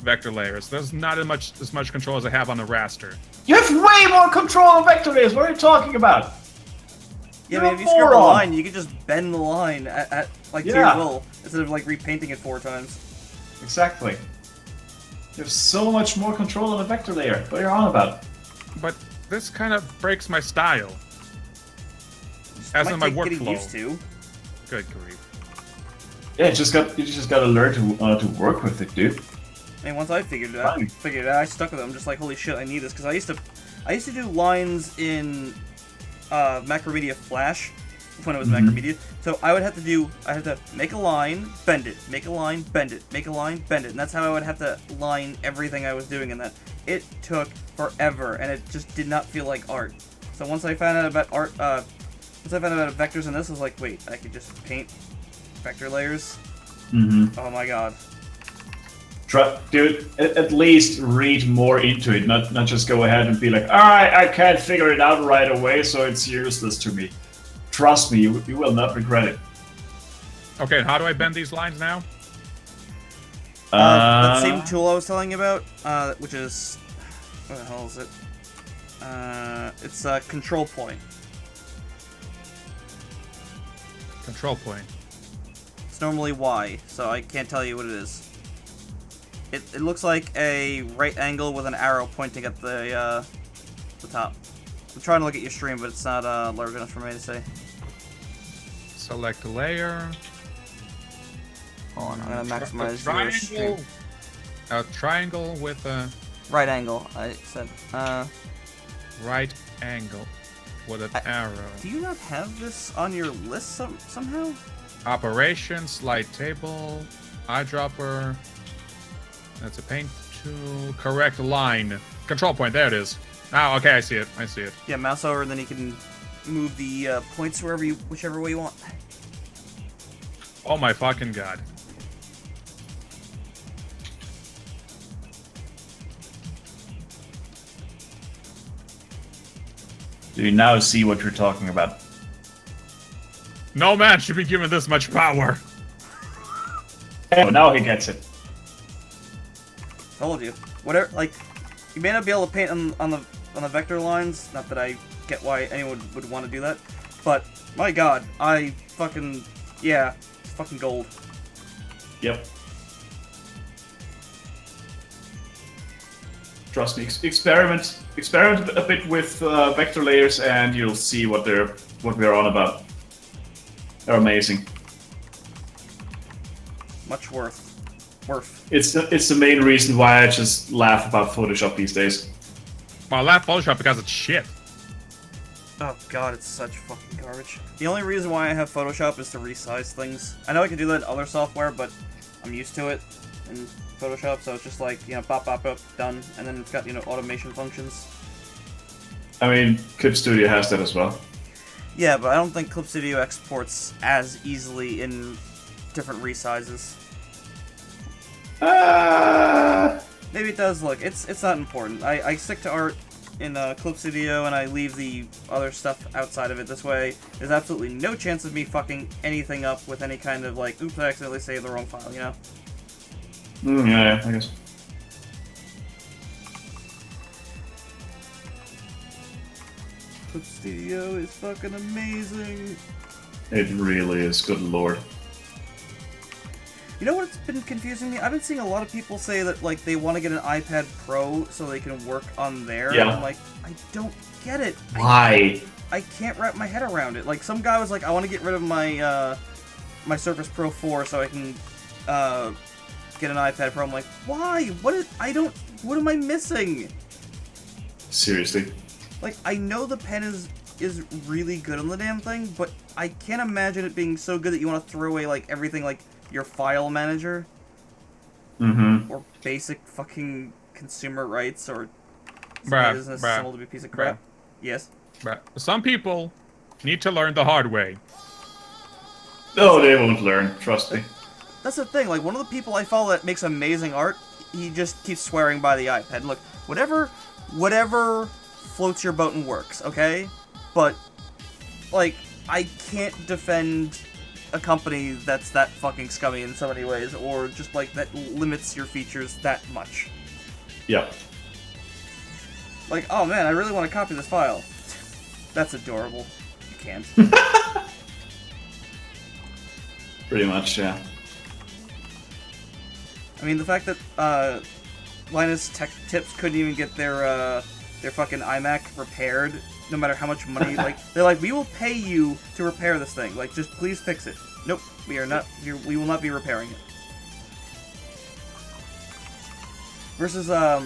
vector layers. There's not as much control as I have on the raster. You have way more control of vector layers. What are you talking about? Yeah, You're I mean, a if you scribble a moron. line, you could just bend the line at to Yeah. your will instead of like repainting it 4 times. Exactly. You have so much more control of the vector layer. What are you on about? But this kind of breaks my style. As Might in my take getting workflow. used to. Good grief. Yeah, you just got to learn to work with it, dude. I mean, once I figured it out, I stuck with it. I'm just like, holy shit, I need this because I used to do lines in Macromedia Flash when it was Macromedia. So I had to make a line, bend it, make a line, bend it, make a line, bend it, and that's how I would have to line everything I was doing in that. It took forever, and it just did not feel like art. So once I found out about art, once I found out about vectors in this, I was like, wait, I could just paint vector layers. Mm-hmm. Oh my god. Dude, at least read more into it, not just go ahead and be like, alright, I can't figure it out right away, so it's useless to me. Trust me, you will not regret it. Okay, and how do I bend these lines now? That same tool I was telling you about, which is... What the hell is it? It's a control point. Control point. It's normally Y, so I can't tell you what it is. It looks like a right angle with an arrow pointing at the top. I'm trying to look at your stream, but it's not large enough for me to say. Select a layer. Hold on, I'm gonna maximize a your stream. triangle with a Right angle, I said. right angle with an arrow. Do you not have this on your list somehow? Operation, slide table, eyedropper. That's a paint tool. Correct line. Control point. There it is. Oh, okay. I see it. I see it. Yeah, mouse over, and then you can move the points whichever way you want. Oh my fucking god. Do you now see what you're talking about? No man should be given this much power. Oh, now he gets it. Told you. Whatever. Like, you may not be able to paint on the vector lines. Not that I get why anyone would want to do that, but my god, I fucking yeah, it's fucking gold. Yep. Trust me, experiment a bit with vector layers, and you'll see what we're on about. They're amazing. Much worth. It's the main reason why I just laugh about Photoshop these days. Well, I laugh Photoshop because it's shit. Oh god, it's such fucking garbage. The only reason why I have Photoshop is to resize things. I know I can do that in other software, but I'm used to it in Photoshop, so it's just like, pop, pop, up, done, and then it's got, automation functions. I mean, Clip Studio has that as well. Yeah, but I don't think Clip Studio exports as easily in different resizes. Maybe it does. Look, it's not important. I stick to art in Clip Studio, and I leave the other stuff outside of it. This way, there's absolutely no chance of me fucking anything up with any kind of, like, oops, I accidentally saved the wrong file, you know? Yeah, I guess. Clip Studio is fucking amazing. It really is. Good lord. You know what's been confusing me? I've been seeing a lot of people say that, like, they want to get an iPad Pro so they can work on there. Yeah. And I'm like, I don't get it. Why? I can't wrap my head around it. Like, some guy was like, I want to get rid of my, my Surface Pro 4 so I can, get an iPad Pro. I'm like, why? What am I missing? Seriously. Like, I know the pen is really good on the damn thing, but I can't imagine it being so good that you want to throw away, like, everything, like, your file manager. Mm-hmm. Or basic fucking consumer rights, or Bruh, business bruh, sold to be a piece of crap. bruh. Yes? But some people need to learn the hard way. No, they won't learn. Trust me. That's the thing, like, one of the people I follow that makes amazing art, he just keeps swearing by the iPad. Look, whatever floats your boat and works, okay? But, like, I can't defend a company that's that fucking scummy in so many ways, or just, like, that limits your features that much. Yeah. Like, oh man, I really want to copy this file. That's adorable. You can't. Pretty much, yeah. I mean, the fact that Linus Tech Tips couldn't even get their fucking iMac repaired, no matter how much money. Like, they're like, we will pay you to repair this thing. Like, just please fix it. Nope, we are not. We will not be repairing it. Versus that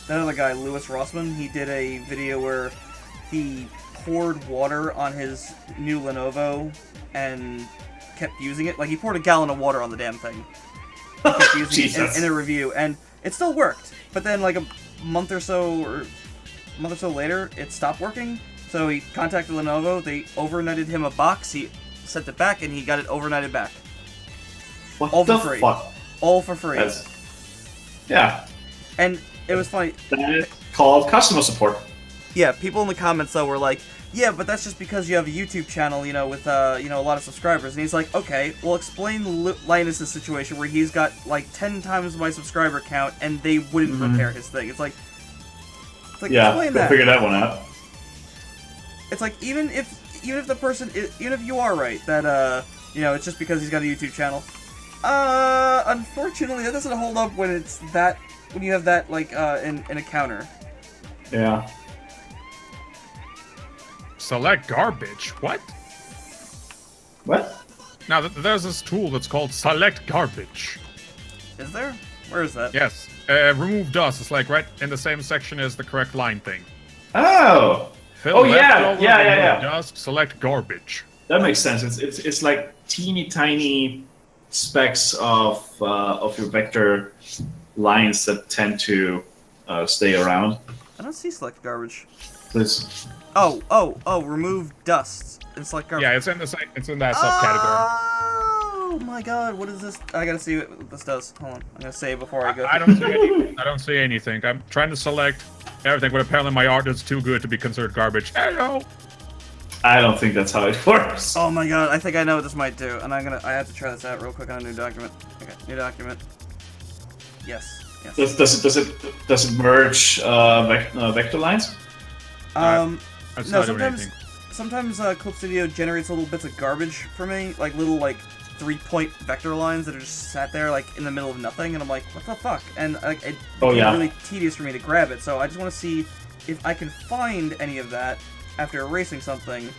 other guy, Louis Rossmann. He did a video where he poured water on his new Lenovo and kept using it. Like, he poured a gallon of water on the damn thing. He kept using it in a review, and it still worked. But then, like, a month or so later, it stopped working. So he contacted Lenovo. They overnighted him a box. He sent it back, and he got it overnighted back. What All the for free. fuck? All for free. Yeah. And it was funny. That is called customer support. Yeah, people in the comments, though, were like, yeah, but that's just because you have a YouTube channel, you know, with, you know, a lot of subscribers. And he's like, okay, well, explain Linus' situation where he's got, like, 10 times my subscriber count, and they wouldn't repair his thing. It's like Yeah, explain go that. figure that one out. It's like, even if the person, even if you are right, that, you know, it's just because he's got a YouTube channel. Unfortunately, that doesn't hold up when it's that, when you have that, like, in a counter. Yeah. Select garbage? What? What? Now, there's this tool that's called Select Garbage. Is there? Where is that? Yes. Remove dust. It's like right in the same section as the correct line thing. Oh! Fill Oh, yeah, leftover, yeah, yeah, remove yeah. Dust, select garbage. That makes sense. It's like teeny tiny specks of your vector lines that tend to stay around. I don't see select garbage. This. Oh, remove dust and select garbage. Yeah, it's in that subcategory. Oh my god, what is this? I gotta see what this does. Hold on, I'm gonna save before I go. I don't see anything. I don't see anything. I'm trying to select everything, but apparently my art is too good to be considered garbage. Hello. I don't think that's how it works. Oh my god, I think I know what this might do, and I have to try this out real quick on a new document. Okay, new document. Yes. Does it merge vector lines? That's No, not doing anything. sometimes Clip Studio generates little bits of garbage for me, like little, like, 3-point vector lines that are just sat there, like, in the middle of nothing, and I'm like, what the fuck? And like, it became really tedious for me to grab it, so I just want to see if I can find any of that after erasing something,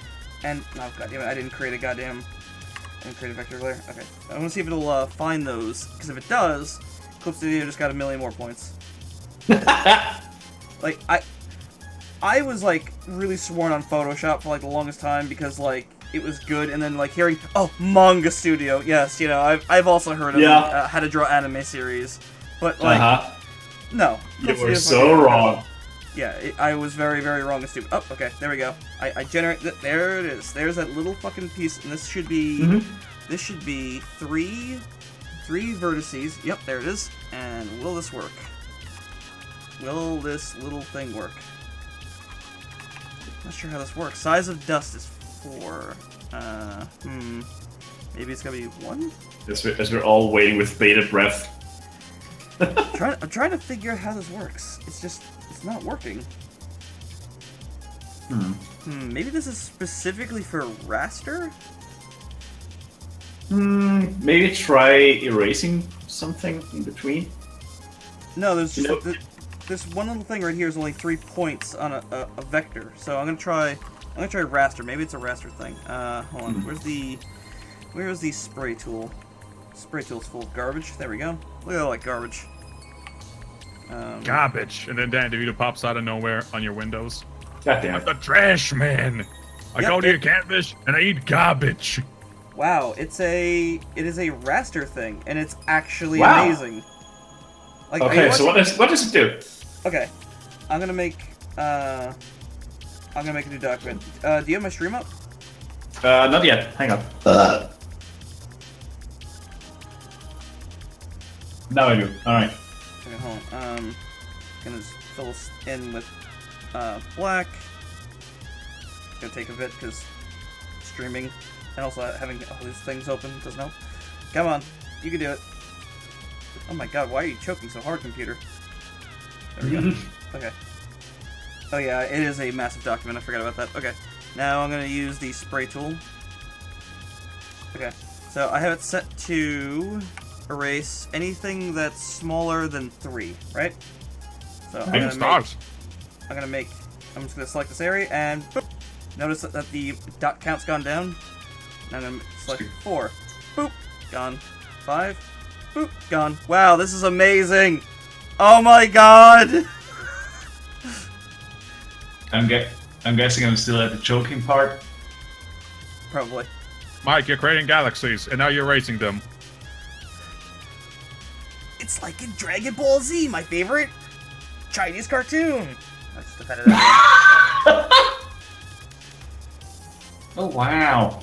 and, oh god damn it, I didn't create a vector layer. Okay, I want to see if it'll find those, because if it does, Clip Studio just got a million more points. Like, I was, like, really sworn on Photoshop for, like, the longest time because, like, it was good, and then, like, hearing, oh, Manga Studio, yes, you know, I've also heard of how to draw anime series, but, like, no. You were so wrong. Yeah, I was very, very wrong and stupid. Oh, okay, there we go. I generate. There it is. There's that little fucking piece, and this should be. This should be three vertices. Yep, there it is. And will this work? Will this little thing work? Not sure how this works. Size of dust is 4. Maybe it's gonna be 1? As we're all waiting with bated breath. I'm trying to figure out how this works. It's not working. Maybe this is specifically for raster? Maybe try erasing something in between. No, there's just this one little thing right here is only 3 points on a vector. So I'm gonna try raster. Maybe it's a raster thing. Hold on. Where's the spray tool? Spray tool's full of garbage. There we go. Look at all that garbage. Garbage, and then Dan DeVito pops out of nowhere on your windows. God damn I'm it. the trash man. I go to your campus and I eat garbage. Wow, it is a raster thing, and it's actually Wow. amazing. Like, Okay, so what does it do? Okay, I'm gonna make a new document. Do you have my stream up? Not yet. Hang on. Now I do. All right. Okay, hold on. Gonna just fill this in with black. Gonna take a bit because streaming and also having all these things open doesn't help. Come on, you can do it. Oh my god, why are you choking so hard, computer? There we go. Okay. Oh yeah, it is a massive document. I forgot about that. Okay. Now I'm gonna use the spray tool. Okay. So I have it set to erase anything that's smaller than 3, right? So I'm just gonna select this area and boop. Notice that the dot count's gone down. Now I'm gonna select 4. Boop. Gone. 5. Boop. Gone. Wow, this is amazing! Oh my god! I'm guessing I'm still at the choking part. Probably. Mike, you're creating galaxies, and now you're racing them. It's like in Dragon Ball Z, my favorite Chinese cartoon. I just defended that. Oh wow.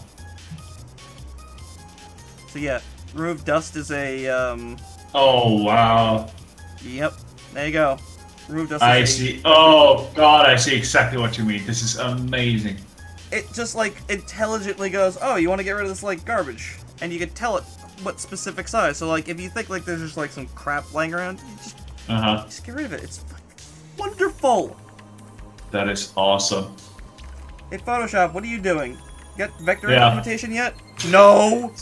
So yeah, remove dust is a Oh wow. Yep. There you go. Remove dust. I see. Oh god, I see exactly what you mean. This is amazing. It just like intelligently goes, oh, you want to get rid of this like garbage, and you can tell it what specific size. So like, if you think like there's just like some crap laying around, you just get rid of it. It's wonderful. That is awesome. Hey Photoshop, what are you doing? Get vector Yeah. implementation yet? No.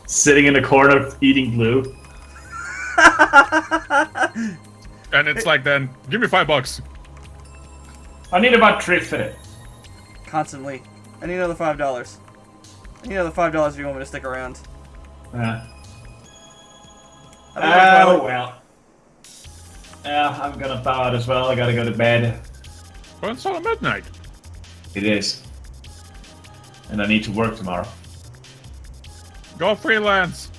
Sitting in the corner eating glue. And it's like, then, give me $5. I need about 3 for it. Constantly. I need another $5. I need another $5 if you want me to stick around. Oh I think well. Yeah, I'm gonna bow out as well. I gotta go to bed. Well, it's all midnight. It is. And I need to work tomorrow. Go freelance.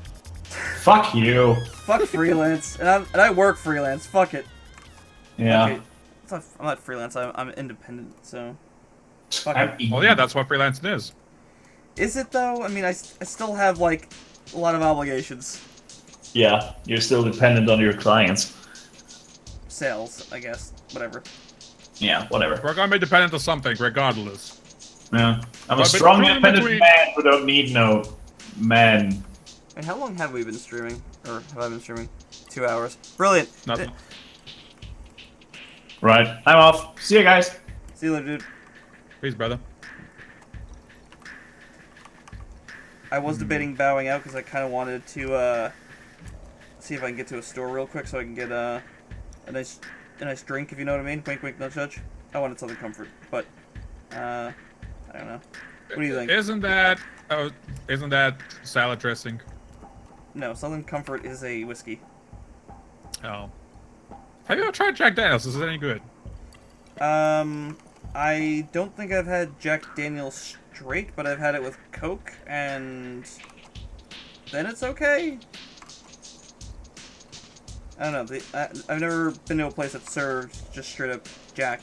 Fuck you. Fuck freelance, and I work freelance. Fuck it. Yeah. Okay. I'm not freelance. I'm independent. So. Fuck I'm it. Well, yeah, that's what freelancing is. Is it though? I mean, I still have like a lot of obligations. Yeah, you're still dependent on your clients. Sales, I guess. Whatever. Yeah, whatever. We're gonna be dependent on something, regardless. Yeah. I'm a But strong, between- independent man who don't need no man. I mean, how long have we been streaming? Or have I been streaming? 2 hours. Brilliant. Nothing. Right, I'm off. See you guys. See you later, dude. Peace, brother. I was debating bowing out because I kind of wanted to see if I can get to a store real quick so I can get a nice drink, if you know what I mean. Wink, wink, no judge. I wanted Southern Comfort, but I don't know. What do you think? Isn't that salad dressing? No, Southern Comfort is a whiskey. Oh. Have you ever tried Jack Daniels? Is it any good? I don't think I've had Jack Daniel's straight, but I've had it with Coke, and then it's okay. I don't know. I've never been to a place that serves just straight up Jack,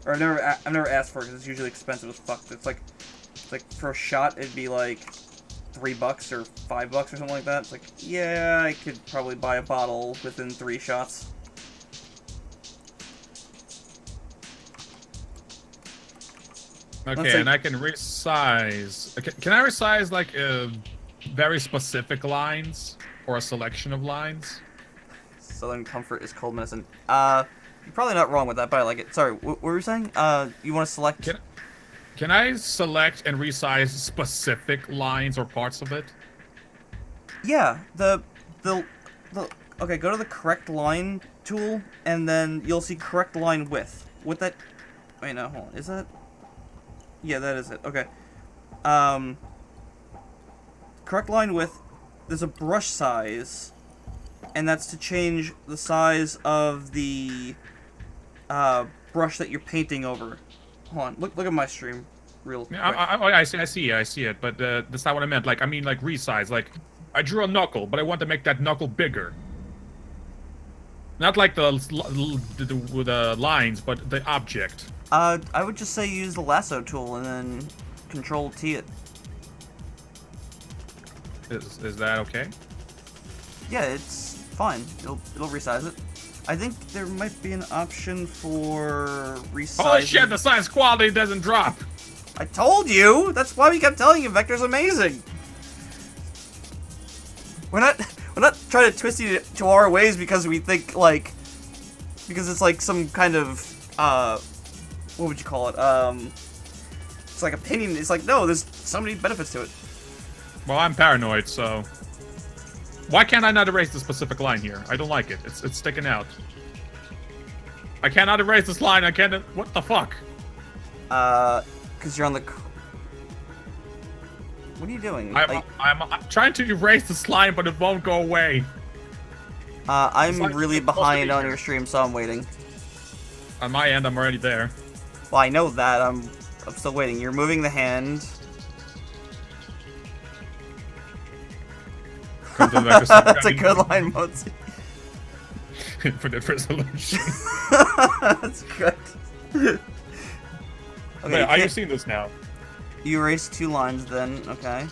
or I've never asked for it because it's usually expensive as fuck. It's like for a shot it'd be like $3 or $5 or something like that. It's like, yeah, I could probably buy a bottle within 3 shots. Okay, and I can resize. Can I resize like very specific lines or a selection of lines? Southern Comfort is cold medicine. You're probably not wrong with that, but I like it. Sorry, what were you saying? You want to select? Can I select and resize specific lines or parts of it? Yeah, okay, go to the correct line tool, and then you'll see correct line width. With that, wait, no, hold on, is that? Yeah, that is it. Okay. Correct line width. There's a brush size, and that's to change the size of the brush that you're painting over. Hold on, look at my stream, real quick. I see it, but that's not what I meant. Like, I mean, like resize. Like, I drew a knuckle, but I want to make that knuckle bigger. Not like the lines, but the object. I would just say use the lasso tool and then Control T it. Is that okay? Yeah, it's fine. It'll resize it. I think there might be an option for resizing. Holy shit! The size quality doesn't drop. I told you. That's why we kept telling you Vector's amazing. We're not trying to twist you to our ways because we think because it's like some kind of what would you call it? It's like opinion. It's like, no, there's so many benefits to it. Well, I'm paranoid, so why can't I not erase the specific line here? I don't like it. It's sticking out. I cannot erase this line. I can't. What the fuck? Because you're on the. What are you doing? I'm trying to erase this line, but it won't go away. I'm really behind on your stream, so I'm waiting. On my end, I'm already there. Well, I know that. I'm still waiting. You're moving the hand. That's a good line, Motzi. Infinite resolution. That's good. Okay, wait, I've seen this now. You erased 2 lines then, okay.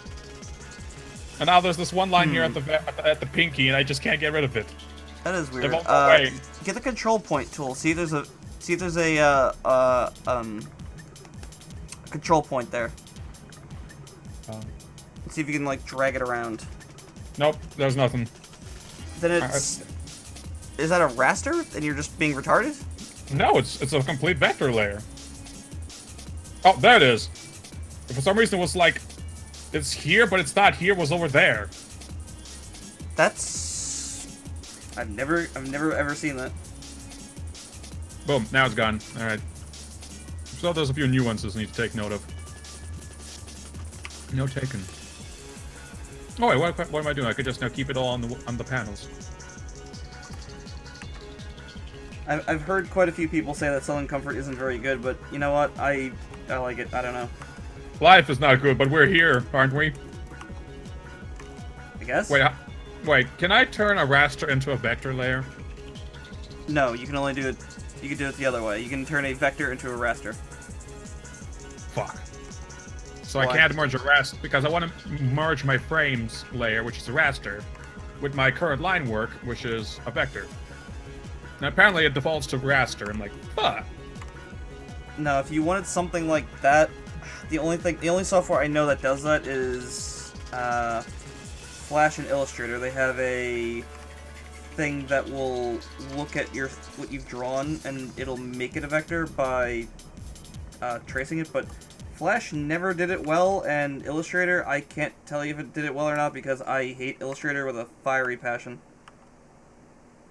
And now there's this one line here at the pinky, and I just can't get rid of it. That is weird. Wait. Get the control point tool. See, there's a control point there. See if you can like drag it around. Nope, there's nothing. Then it's is that a raster? And you're just being retarded? No, it's a complete vector layer. Oh, there it is. For some reason, it was like it's here, but it's not here. It was over there. That's I've never ever seen that. Boom, now it's gone. Alright. So there's a few nuances I need to take note of. No taken. Oh wait, what am I doing? I could just now keep it all on the panels. I've heard quite a few people say that Southern Comfort isn't very good, but you know what? I like it. I don't know. Life is not good, but we're here, aren't we? I guess. Wait, can I turn a raster into a vector layer? No, you can only do it. You can do it the other way. You can turn a vector into a raster. Fuck. So Why? I can't merge a raster because I want to merge my frames layer, which is a raster, with my current line work, which is a vector. And apparently it defaults to raster. I'm like, fuck. No, if you wanted something like that, the only software I know that does that is Flash and Illustrator. They have a thing that will look at what you've drawn and it'll make it a vector by tracing it, but Flash never did it well, and Illustrator, I can't tell you if it did it well or not because I hate Illustrator with a fiery passion.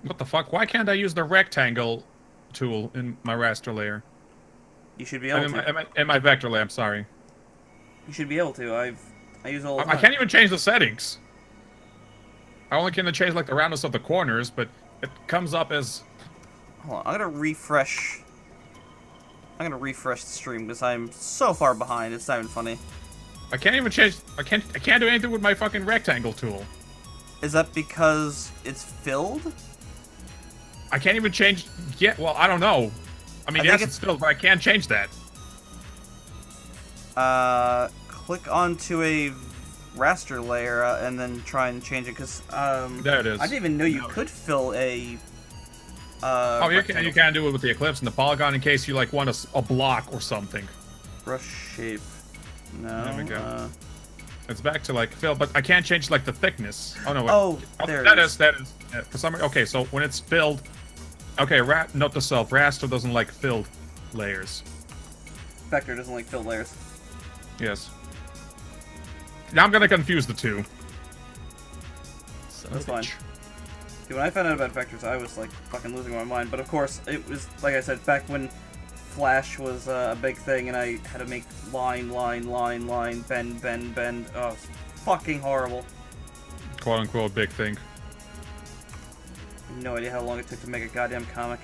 What the fuck? Why can't I use the rectangle tool in my raster layer? You should be able to. In my vector layer, I'm sorry. You should be able to. I use it all the I time. can't even change the settings. I only can change like the roundness of the corners, but it comes up as... Hold on, I'm gonna refresh the stream because I'm so far behind. It's not even funny. I can't even change... I can't do anything with my fucking rectangle tool. Is that because it's filled? I can't even change. Yeah, well, I don't know. I mean, I yes, think it's filled, but I can't change that. Click onto a raster layer and then try and change it, because There it is. I didn't even know you could fill a. Oh, you rectangle. can do it with the eclipse and the polygon in case you like want a block or something. Brush shape. No. There we go. It's back to like fill, but I can't change like the thickness. Oh no. Oh, there that it is. That is. For some reason. Okay, so when it's filled. Okay, note to self. Raster doesn't like filled layers. Vector doesn't like filled layers. Yes. Now I'm gonna confuse the two. That's fine. Dude, when I found out about vectors, I was like fucking losing my mind. But of course, it was like I said back when Flash was a big thing, and I had to make line, bend. Oh, it's fucking horrible. Quote unquote big thing. No idea how long it took to make a goddamn comic.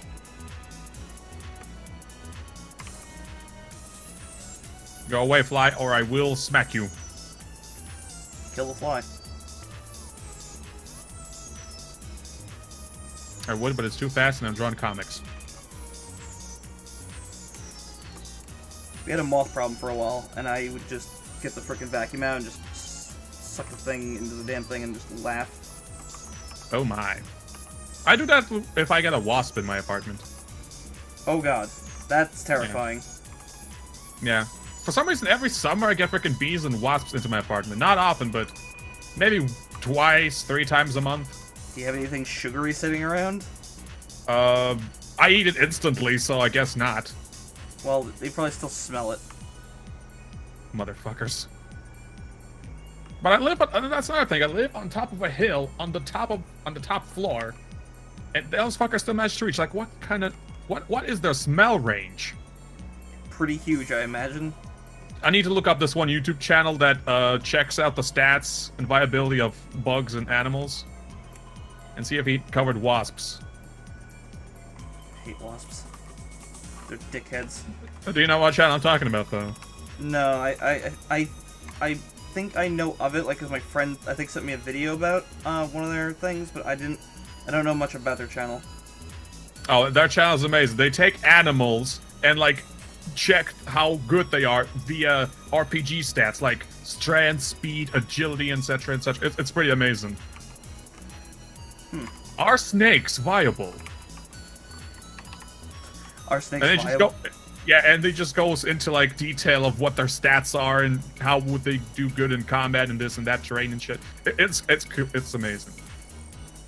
Go away, fly, or I will smack you. Kill the fly. I would, but it's too fast and I'm drawing comics. We had a moth problem for a while, and I would just get the frickin' vacuum out and just suck the thing into the damn thing and just laugh. Oh my. I do that if I get a wasp in my apartment. Oh god, that's terrifying. Yeah. For some reason, every summer I get freaking bees and wasps into my apartment. Not often, but maybe twice, 3 times a month. Do you have anything sugary sitting around? I eat it instantly, so I guess not. Well, they probably still smell it. Motherfuckers. But I live on, that's another thing, I live on top of a hill, on the top floor, and those fuckers still manage to reach. Like, what kind of, what is their smell range? Pretty huge, I imagine. I need to look up this one YouTube channel that checks out the stats and viability of bugs and animals, and see if he covered wasps. I hate wasps. They're dickheads. Do you know what channel I'm talking about, though? No, I think I know of it, like, cause my friend, I think, sent me a video about one of their things, but I don't know much about their channel. Oh, their channel is amazing. They take animals and, like, check how good they are via RPG stats, like strength, speed, agility, etc., etc. It's pretty amazing. Are snakes viable? Are snakes And they just viable? go, yeah, and they just goes into like detail of what their stats are and how would they do good in combat and this and that terrain and shit. It's amazing.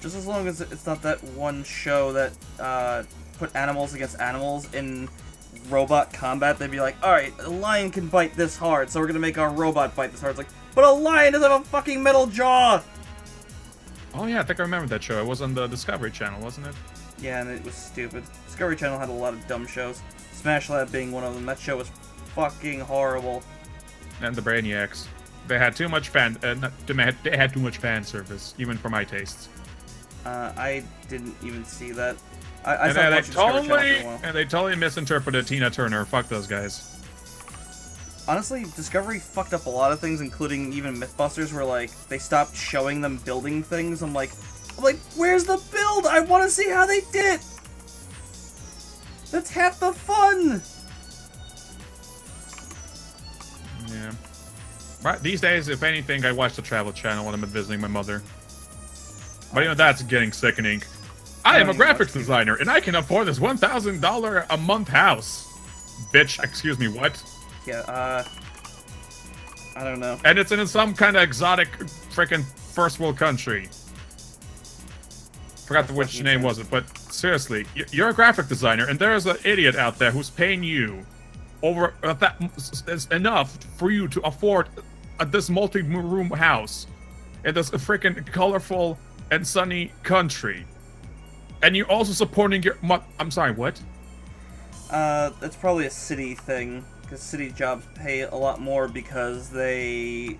Just as long as it's not that one show that put animals against animals in robot combat. They'd be like, alright, a lion can bite this hard, so we're gonna make our robot bite this hard. It's like, but a lion doesn't have a fucking metal jaw! Oh yeah, I think I remember that show. It was on the Discovery Channel, wasn't it? Yeah, and it was stupid. Discovery Channel had a lot of dumb shows. Smash Lab being one of them. That show was fucking horrible. And the Brainiacs. They had too much fan service, even for my tastes. I didn't even see that. I And stopped they watching Discovery Channel totally for a while. totally misinterpreted Tina Turner. Fuck those guys. Honestly, Discovery fucked up a lot of things, including even Mythbusters, where like they stopped showing them building things. I'm like, where's the build? I want to see how they did it. That's half the fun. Yeah. Right. These days, if anything, I watch the Travel Channel when I'm visiting my mother. But you know that's getting sickening. I am a graphics designer, and I can afford this $1,000 a month house. Bitch, excuse me, what? Yeah, I don't know. And it's in some kind of exotic freaking first world country. Forgot which name was it, but seriously, you're a graphic designer, and there's an idiot out there who's paying you over that is enough for you to afford this multi-room house in this freaking colorful and sunny country. And you're also supporting your... I'm sorry, what? That's probably a city thing, because city jobs pay a lot more because the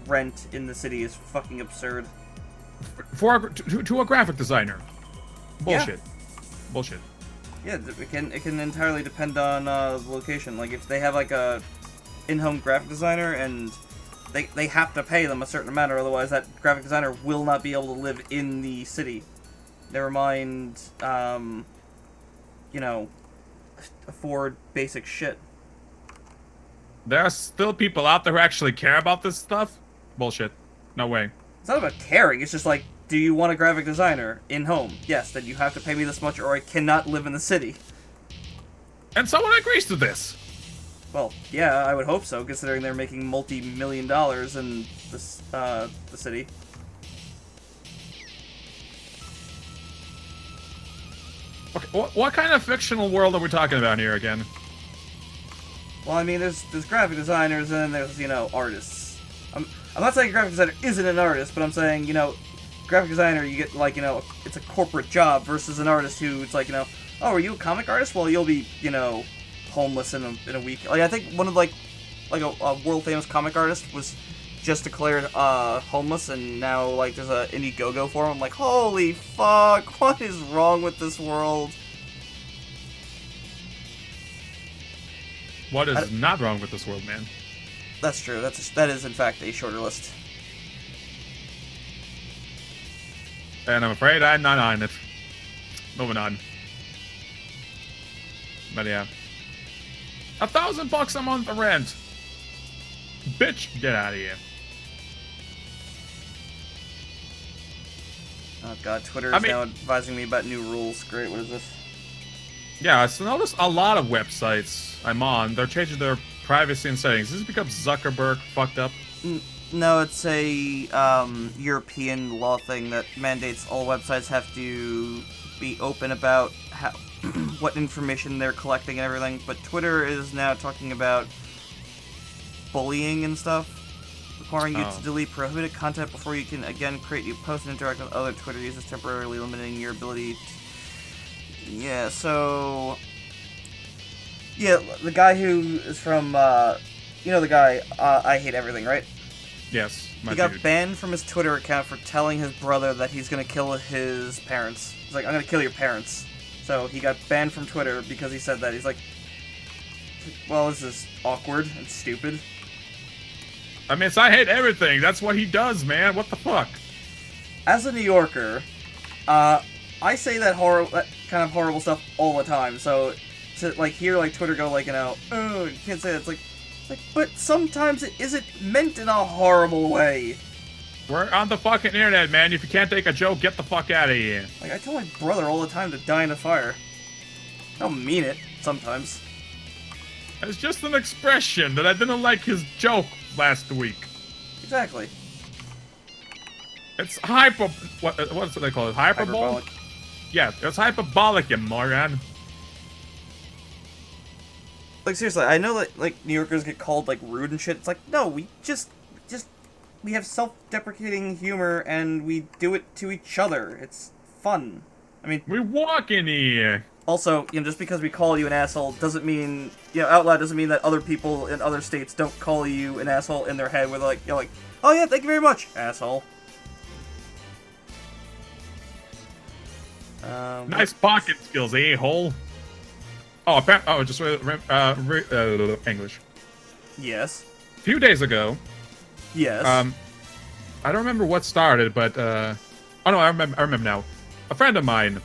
rent in the city is fucking absurd. To a graphic designer. Bullshit. Yeah. Bullshit. Yeah, it can entirely depend on the location. Like, if they have, like, a in-home graphic designer, and they have to pay them a certain amount, or otherwise that graphic designer will not be able to live in the city. Never mind, you know, afford basic shit. There are still people out there who actually care about this stuff? Bullshit. No way. It's not about caring, it's just like, do you want a graphic designer in-home? Yes, then you have to pay me this much or I cannot live in the city. And someone agrees to this. Well, yeah, I would hope so, considering they're making multi-million dollars in this, the city. Okay, what kind of fictional world are we talking about here again? Well, I mean, there's graphic designers and then there's, you know, artists. I'm not saying a graphic designer isn't an artist, but I'm saying, you know, graphic designer, you get, like, you know, it's a corporate job versus an artist who, it's like, you know, oh, are you a comic artist? Well, you'll be, you know, homeless in a week. Like, I think one of, like a world-famous comic artist was just declared homeless, and now, like, there's a Indiegogo for him. I'm like, holy fuck, what is wrong with this world? What is not wrong with this world, man? That's true. That is, in fact, a shorter list. And I'm afraid I'm not on it. Moving on. But yeah. $1,000 a month for rent. Bitch, get out of here. Oh god, Twitter is now advising me about new rules. Great, what is this? Yeah, I noticed a lot of websites I'm on, they're changing their privacy and settings. Is this because Zuckerberg fucked up? No, it's a European law thing that mandates all websites have to be open about how what information they're collecting and everything. But Twitter is now talking about bullying and stuff, requiring you to delete prohibited content before you can again create new posts and interact with other Twitter users, temporarily limiting your ability to... Yeah, so... Yeah, the guy who is from, you know the guy, I Hate Everything, right? Yes. He got banned from his Twitter account for telling his brother that he's gonna kill his parents. He's like, I'm gonna kill your parents. So he got banned from Twitter because he said that. He's like, well, this is awkward and stupid. I mean, it's I Hate Everything. That's what he does, man. What the fuck? As a New Yorker, I say that kind of horrible stuff all the time. So to like hear like Twitter go like, you know, oh, you can't say that. It's like, but sometimes it isn't meant in a horrible way. We're on the fucking internet, man. If you can't take a joke, get the fuck out of here. Like, I tell my brother all the time to die in a fire. I don't mean it, sometimes. It's just an expression that I didn't like his joke last week. Exactly. It's what's they call it? Hyperbolic? Yeah, it's hyperbolic, you moron. Like, seriously, I know that, like, New Yorkers get called, like, rude and shit. It's like, no, we we have self-deprecating humor, and we do it to each other. It's fun. I mean... We walk in here. Also, you know, just because we call you an asshole doesn't mean... You know, out loud doesn't mean that other people in other states don't call you an asshole in their head with, like, you know, like, oh yeah, thank you very much, asshole. Nice pocket skills, a-hole. Oh, just English. Yes. A few days ago. Yes. I don't remember what started, but oh no, I remember now. A friend of mine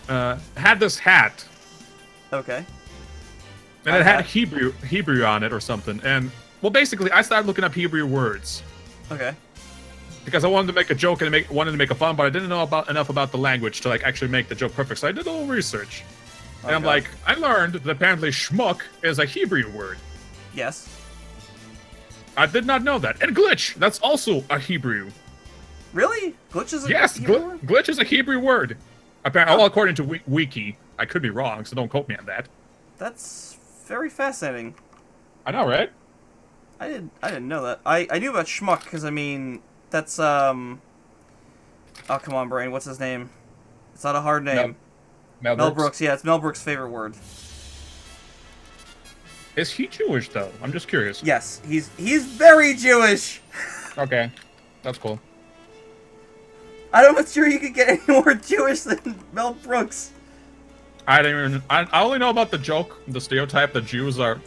had this hat. Okay. And it had Hebrew on it or something. And well, basically, I started looking up Hebrew words. Okay. Because I wanted to make a joke and wanted to make a fun, but I didn't know enough about the language to like actually make the joke perfect. So I did a little research. And I'm like, I learned that apparently schmuck is a Hebrew word. Yes. I did not know that. And glitch, that's also a Hebrew. Really? Glitch is a Hebrew word? Glitch is a Hebrew word. Apparently, well, according to Wiki. I could be wrong, so don't quote me on that. That's very fascinating. I know, right? I didn't know that. I knew about schmuck because I mean that's oh come on, brain. What's his name? It's not a hard name. Mel Brooks. Yeah, it's Mel Brooks' favorite word. Is he Jewish though? I'm just curious. Yes, he's very Jewish. Okay, that's cool. I'm not sure you could get any more Jewish than Mel Brooks. I only know about the joke, the stereotype that Jews are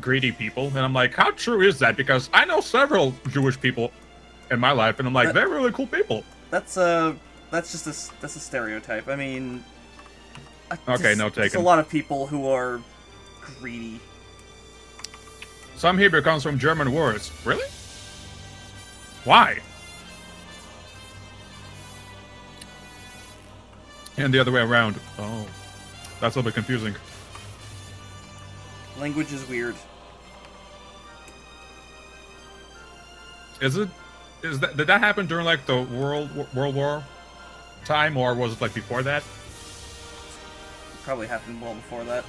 greedy people, and I'm like, how true is that? Because I know several Jewish people in my life, and I'm like, they're really cool people. That's that's just that's a stereotype. I mean, Okay, no There's a taken. lot of people who are greedy. Some Hebrew comes from German words. Really? Why? And the other way around. Oh, that's a little bit confusing. Language is weird. Is it? Is that did that happen during like the World War time, or was it like before that? Probably happened well before that.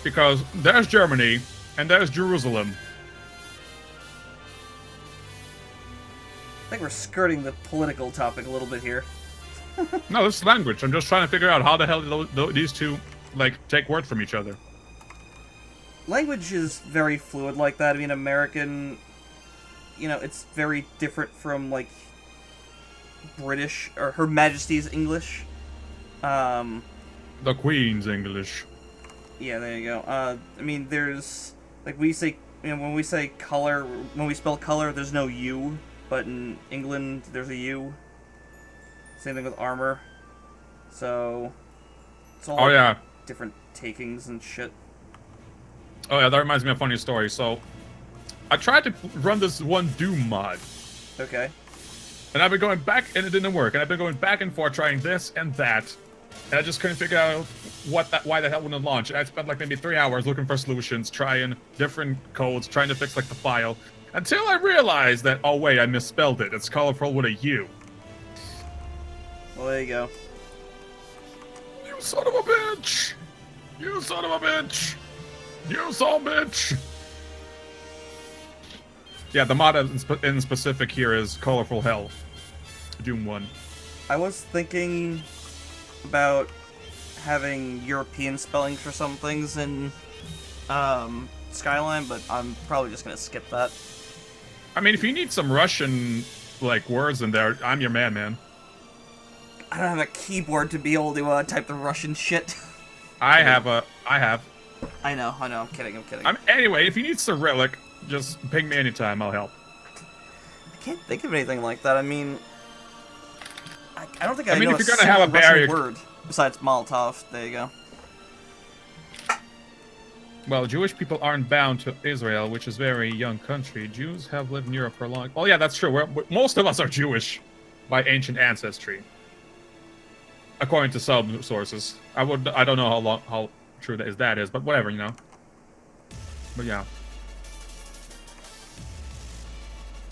Because there's Germany and there's Jerusalem. I think we're skirting the political topic a little bit here. No, this is language. I'm just trying to figure out how the hell these two like take words from each other. Language is very fluid like that. I mean, American, you know, it's very different from, like, British, or Her Majesty's English. The Queen's English. Yeah, there you go. I mean, there's, like, we say, you know, when we say color, when we spell color, there's no U, but in England, there's a U. Same thing with armor. So, it's all Oh like, yeah. different takings and shit. Oh yeah, that reminds me of a funny story. So, I tried to run this one Doom mod, Okay. and I've been going back, and it didn't work. And I've been going back and forth trying this and that, and I just couldn't figure out why the hell wouldn't launch. And I spent like maybe 3 hours looking for solutions, trying different codes, trying to fix like the file, until I realized that, oh wait, I misspelled it. It's colorful with a U. Well, there you go. You son of a bitch! You son of a bitch! You son of a bitch! Yeah, the mod in specific here is Colorful Hell. Doom 1. I was thinking about having European spelling for some things in Skyline, but I'm probably just gonna skip that. I mean, if you need some Russian, like, words in there, I'm your man. I don't have a keyboard to be able to type the Russian shit. I have. I know, I'm kidding. Anyway, if you need Cyrillic, just ping me anytime, I'll help. I can't think of anything like that. I mean, I don't think I mean, know if a you're gonna have single a Russian barrier- word besides Molotov. There you go. Well, Jewish people aren't bound to Israel, which is a very young country. Jews have lived in Europe for a long... Oh yeah, that's true. Most of us are Jewish by ancient ancestry. According to some sources. I don't know how true that is, but whatever, you know. But yeah.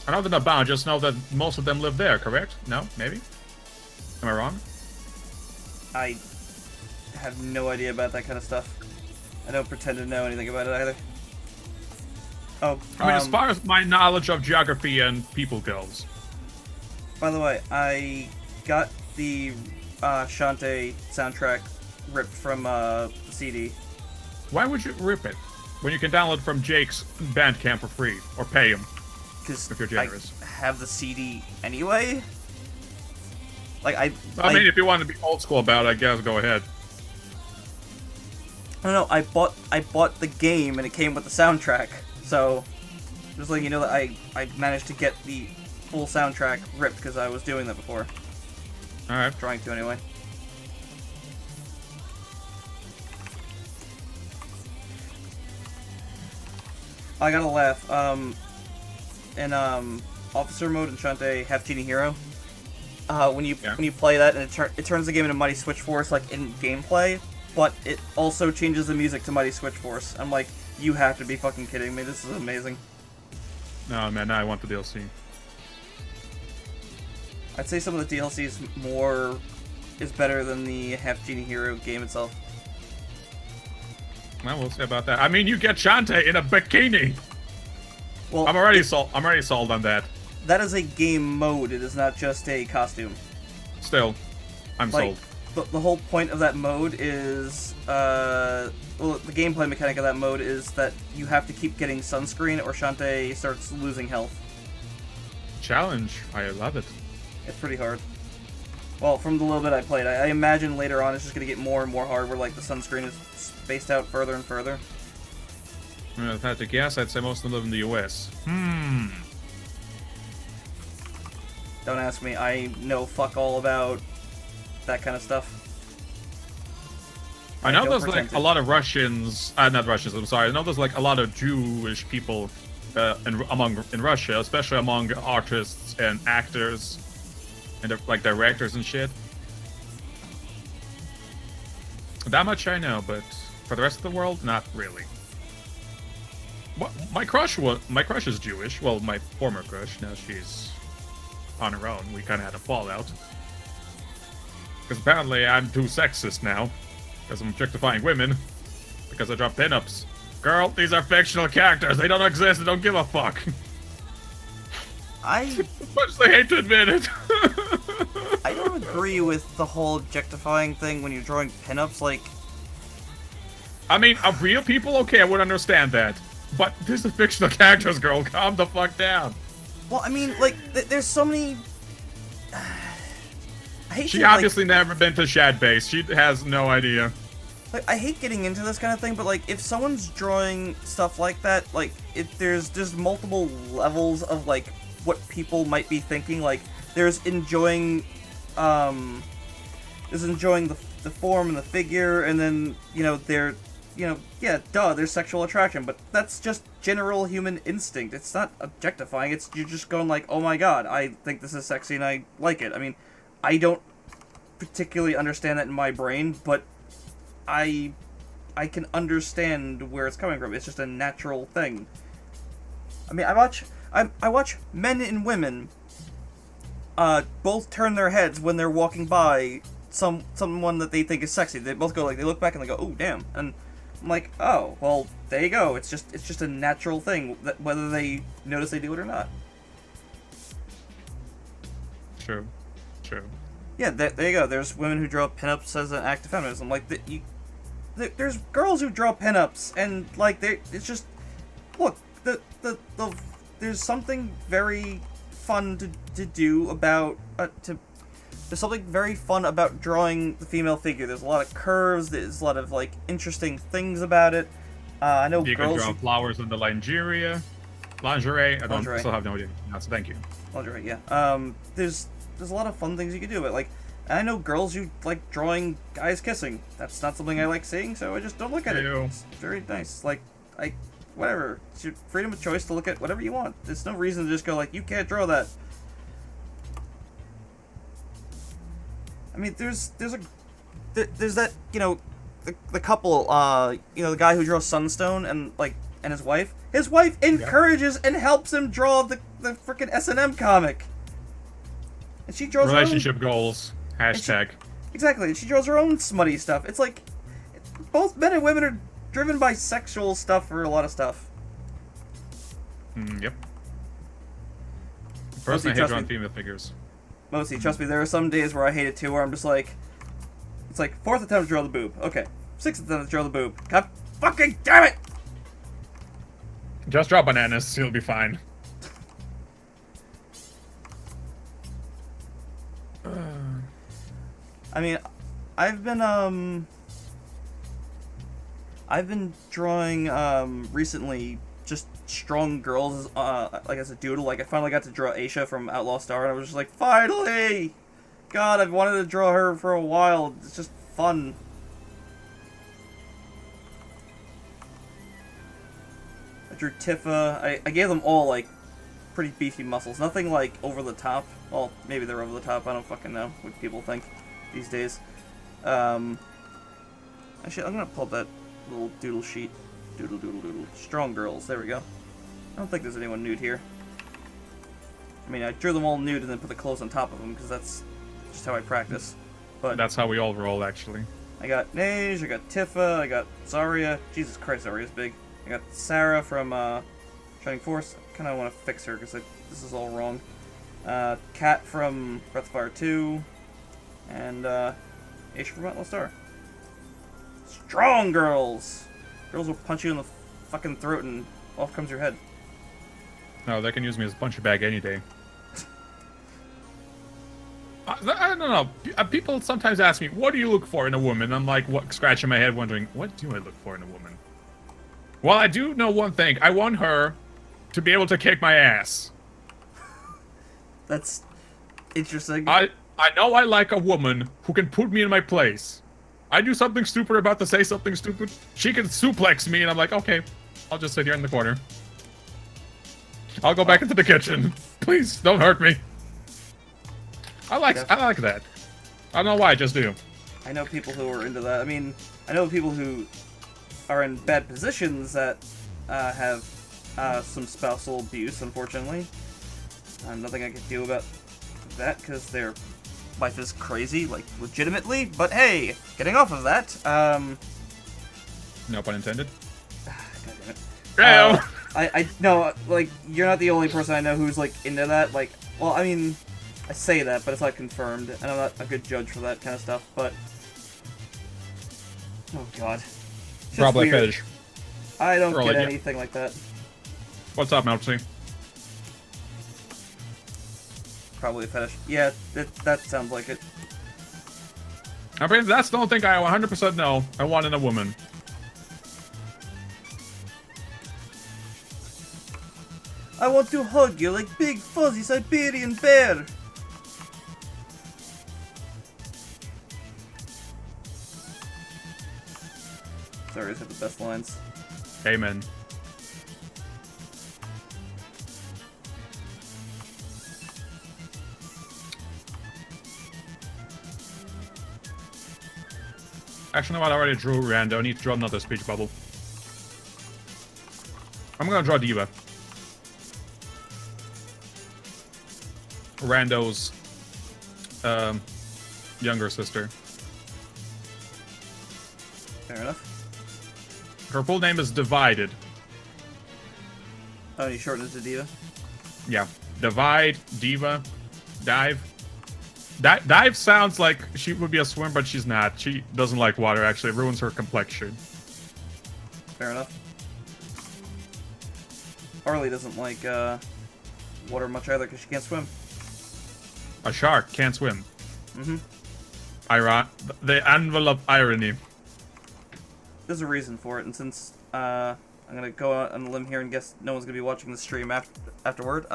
I know they're not bound, just know that most of them live there, correct? No? Maybe? Am I wrong? I have no idea about that kind of stuff. I don't pretend to know anything about it either. Oh, I mean, as far as my knowledge of geography and people goes. by the way, I got the Shantae soundtrack ripped from the CD. Why would you rip it when you can download from Jake's Bandcamp for free or pay him? Because If you're generous. I have the CD anyway. Like I mean, if you want to be old school about it, I guess go ahead. I don't know. I bought the game and it came with the soundtrack. So just letting you know that I managed to get the full soundtrack ripped because I was doing that before. All right. Trying to anyway. I gotta laugh. In officer mode in Shantae Half Genie Hero, when you play that and it turns the game into Mighty Switch Force like in gameplay, but it also changes the music to Mighty Switch Force. I'm like, you have to be fucking kidding me! This is amazing. No, man, now I want the DLC. I'd say some of the DLC is better than the Half Genie Hero game itself. Well, we'll see about that. I mean, you get Shantae in a bikini. Well, I'm already sold on that. that is a game mode. It is not just a costume. Still, I'm Like, sold. the whole point of that mode is, well, the gameplay mechanic of that mode is that you have to keep getting sunscreen or Shantae starts losing health. Challenge. I love it. It's pretty hard. Well, from the little bit I played, I imagine later on it's just going to get more and more hard where, like, the sunscreen is spaced out further and further. If I had to guess, I'd say most of them live in the US. Don't ask me. I know fuck all about that kind of stuff. I know don't there's pretend like to. a lot of Russians, not Russians, I'm sorry. I know there's like a lot of Jewish people in Russia, especially among artists and actors and like directors and shit. That much I know, but for the rest of the world, not really. What, my crush is Jewish. Well, my former crush. Now she's on her own. We kind of had a fallout because apparently I'm too sexist now. Because I'm objectifying women. Because I drop pinups. Girl, these are fictional characters. They don't exist. They don't give a fuck. I As much as they hate to admit it. I don't agree with the whole objectifying thing when you're drawing pinups. Like, I mean, are real people okay? I would understand that. But these are fictional characters, girl. Calm the fuck down. well, I mean, like, there's so many. I hate She to, like- obviously never been to Shad Base. She has no idea. Like, I hate getting into this kind of thing, but like, if someone's drawing stuff like that, like, there's multiple levels of like what people might be thinking. Like, there's enjoying the form and the figure, and then there's sexual attraction, but that's just general human instinct. It's not objectifying. It's you're just going like, oh my god, I think this is sexy and I like it. I mean, I don't particularly understand that in my brain, but I can understand where it's coming from. It's just a natural thing. I mean, I watch men and women both turn their heads when they're walking by someone that they think is sexy. They both go like, they look back and they go, "Oh, damn." And I'm like, "Oh, well, there you go. It's just a natural thing, that whether they notice they do it or not." True. Yeah, there you go. There's women who draw pinups as an act of feminism. Like, there's girls who draw pinups, and like, it's just, look, there's something very fun to do about there's something very fun about drawing the female figure. There's a lot of curves. There's a lot of like interesting things about it. I know You can girls. draw flowers on the lingerie. I Lingerie. still have no idea. No, so thank you. Lingerie, yeah. There's a lot of fun things you can do, but like, I know girls who like drawing guys kissing. That's not something I like seeing, so I just don't look at it. Ew. It's very nice. Like, whatever. It's your freedom of choice to look at whatever you want. There's no reason to just go like, you can't draw that. I mean, there's that, the couple, the guy who draws Sunstone and his wife. His wife encourages and helps him draw the freaking S&M comic. And she draws Relationship goals. Hashtag. Exactly, and she draws her own smutty stuff. It's like, both men and women are driven by sexual stuff for a lot of stuff. Yep. Mostly, Personally, I hate trust drawing me. female figures. Mostly, trust me, there are some days where I hate it too, where I'm just like, it's like, 4th attempt to draw the boob. Okay. 6th attempt to draw the boob. God fucking damn it! Just draw bananas. You'll be fine. I mean, I've been drawing, recently, just strong girls, as a doodle. Like, I finally got to draw Aisha from Outlaw Star, and I was just like, finally! God, I've wanted to draw her for a while. It's just fun. I drew Tifa. I gave them all, like, pretty beefy muscles. Nothing, like, over the top. Well, maybe they're over the top. I don't fucking know what people think these days. Actually, I'm gonna pull up that little doodle sheet. Doodle. Strong girls. There we go. I don't think there's anyone nude here. I mean, I drew them all nude and then put the clothes on top of them, because that's just how I practice. But That's how we all roll, actually. I got Neige, I got Tifa, I got Zarya. Jesus Christ, Zarya's big. I got Sarah from Shining Force. I kind of want to fix her because this is all wrong. Kat from Breath of Fire 2. And Aisha from Outlaw Star. Strong girls! Girls will punch you in the fucking throat and off comes your head. No, they can use me as a puncher bag any day. I don't know. People sometimes ask me, what do you look for in a woman? I'm like, scratching my head wondering, what do I look for in a woman? Well, I do know one thing. I want her to be able to kick my ass. That's Interesting. I know I like a woman who can put me in my place. I do something stupid, about to say something stupid. She can suplex me, and I'm like, okay, I'll just sit here in the corner. I'll go back into the kitchen. Please, don't hurt me. I like that. I don't know why, I just do. I know people who are into that. I mean, I know people who are in bad positions that have some spousal abuse, unfortunately. Nothing I can do about that because their life is crazy, like, legitimately. But hey, getting off of that, No pun intended. God damn it. Damn. I no, like, you're not the only person I know who's, like, into that. Like, well, I mean, I say that, but it's not confirmed, and I'm not a good judge for that kind of stuff, but... Oh, God. It's just Probably weird. fetish. I don't Or get like- anything like that. What's up, Melty? Probably a fetish. Yeah, that sounds like it. I mean, that's the only thing I 100% know I want in a woman. I want to hug you like big fuzzy Siberian bear. Sorry, I have the best lines. Amen. Actually, no, I already drew Rando. I need to draw another speech bubble. I'm gonna draw Diva. Rando's younger sister. Fair enough. Her full name is Divided. Oh, you shortened it to Diva? Yeah. Divide, Diva, Dive. Dive sounds like she would be a swimmer, but she's not. She doesn't like water, actually. It ruins her complexion. Fair enough. Arlie doesn't like water much either because she can't swim. A shark can't swim. Mm-hmm. The anvil of irony. There's a reason for it, and since I'm gonna go out on a limb here and guess no one's gonna be watching the stream afterward,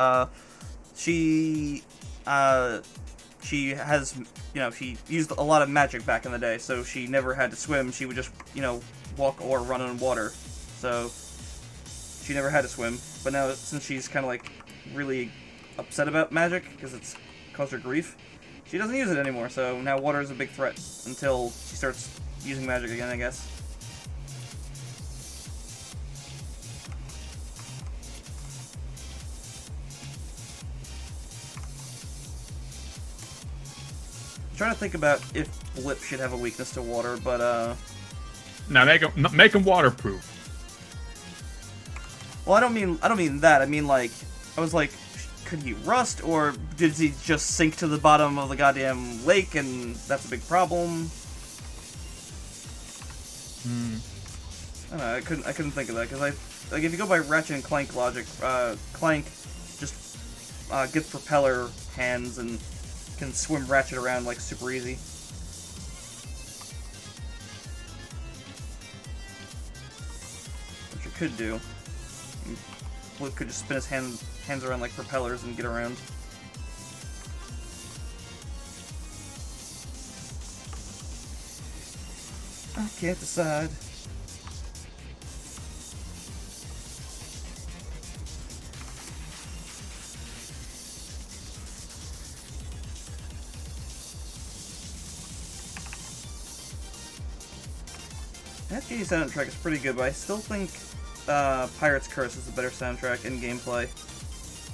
she has, you know, she used a lot of magic back in the day, so she never had to swim. She would just, you know, walk or run in water. So she never had to swim. But now, since she's kind of like really upset about magic because it's caused her grief, she doesn't use it anymore. So now water is a big threat until she starts using magic again, I guess. I'm trying to think about if Blip should have a weakness to water, but Now make him waterproof. well, I don't mean that. I mean, like, I was like, could he rust, or did he just sink to the bottom of the goddamn lake, and that's a big problem? I don't know. I couldn't think of that because like if you go by Ratchet and Clank logic, Clank just gets propeller hands and can swim Ratchet around like super easy. Which it could do. Blip could just spin his hands around like propellers and get around. I can't decide. That FGE soundtrack is pretty good, but I still think Pirate's Curse is the better soundtrack in gameplay.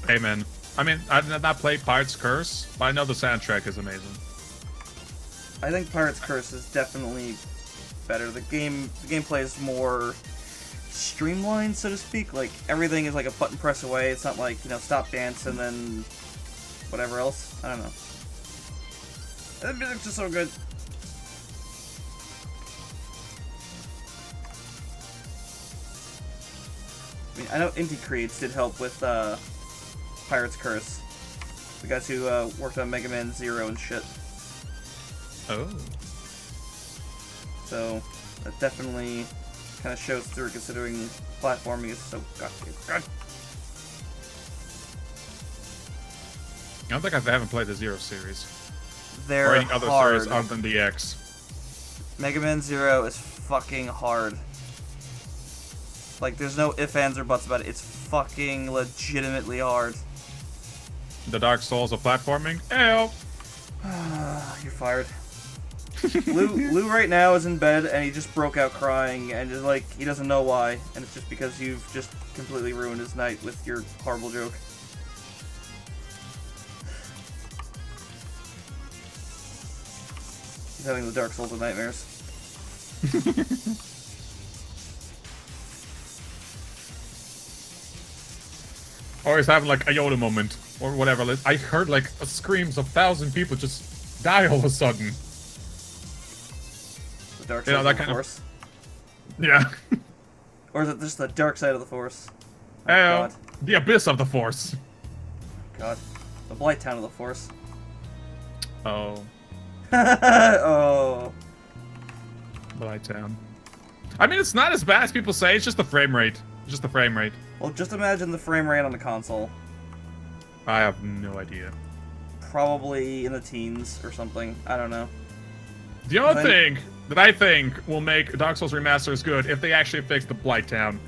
Amen. I mean, I did not play Pirate's Curse, but I know the soundtrack is amazing. I think Pirate's Curse is definitely better. The gameplay is more streamlined, so to speak. Like, everything is like a button press away. It's not like, you know, stop dance and then whatever else. I don't know. The music's just so good. I mean, I know Inti Creates did help with Pirate's Curse. The guys who worked on Mega Man Zero and shit. Oh. So that definitely kind of shows through, considering platforming is so goddamn good. don't think I haven't played the Zero series. They're Or any other hard. series other than the X. Mega Man Zero is fucking hard. Like, there's no ifs, ands, or buts about it. It's fucking legitimately hard. The Dark Souls of platforming? Ew! You're fired. Lou right now is in bed and he just broke out crying and is like, he doesn't know why. And it's just because you've just completely ruined his night with your horrible joke. He's having the Dark Souls of nightmares. Or he's having like a Yoda moment, or whatever. I heard like screams of 1,000 people just die all of a sudden. The dark You side know, that of the kind of- Force. Yeah. Or is it just the dark side of the Force? Oh, Ew. God. The abyss of the Force. God. The Blight Town of the Force. Oh, Oh. Blight Town. I mean, it's not as bad as people say. It's just the frame rate. Just the frame rate. Well, just imagine the frame rate on the console. I have no idea. Probably in the teens or something. I don't know. The only Then- thing that I think will make Dark Souls remasters good if they actually fix the Blight Town.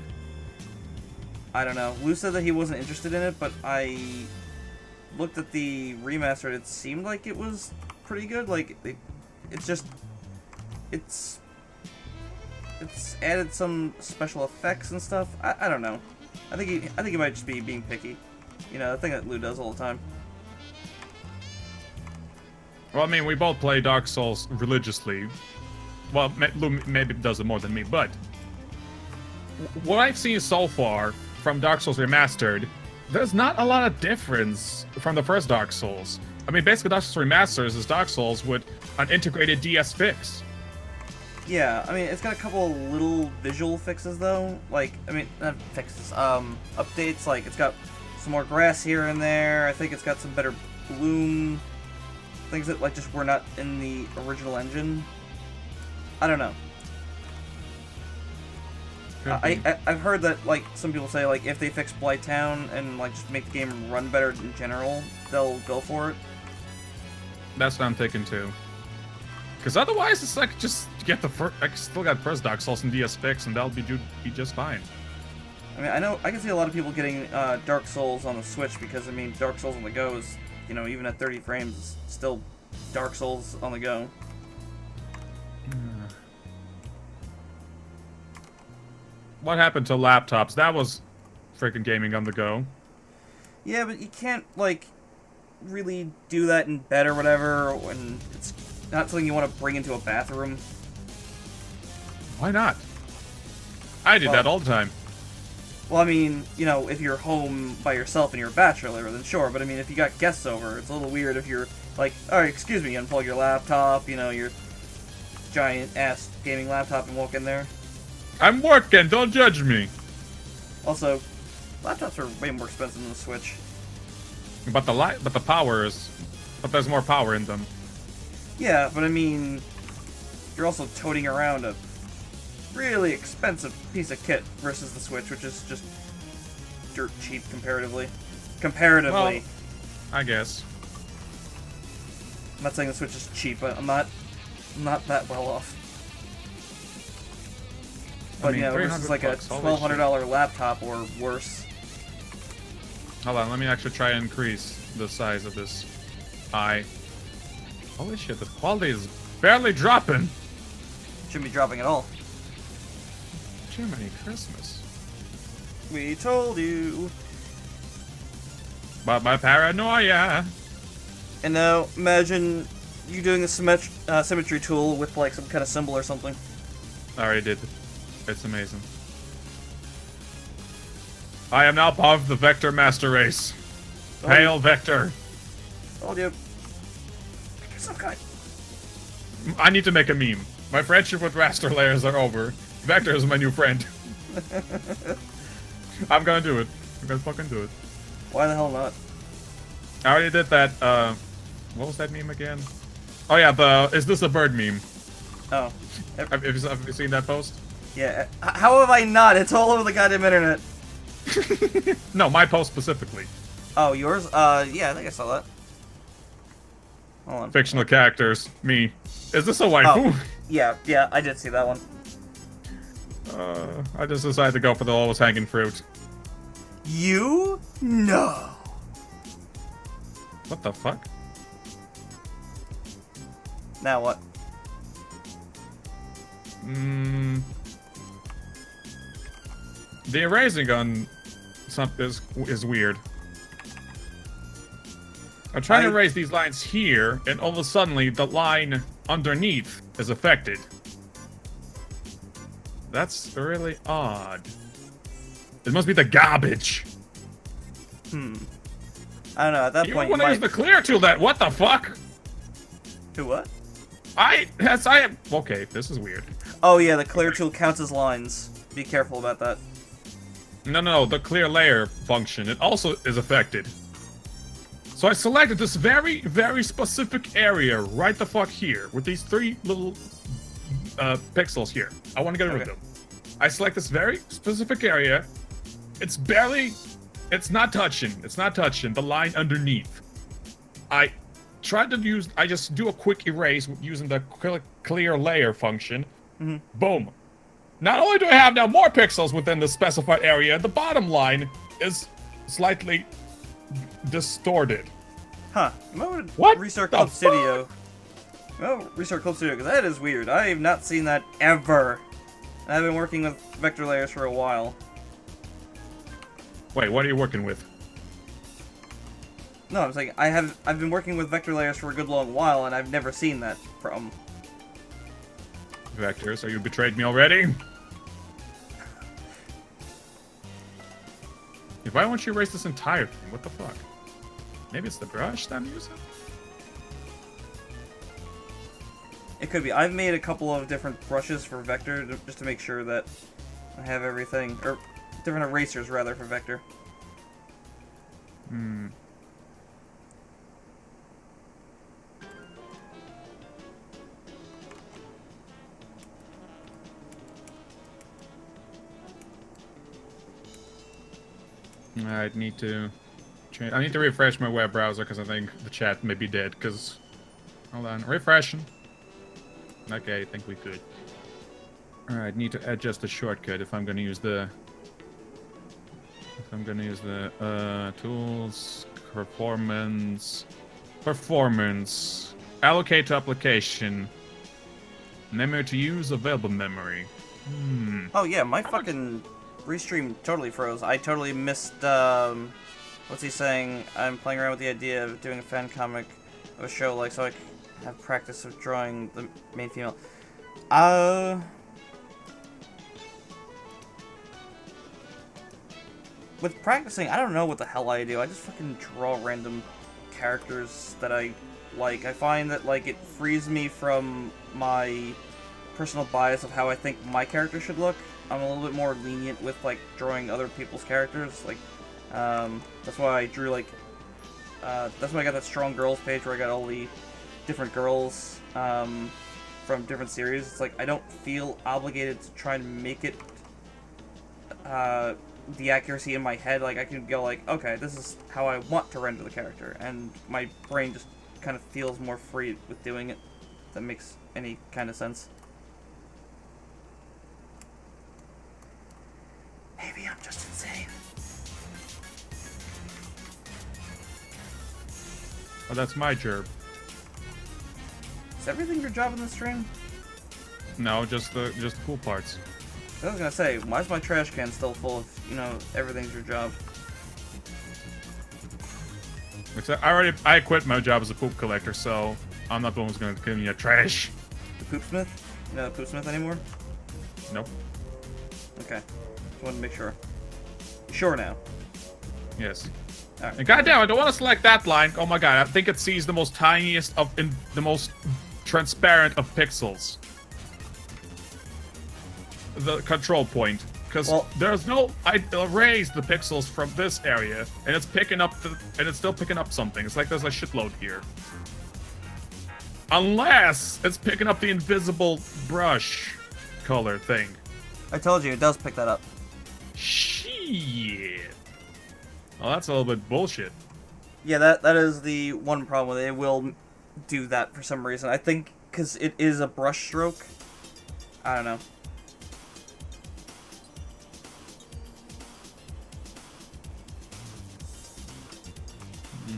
I don't know. Lou said that he wasn't interested in it, but I looked at the remaster and it seemed like it was pretty good. Like, it's just... It's added some special effects and stuff. I don't know. I think he might just be being picky. You know, the thing that Lou does all the time. Well, I mean, we both play Dark Souls religiously. Well, Lou maybe does it more than me, but what I've seen so far from Dark Souls Remastered, there's not a lot of difference from the first Dark Souls. I mean, basically, Dark Souls Remasters is Dark Souls with an integrated DS fix. Yeah, I mean, it's got a couple of little visual fixes, though. Like, I mean, not fixes, updates. Like, it's got some more grass here and there. I think it's got some better bloom. Things that, like, just were not in the original engine. I don't know. I've heard that, like, some people say, like, if they fix Blight Town and, like, just make the game run better in general, they'll go for it. That's what I'm thinking too. Because otherwise, it's like just get the first. I still got first Dark Souls and DS fix, and that'll be just fine. I mean, I can see a lot of people getting Dark Souls on the Switch because, I mean, Dark Souls on the go is, you know, even at 30 frames, is still Dark Souls on the go. What happened to laptops? That was freaking gaming on the go. Yeah, but you can't, like, really do that in bed or whatever, when it's not something you want to bring into a bathroom. Why not? I did that all the time. Well, I mean, you know, if you're home by yourself and you're a bachelor, then sure, but I mean, if you got guests over, it's a little weird if you're like, alright, excuse me, unplug your laptop, you know, your giant-ass gaming laptop and walk in there. I'm working, don't judge me. Also, laptops are way more expensive than the Switch. But the power is, but there's more power in them. Yeah, but I mean, you're also toting around a really expensive piece of kit versus the Switch, which is just dirt cheap comparatively. Well, I guess. I'm not saying the Switch is cheap, but I'm not that well off. But I mean, yeah, versus like a $300 always $1,200 laptop or worse. Hold on, let me actually try and increase the size of this eye. Holy shit, the quality is barely dropping. Shouldn't be dropping at all. Jiminy Christmas. We told you. But my paranoia. And now imagine you doing a symmetry tool with like some kind of symbol or something. I already did. It's amazing. I am now part of the Vector Master Race. Hail Vector. Told you. Pick yourself, guy. I need to make a meme. My friendship with Raster Layers are over. Vector is my new friend. I'm gonna do it. I'm gonna fucking do it. Why the hell not? I already did that, what was that meme again? Oh yeah, is this a bird meme? Oh. Have you seen that post? Yeah. How have I not? It's all over the goddamn internet. No, my post specifically. Oh, yours? Yeah, I think I saw that. Hold on. Fictional characters. Me. Is this a waifu? Yeah, I did see that one. I just decided to go for the lowest hanging fruit. You? No. What the fuck? Now what? The erasing gun is weird. I'm trying to erase these lines here, and all of a sudden, the line underneath is affected. That's really odd. It must be the garbage. I don't know. At that You point, want to use the clear tool? What the fuck? To what? I am. Okay, this is weird. Oh yeah, the clear tool counts as lines. Be careful about that. No, the clear layer function, it also is affected. So I selected this very, very specific area right the fuck here, with these 3 little pixels here. I want to get rid of them. I select this very specific area. It's not touching the line underneath. I just do a quick erase using the clear layer function. Boom. Not only do I have now more pixels within the specified area, the bottom line is slightly distorted. Huh. I'm gonna What restart the Club Studio. Oh, restart Club Studio, because that is weird. I have not seen that ever. I've been working with vector layers for a while. Wait, what are you working with? No, I'm saying I've been working with vector layers for a good long while, and I've never seen that problem. Vectors, are you betrayed me already? Why won't you erase this entire thing? What the fuck? Maybe it's the brush that I'm using? It could be. I've made a couple of different brushes for vector just to make sure that I have everything, or different erasers rather for vector. I need to refresh my web browser because I think the chat may be dead. Because, hold on, refreshing. Okay, I think we could. Alright, need to adjust the shortcut if I'm gonna use the... tools, performance, allocate to application, memory to use, available memory. Oh yeah, my fucking restream totally froze. I totally missed, what's he saying? I'm playing around with the idea of doing a fan comic of a show, like, so I can have practice of drawing the main female. With practicing, I don't know what the hell I do. I just fucking draw random characters that I like. I find that, like, it frees me from my personal bias of how I think my character should look. I'm a little bit more lenient with, like, drawing other people's characters. Like, that's why I drew, like, that's why I got that Strong Girls page where I got all the different girls, from different series. It's like, I don't feel obligated to try and make it, the accuracy in my head. Like, I can go like, okay, this is how I want to render the character, and my brain just kind of feels more free with doing it. If that makes any kind of sense. Maybe I'm just insane. Oh, that's my gerb. Is everything your job in this stream? No, just the cool parts. I was gonna say, why is my trash can still full of, you know, everything's your job? Except I quit my job as a poop collector, so I'm not the one who's gonna give me a trash. The Poopsmith? You know the Poopsmith anymore? Nope. Okay. Just wanted to make sure. You sure now? Yes. Alright. And goddamn, I don't want to select that line. Oh my god, I think it sees the most tiniest of, the most transparent of pixels. The control point. Because there's no, I erased the pixels from this area, and it's picking up and it's still picking up something. It's like there's a shitload here. Unless it's picking up the invisible brush color thing. I told you, it does pick that up. Shit. Well, that's a little bit bullshit. Yeah, that is the one problem with it. It will do that for some reason. I think because it is a brush stroke. I don't know.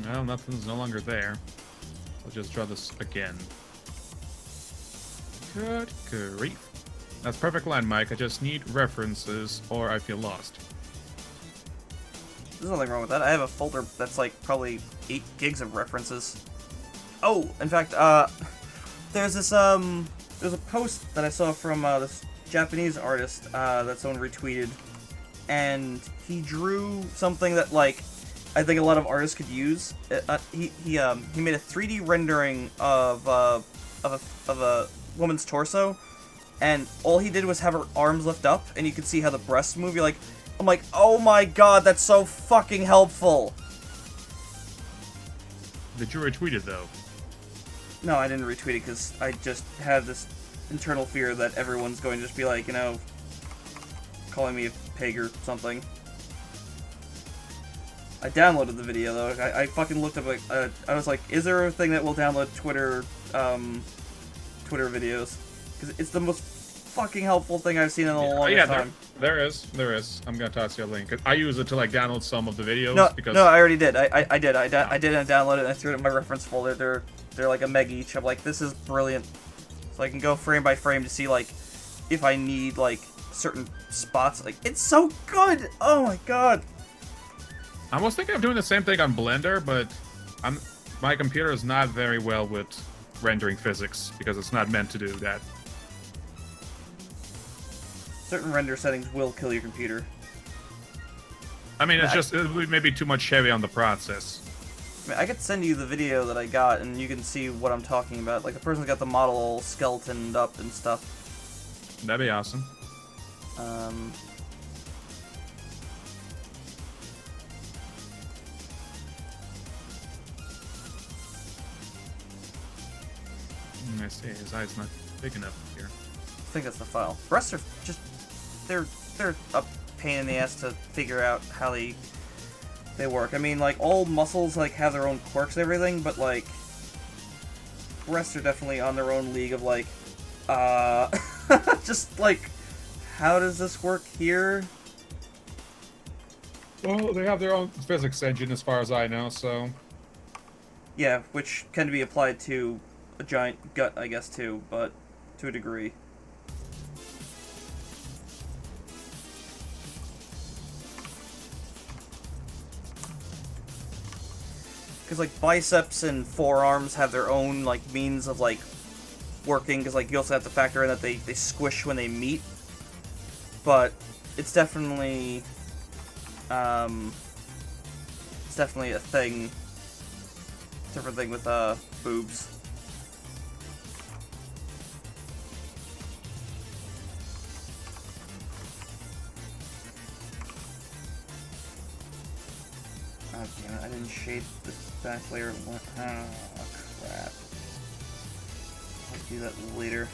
No, nothing's no longer there. I'll just draw this again. Good grief. That's perfect line, Mike. I just need references or I feel lost. There's nothing wrong with that. I have a folder that's like probably 8 gigs of references. Oh, in fact, there's this, there's a post that I saw from, this Japanese artist, that someone retweeted, and he drew something that, like, I think a lot of artists could use. He made a 3D rendering of a woman's torso, and all he did was have her arms lift up, and you could see how the breasts move. I'm like, oh my god, that's so fucking helpful. Did you retweet it though? No, I didn't retweet it because I just have this internal fear that everyone's going to just be like, you know, calling me a pig or something. I downloaded the video though. I fucking looked up, like, I was like, is there a thing that will download Twitter videos? Because it's the most fucking helpful thing I've seen in a long time. There is. I'm gonna toss you a link. I use it to like download some of the videos. No, I already did. I did and download it and I threw it in my reference folder. They're like a meg each. I'm like, this is brilliant. So I can go frame by frame to see like if I need like certain spots. Like, it's so good. Oh my god. I was thinking of doing the same thing on Blender, but my computer is not very well with rendering physics because it's not meant to do that. Certain render settings will kill your computer. I mean, it would maybe too much heavy on the process. I mean, I could send you the video that I got, and you can see what I'm talking about. Like, the person's got the model all skeletoned up and stuff. That'd be awesome. I see, his eye's not big enough here. I think that's the file. Breasts are just... They're a pain in the ass to figure out how they work. I mean, like, all muscles, like, have their own quirks and everything, but, like, breasts are definitely on their own league of, like, just, like, how does this work here? Well, they have their own physics engine as far as I know, so... Yeah, which can be applied to a giant gut, I guess, too, but to a degree. Because, like, biceps and forearms have their own, like, means of, like, working, because, like, you also have to factor in that they squish when they meet. But it's definitely, a thing. Different thing with, boobs. Oh, damn it, I didn't shade this back layer. Oh, crap. I'll do that later.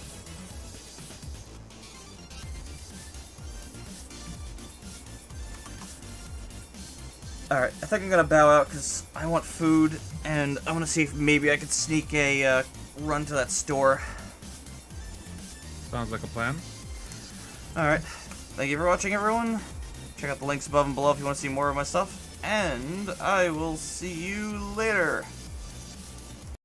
Alright, I think I'm gonna bow out because I want food, and I want to see if maybe I could sneak a run to that store. Sounds like a plan. Alright, thank you for watching, everyone. Check out the links above and below if you want to see more of my stuff. And I will see you later.